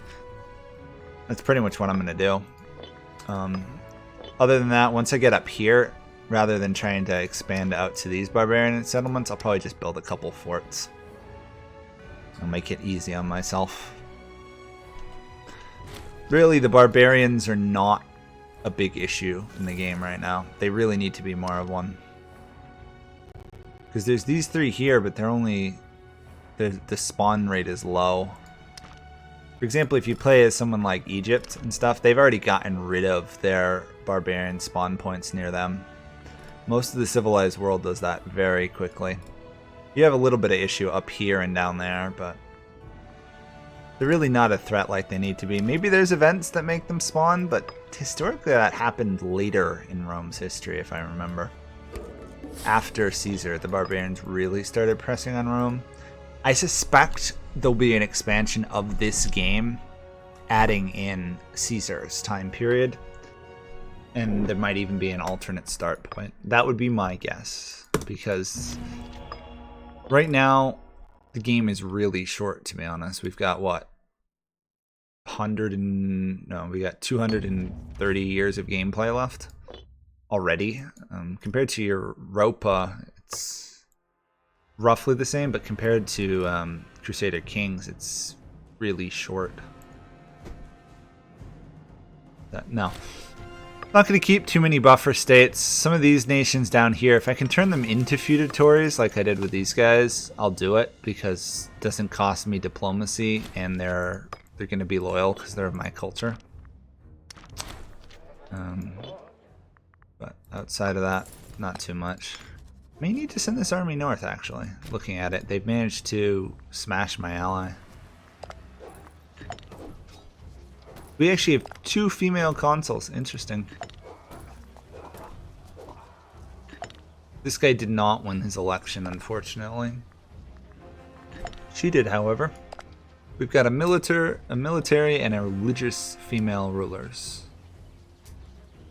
That's pretty much what I'm going to do. Other than that, once I get up here, rather than trying to expand out to these barbarian settlements, I'll probably just build a couple forts. I'll make it easy on myself. Really, the barbarians are not a big issue in the game right now. They really need to be more of one. Because there's these three here, but they're only... the spawn rate is low. For example, if you play as someone like Egypt and stuff, they've already gotten rid of their barbarian spawn points near them. Most of the civilized world does that very quickly. You have a little bit of issue up here and down there, but they're really not a threat like they need to be. Maybe there's events that make them spawn, but historically that happened later in Rome's history, if I remember. After Caesar, the barbarians really started pressing on Rome. I suspect there'll be an expansion of this game adding in Caesar's time period, and there might even be an alternate start point. That would be my guess, because right now the game is really short, to be honest. We've got what, we got 230 years of gameplay left already. Compared to Europa, it's roughly the same, but compared to Crusader Kings, it's really short. No. Not going to keep too many buffer states. Some of these nations down here, if I can turn them into feudatories like I did with these guys, I'll do it, because it doesn't cost me diplomacy, and they're going to be loyal because they're of my culture. But outside of that, not too much. May need to send this army north, actually. Looking at it, they've managed to smash my ally. We actually have 2 female consuls. Interesting. This guy did not win his election, unfortunately. She did, however. We've got a military and a religious female rulers.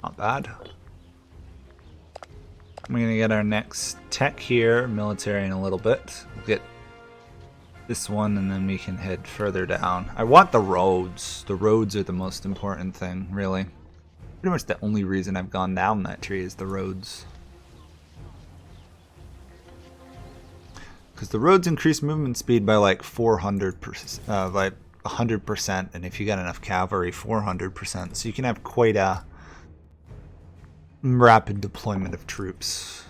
Not bad. We're going to get our next tech here, military, in a little bit. We'll get this one, and then we can head further down. I want the roads. The roads are the most important thing, really. Pretty much the only reason I've gone down that tree is the roads. Because the roads increase movement speed by like 400%, like 100%, and if you got enough cavalry, 400%. So you can have quite a rapid deployment of troops.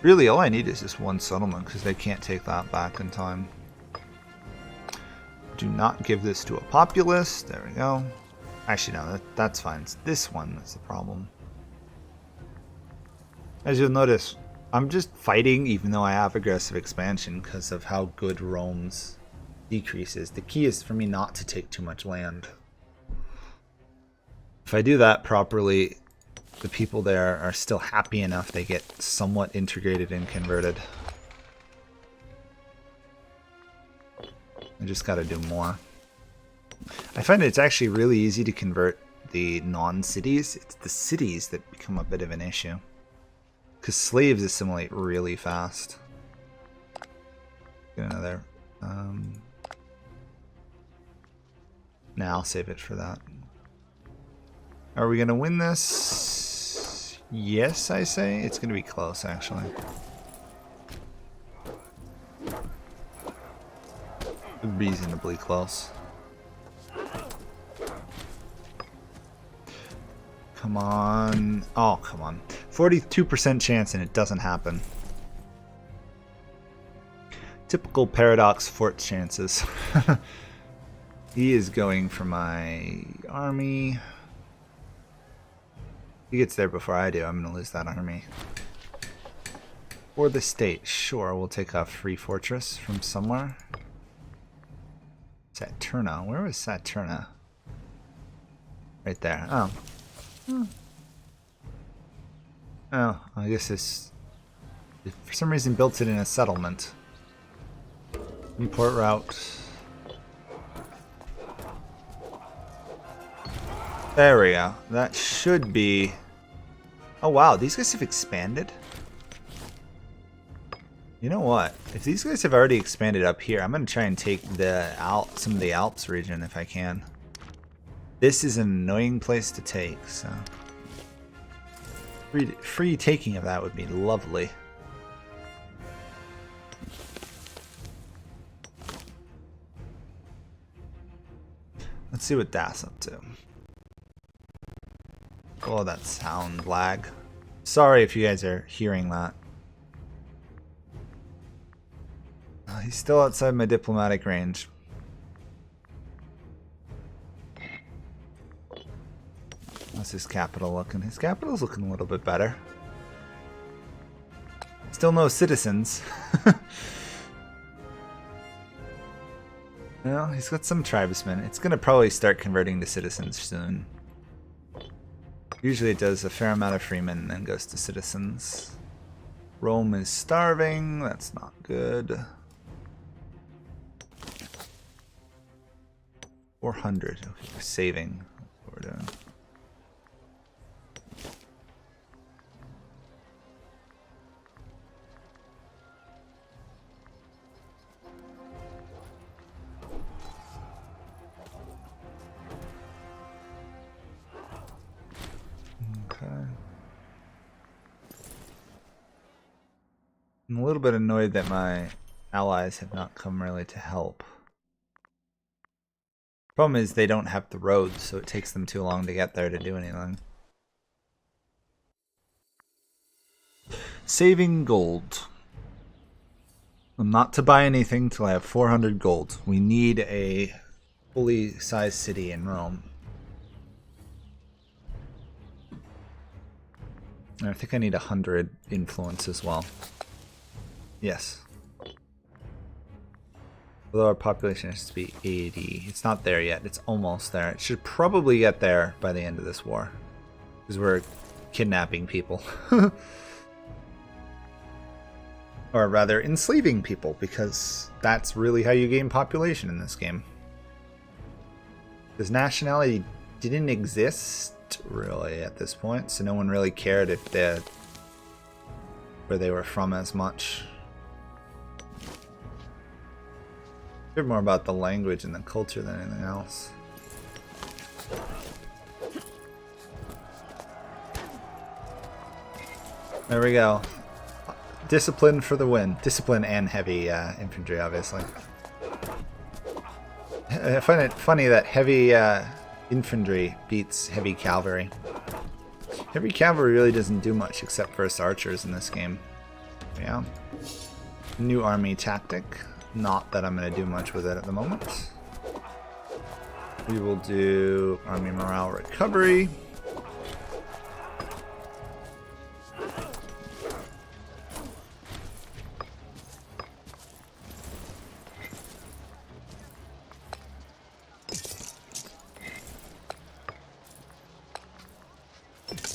Really, all I need is just one settlement, because they can't take that back in time. Do not give this to a populace. There we go. Actually, no, that's fine. It's this one that's the problem. As you'll notice, I'm just fighting even though I have aggressive expansion because of how good Rome's decrease is. The key is for me not to take too much land. If I do that properly, the people there are still happy enough they get somewhat integrated and converted. I just gotta do more. I find it's actually really easy to convert the non-cities. It's the cities that become a bit of an issue. Because slaves assimilate really fast. Get another. Nah, I'll save it for that. Are we going to win this? Yes, I say. It's going to be close, actually. Reasonably close. Come on. Oh, come on. 42% chance and it doesn't happen. Typical Paradox Fort chances. He is going for my army. He gets there before I do. I'm going to lose that army. Or the state. Sure, we'll take a free fortress from somewhere. Saturna. Where was Saturna? Right there. Oh. Oh, I guess this for some reason built it in a settlement. Import route. There we go. That should be... Oh wow, these guys have expanded? You know what? If these guys have already expanded up here, I'm going to try and take some of the Alps region if I can. This is an annoying place to take, so... Free taking of that would be lovely. Let's see what that's up to. Oh, that sound lag. Sorry if you guys are hearing that. He's still outside my diplomatic range. How's his capital looking? His capital's looking a little bit better. Still no citizens. Well, he's got some tribesmen. It's gonna probably start converting to citizens soon. Usually it does a fair amount of freemen and then goes to citizens. Rome is starving. That's not good. 400. Okay, we're saving. That's what we're doing. I'm a little bit annoyed that my allies have not come really to help. Problem is they don't have the roads, so it takes them too long to get there to do anything. Saving gold. I'm not to buy anything till I have 400 gold. We need a fully sized city in Rome. And I think I need 100 influence as well. Yes. Although our population has to be 80. It's not there yet. It's almost there. It should probably get there by the end of this war. Because we're kidnapping people. Or rather, enslaving people. Because that's really how you gain population in this game. Because nationality didn't exist, really, at this point. So no one really cared if where they were from as much. Care more about the language and the culture than anything else. There we go. Discipline for the win. Discipline and heavy infantry, obviously. I find it funny that heavy infantry beats heavy cavalry. Heavy cavalry really doesn't do much except for us archers in this game. Yeah. New army tactic. Not that I'm going to do much with it at the moment. We will do army morale recovery.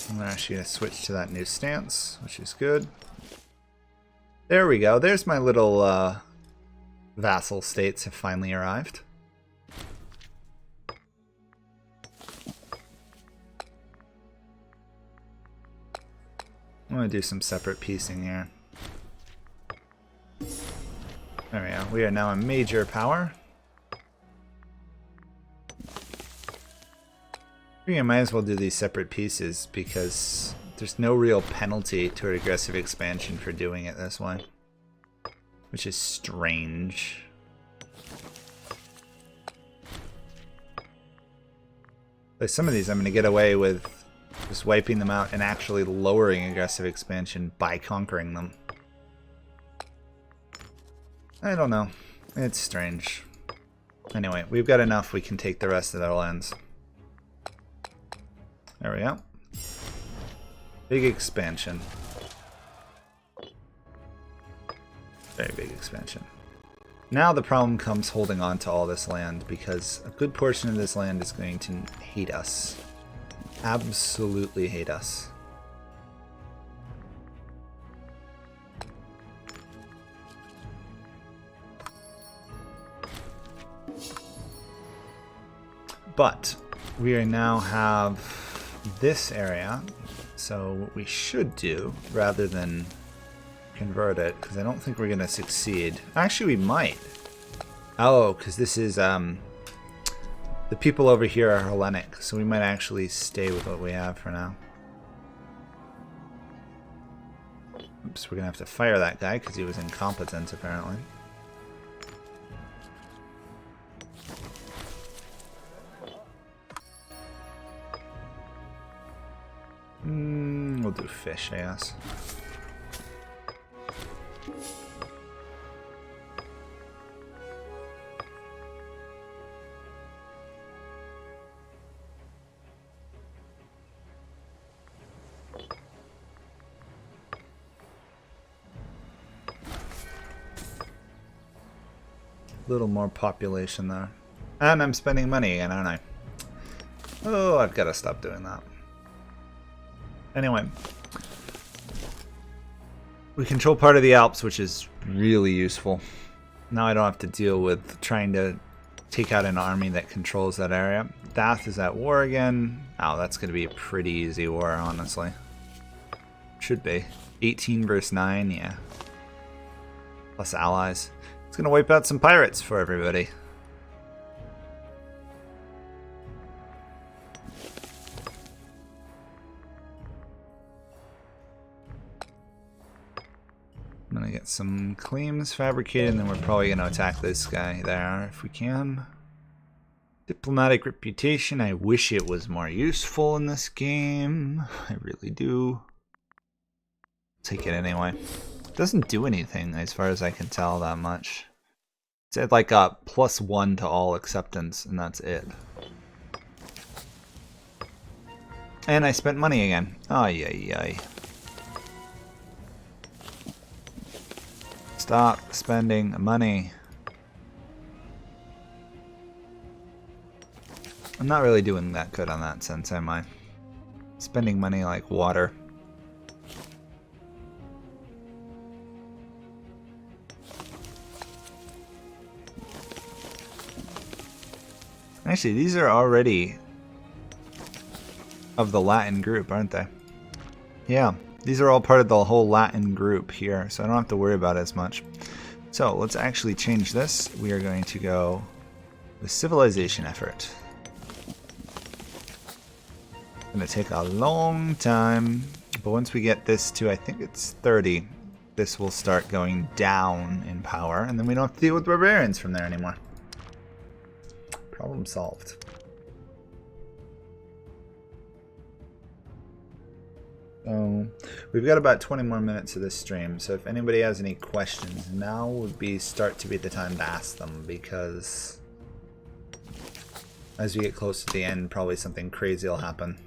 I'm actually going to switch to that new stance, which is good. There we go. There's my little vassal states have finally arrived. I'm going to do some separate piecing here. There we go. We are now a major power. I think I might as well do these separate pieces because there's no real penalty to an aggressive expansion for doing it this way. Which is strange. Like some of these I'm going to get away with just wiping them out and actually lowering aggressive expansion by conquering them. I don't know. It's strange. Anyway, we've got enough. We can take the rest of their lands. There we go. Big expansion. Very big expansion. Now the problem comes holding on to all this land because a good portion of this land is going to hate us. Absolutely hate us. But we now have this area, so what we should do, rather than convert it, because I don't think we're going to succeed. Actually, we might. Oh, because this is, the people over here are Hellenic, so we might actually stay with what we have for now. Oops, we're going to have to fire that guy because he was incompetent, apparently. We'll do fish, I guess. little more population there. And I'm spending money again, aren't I? Oh, I've got to stop doing that. Anyway. We control part of the Alps, which is really useful. Now I don't have to deal with trying to take out an army that controls that area. Dath is at war again. Oh, that's going to be a pretty easy war, honestly. Should be. 18 versus 9, yeah. Plus allies. It's going to wipe out some pirates for everybody. I'm going to get some claims fabricated, and then we're probably going to attack this guy there if we can. Diplomatic reputation. I wish it was more useful in this game. I really do. Take it anyway. It doesn't do anything as far as I can tell that much. It's at like a +1 to all acceptance, and that's it. And I spent money again. Ay, ay, ay. Stop spending money. I'm not really doing that good on that sense, am I? Spending money like water. Actually, these are already of the Latin group, aren't they? Yeah, these are all part of the whole Latin group here, so I don't have to worry about it as much. So let's actually change this. We are going to go with civilization effort. It's going to take a long time, but once we get this to, I think it's 30, this will start going down in power, and then we don't have to deal with barbarians from there anymore. Problem solved. So we've got about 20 more minutes of this stream, so if anybody has any questions, now would start to be the time to ask them, because as we get close to the end, probably something crazy will happen.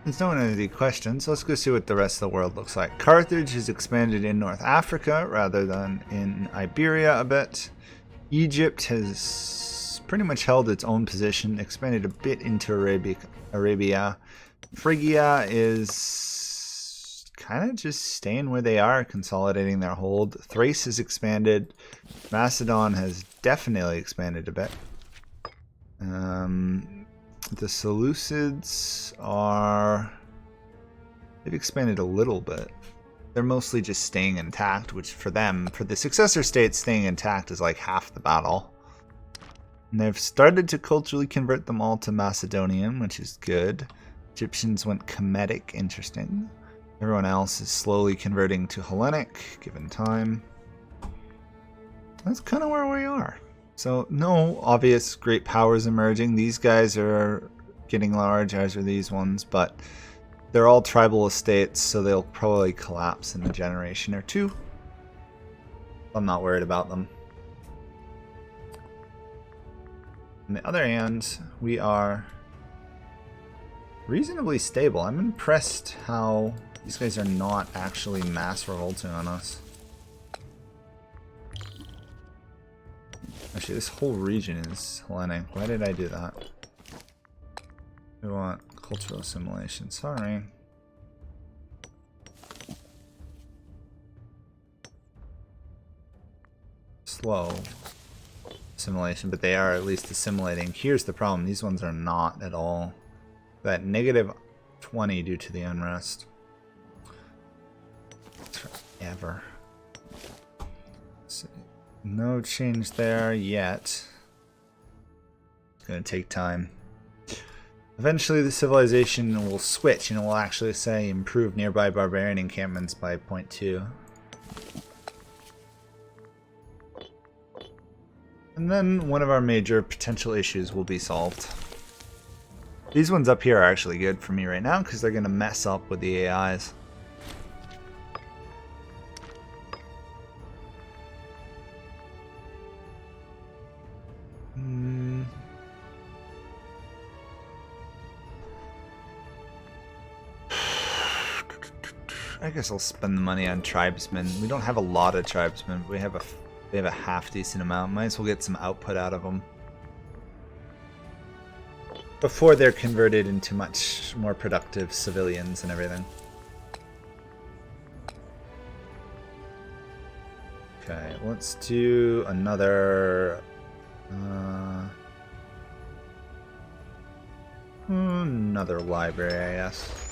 There's no one has any questions. Let's go see what the rest of the world looks like. Carthage has expanded in North Africa rather than in Iberia a bit. Egypt has pretty much held its own position, expanded a bit into Arabia. Phrygia is kind of just staying where they are, consolidating their hold. Thrace has expanded. Macedon has definitely expanded a bit. The Seleucids are... they've expanded a little bit. They're mostly just staying intact, which for them, for the successor states, staying intact is like half the battle. And they've started to culturally convert them all to Macedonian, which is good. Egyptians went Kemetic, interesting. Everyone else is slowly converting to Hellenic, given time. That's kind of where we are. So no obvious great powers emerging. These guys are getting large, as are these ones, but they're all tribal estates, so they'll probably collapse in a generation or two. I'm not worried about them. On the other hand, we are reasonably stable. I'm impressed how these guys are not actually mass revolting on us. Actually, this whole region is Hellenic. Why did I do that? We want cultural assimilation. Sorry. Slow assimilation, but they are at least assimilating. Here's the problem. These ones are not at all. That negative 20 due to the unrest. Forever. So, no change there yet. It's going to take time. Eventually the civilization will switch and it will actually say improve nearby barbarian encampments by 0.2. And then one of our major potential issues will be solved. These ones up here are actually good for me right now because they're going to mess up with the AIs. I guess I'll spend the money on tribesmen. We don't have a lot of tribesmen, but we have a half decent amount. Might as well get some output out of them before they're converted into much more productive civilians and everything. Okay, let's do another another library, I guess.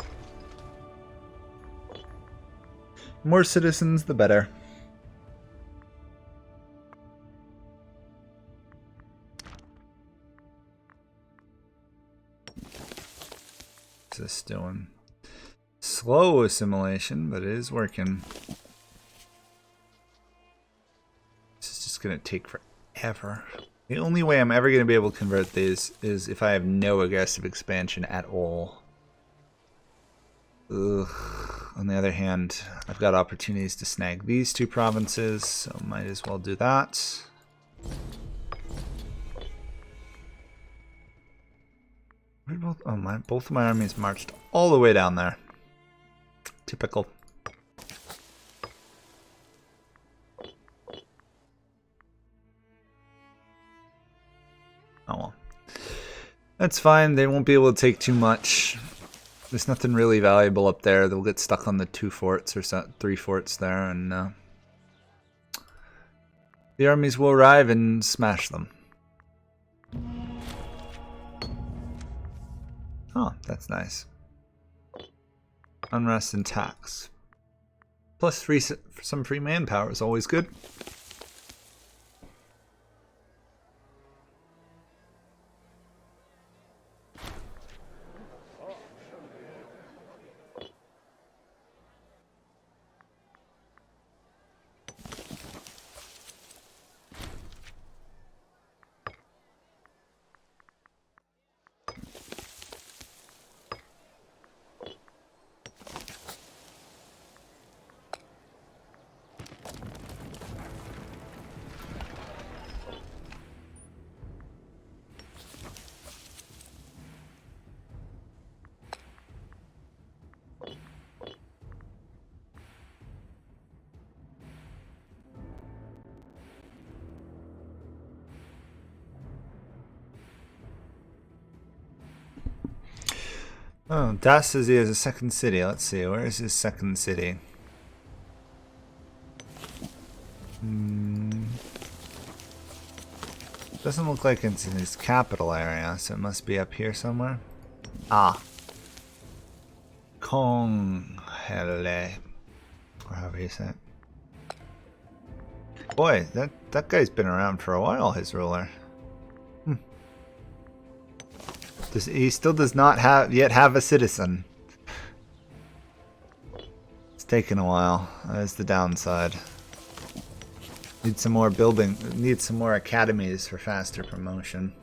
More citizens, the better. What's this doing? Slow assimilation, but it is working. This is just going to take forever. The only way I'm ever going to be able to convert these is if I have no aggressive expansion at all. Ugh. On the other hand, I've got opportunities to snag these two provinces, so might as well do that. Both of my armies marched all the way down there. Typical. Oh well. That's fine, they won't be able to take too much. There's nothing really valuable up there. They'll get stuck on the 2 forts or 3 forts there, and the armies will arrive and smash them. Oh, that's nice. Unrest and tax. Plus some free manpower is always good. Oh, Das says he has a second city. Let's see, where is his second city? Doesn't look like it's in his capital area, so it must be up here somewhere. Ah. Konghele. Or however you say it. Boy, that guy's been around for a while, his ruler. He still does not yet have a citizen. It's taken a while. That's the downside. Need some more building. Need some more academies for faster promotion.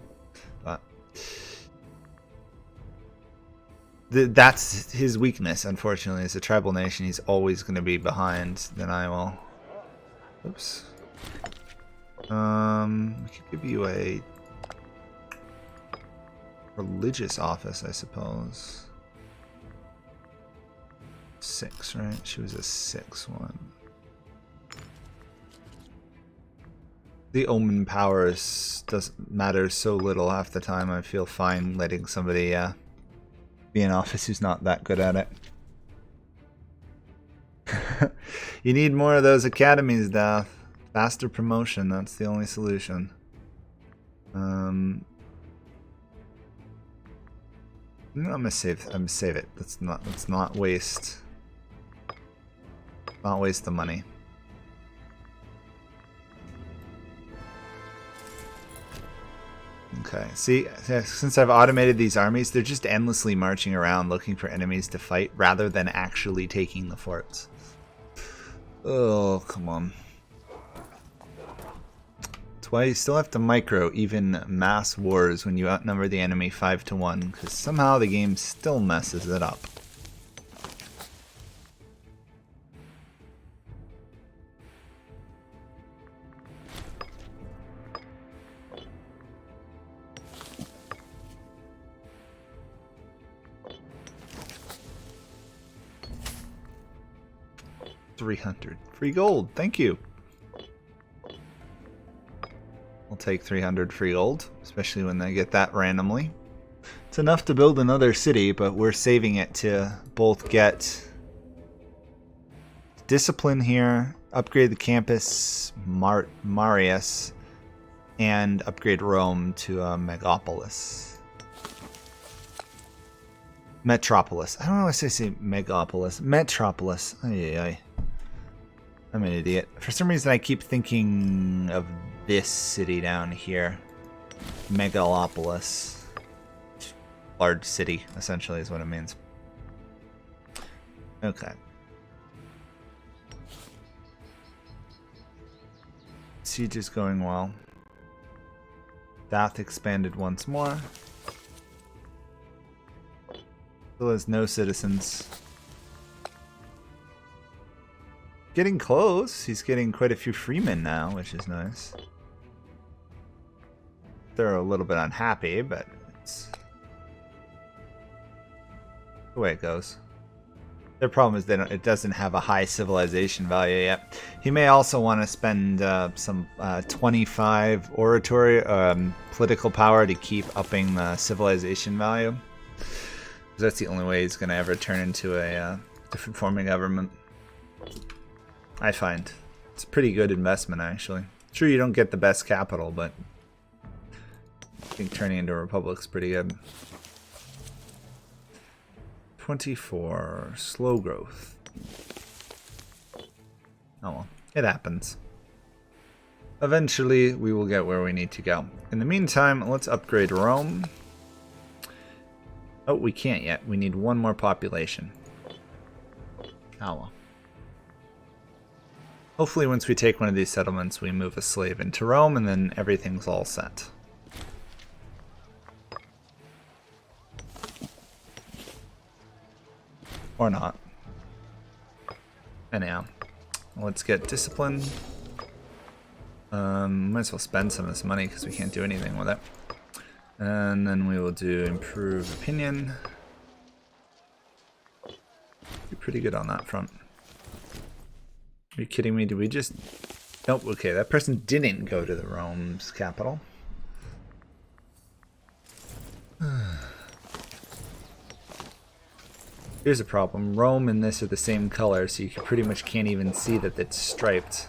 But that's his weakness, unfortunately. As a tribal nation, he's always going to be behind. Then I will. Oops. We could give you a religious office, I suppose. 6, right? She was a 6 one. The omen powers matter so little half the time. I feel fine letting somebody be in office who's not that good at it. You need more of those academies, Dath. Faster promotion, that's the only solution. I'm gonna save it. Let's not waste the money. Okay, see, since I've automated these armies, they're just endlessly marching around looking for enemies to fight rather than actually taking the forts. Oh, come on. That's why you still have to micro even mass wars when you outnumber the enemy 5 to 1, because somehow the game still messes it up. $300 free gold. Thank you. I'll take 300 free gold, especially when they get that randomly. It's enough to build another city, but we're saving it to both get discipline here, upgrade the campus Marius, and upgrade Rome to a megapolis. Metropolis. I don't know why I say megapolis. Metropolis. Ay, ay, ay. I'm an idiot. For some reason, I keep thinking of this city down here. Megalopolis. Large city, essentially, is what it means. Okay. Siege is going well. Dath expanded once more. Still has no citizens. Getting close. He's getting quite a few freemen now, which is nice. They're a little bit unhappy, but it's the way it goes. Their problem is it doesn't have a high civilization value yet. He may also want to spend some 25 oratory political power to keep upping the civilization value. That's the only way he's going to ever turn into a different forming government. I find it's a pretty good investment, actually. Sure, you don't get the best capital, but I think turning into a republic's pretty good. 24 slow growth. Oh well, it happens. Eventually, we will get where we need to go. In the meantime, let's upgrade Rome. Oh, we can't yet. We need one more population. Oh well. Hopefully once we take one of these settlements, we move a slave into Rome, and then everything's all set. Or not. Anyhow, let's get discipline. Might as well spend some of this money because we can't do anything with it. And then we will do improve opinion. Be pretty good on that front. Are you kidding me? Did we just... Nope, okay, that person didn't go to the Rome's capital. Here's a problem. Rome and this are the same color, so you pretty much can't even see that it's striped.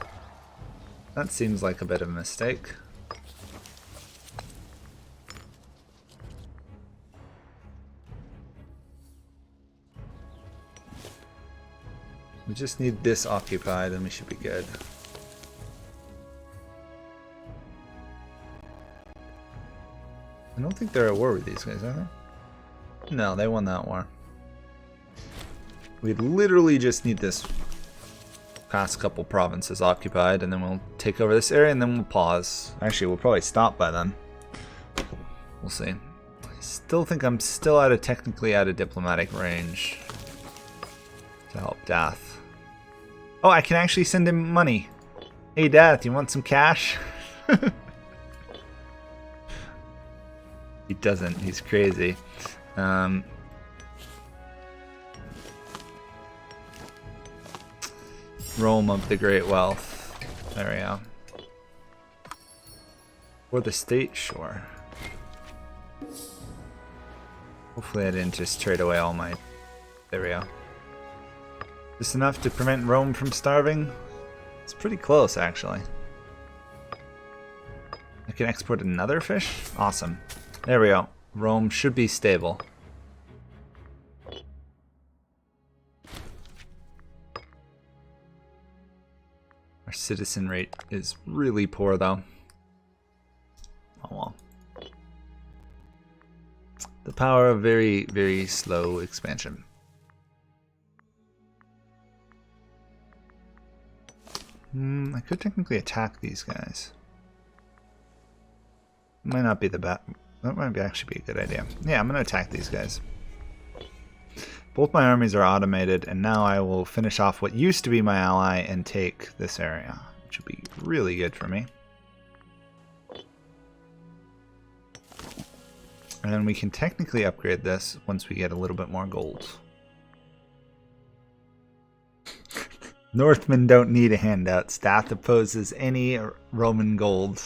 That seems like a bit of a mistake. We just need this occupied and we should be good. I don't think they're at war with these guys, are they? No, they won that war. We literally just need this past couple provinces occupied, and then we'll take over this area, and then we'll pause. Actually, we'll probably stop by then. We'll see. I still think I'm still technically out of diplomatic range to help Dath. Oh, I can actually send him money. Hey, Dath, you want some cash? He doesn't. He's crazy. Rome of the Great Wealth. There we go. Or the state, sure. Hopefully I didn't just trade away all my... There we go. Just enough to prevent Rome from starving? It's pretty close, actually. I can export another fish? Awesome. There we go. Rome should be stable. Our citizen rate is really poor, though. Oh well. The power of very, very slow expansion. I could technically attack these guys. Might not be the best. That might actually be a good idea. Yeah, I'm going to attack these guys. Both my armies are automated, and now I will finish off what used to be my ally and take this area, which would be really good for me. And then we can technically upgrade this once we get a little bit more gold. Northmen don't need a handout. Stath opposes any Roman gold.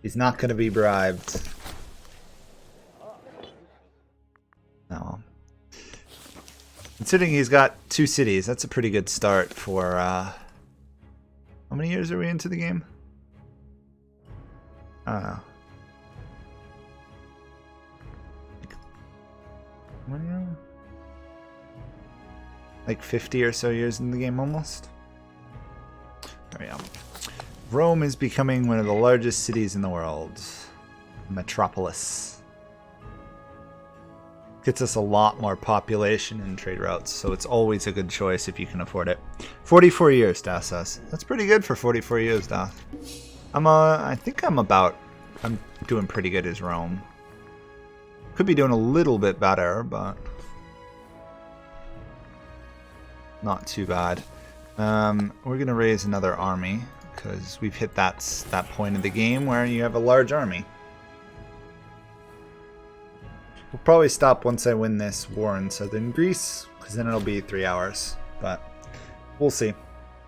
He's not going to be bribed. No. Considering he's got 2 cities, that's a pretty good start for, how many years are we into the game? I don't know. What do you know? Like 50 or so years in the game almost. There we go. Rome is becoming one of the largest cities in the world. Metropolis. Gets us a lot more population and trade routes, so it's always a good choice if you can afford it. 44 years, Das says. That's pretty good for 44 years, Das. I think I'm doing pretty good as Rome. Could be doing a little bit better, but not too bad. We're gonna raise another army because we've hit that point of the game where you have a large army. We'll probably stop once I win this war in southern Greece, because then it'll be 3 hours, but we'll see.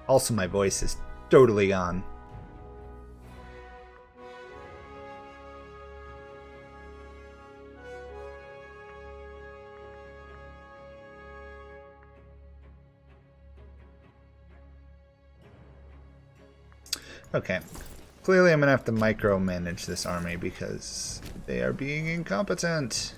Also, my voice is totally gone. Okay, clearly I'm going to have to micromanage this army because they are being incompetent.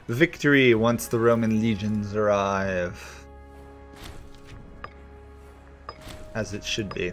Victory once the Roman legions arrive. As it should be.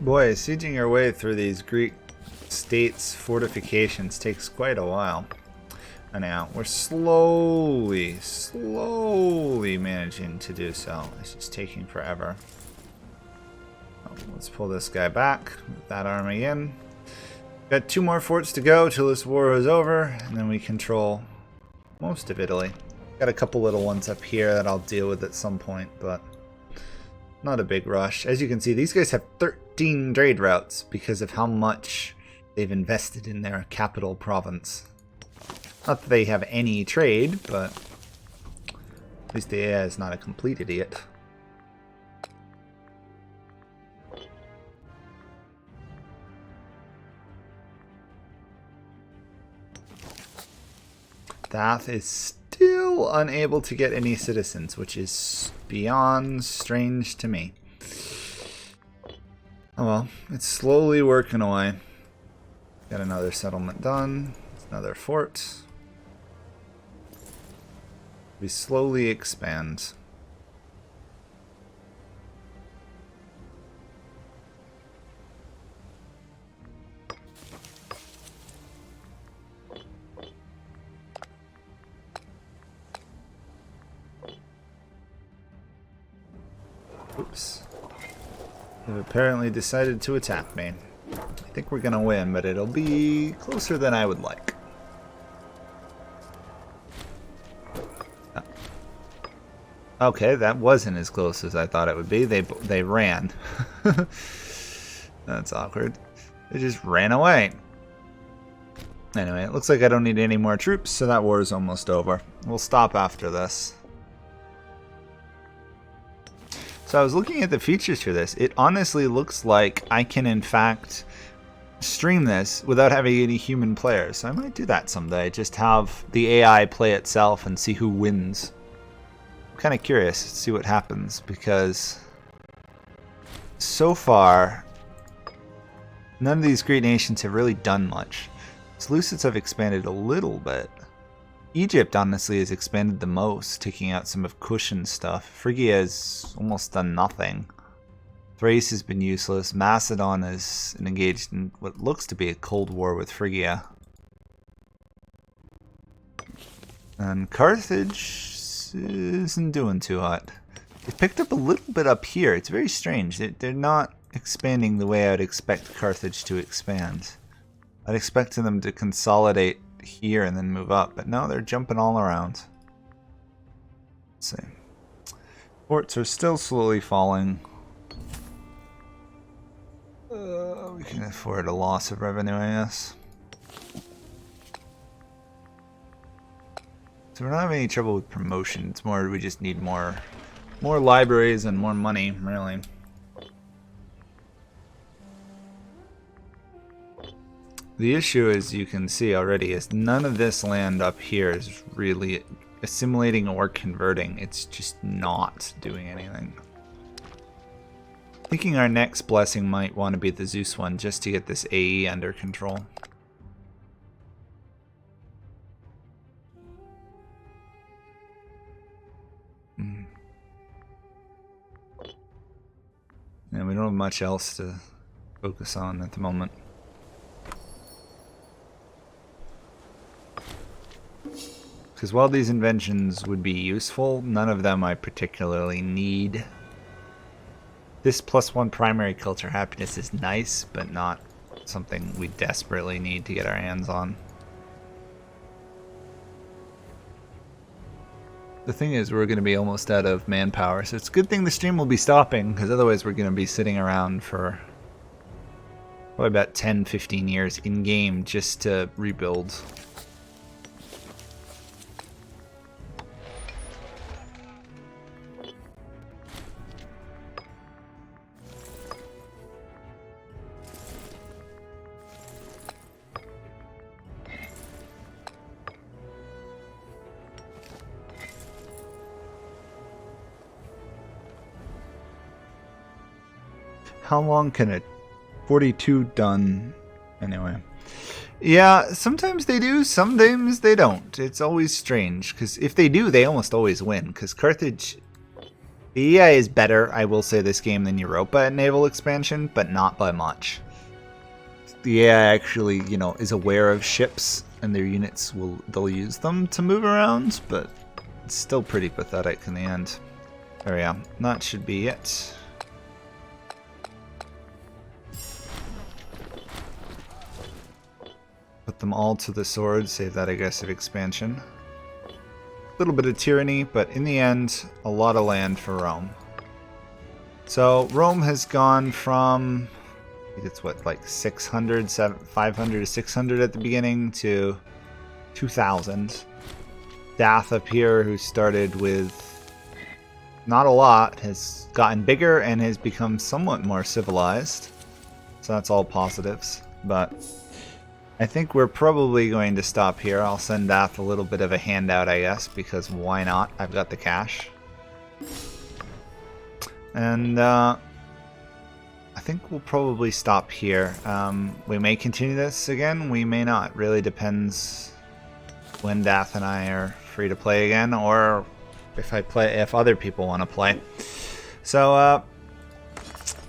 Boy, sieging your way through these Greek states' fortifications takes quite a while. Anyhow, we're slowly managing to do so. It's just taking forever. Let's pull this guy back, move that army in. Got 2 more forts to go till this war is over, and then we control most of Italy. Got a couple little ones up here that I'll deal with at some point, but not a big rush. As you can see, these guys have 13 trade routes because of how much they've invested in their capital province. Not that they have any trade, but at least the AI is not a complete idiot. Dath is still unable to get any citizens, which is beyond strange to me. Oh well, it's slowly working away. Got another settlement done. Another fort. We slowly expand. Oops. They've apparently decided to attack me. I think we're gonna win, but it'll be closer than I would like. Okay, that wasn't as close as I thought it would be. They ran. That's awkward. They just ran away. Anyway, it looks like I don't need any more troops, so that war is almost over. We'll stop after this. So I was looking at the features for this. It honestly looks like I can, in fact, stream this without having any human players. So I might do that someday. Just have the AI play itself and see who wins. I'm kind of curious to see what happens, because so far, none of these great nations have really done much. Seleucids have expanded a little bit. Egypt, honestly, has expanded the most, taking out some of Cushan's stuff. Phrygia has almost done nothing. Thrace has been useless. Macedon is engaged in what looks to be a cold war with Phrygia. And Carthage isn't doing too hot. They picked up a little bit up here. It's very strange. They're not expanding the way I'd expect Carthage to expand. I'd expect them to consolidate here and then move up, but no, they're jumping all around. Let's see. Forts are still slowly falling. We can afford a loss of revenue, I guess. So we're not having any trouble with promotion. It's more we just need more libraries and more money, really. The issue, as you can see already, is none of this land up here is really assimilating or converting. It's just not doing anything. Thinking our next blessing might want to be the Zeus one, just to get this AE under control. And we don't have much else to focus on at the moment. Because while these inventions would be useful, none of them I particularly need. This +1 primary culture happiness is nice, but not something we desperately need to get our hands on. The thing is, we're going to be almost out of manpower, so it's a good thing the stream will be stopping, because otherwise we're going to be sitting around for probably about 10-15 years in-game just to rebuild. How long can it? 42 done. Anyway. Yeah, sometimes they do, sometimes they don't. It's always strange, because if they do, they almost always win, because Carthage The EI is better, I will say, this game than Europa at naval expansion, but not by much. The AI actually, you know, is aware of ships and their units they'll use them to move around, but it's still pretty pathetic in the end. There we go. That should be it. Put them all to the sword, save that aggressive expansion. A little bit of tyranny, but in the end, a lot of land for Rome. So Rome has gone from, I think it's what, like 500 to 600 at the beginning to 2,000. Dath up here, who started with not a lot, has gotten bigger and has become somewhat more civilized. So that's all positives. But I think we're probably going to stop here. I'll send Dath a little bit of a handout, I guess, because why not? I've got the cash. And I think we'll probably stop here. We may continue this again, we may not. Really depends when Dath and I are free to play again, or if other people want to play. So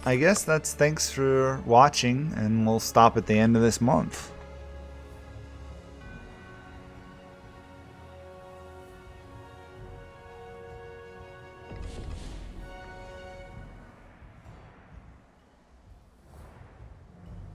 I guess that's thanks for watching, and we'll stop at the end of this month.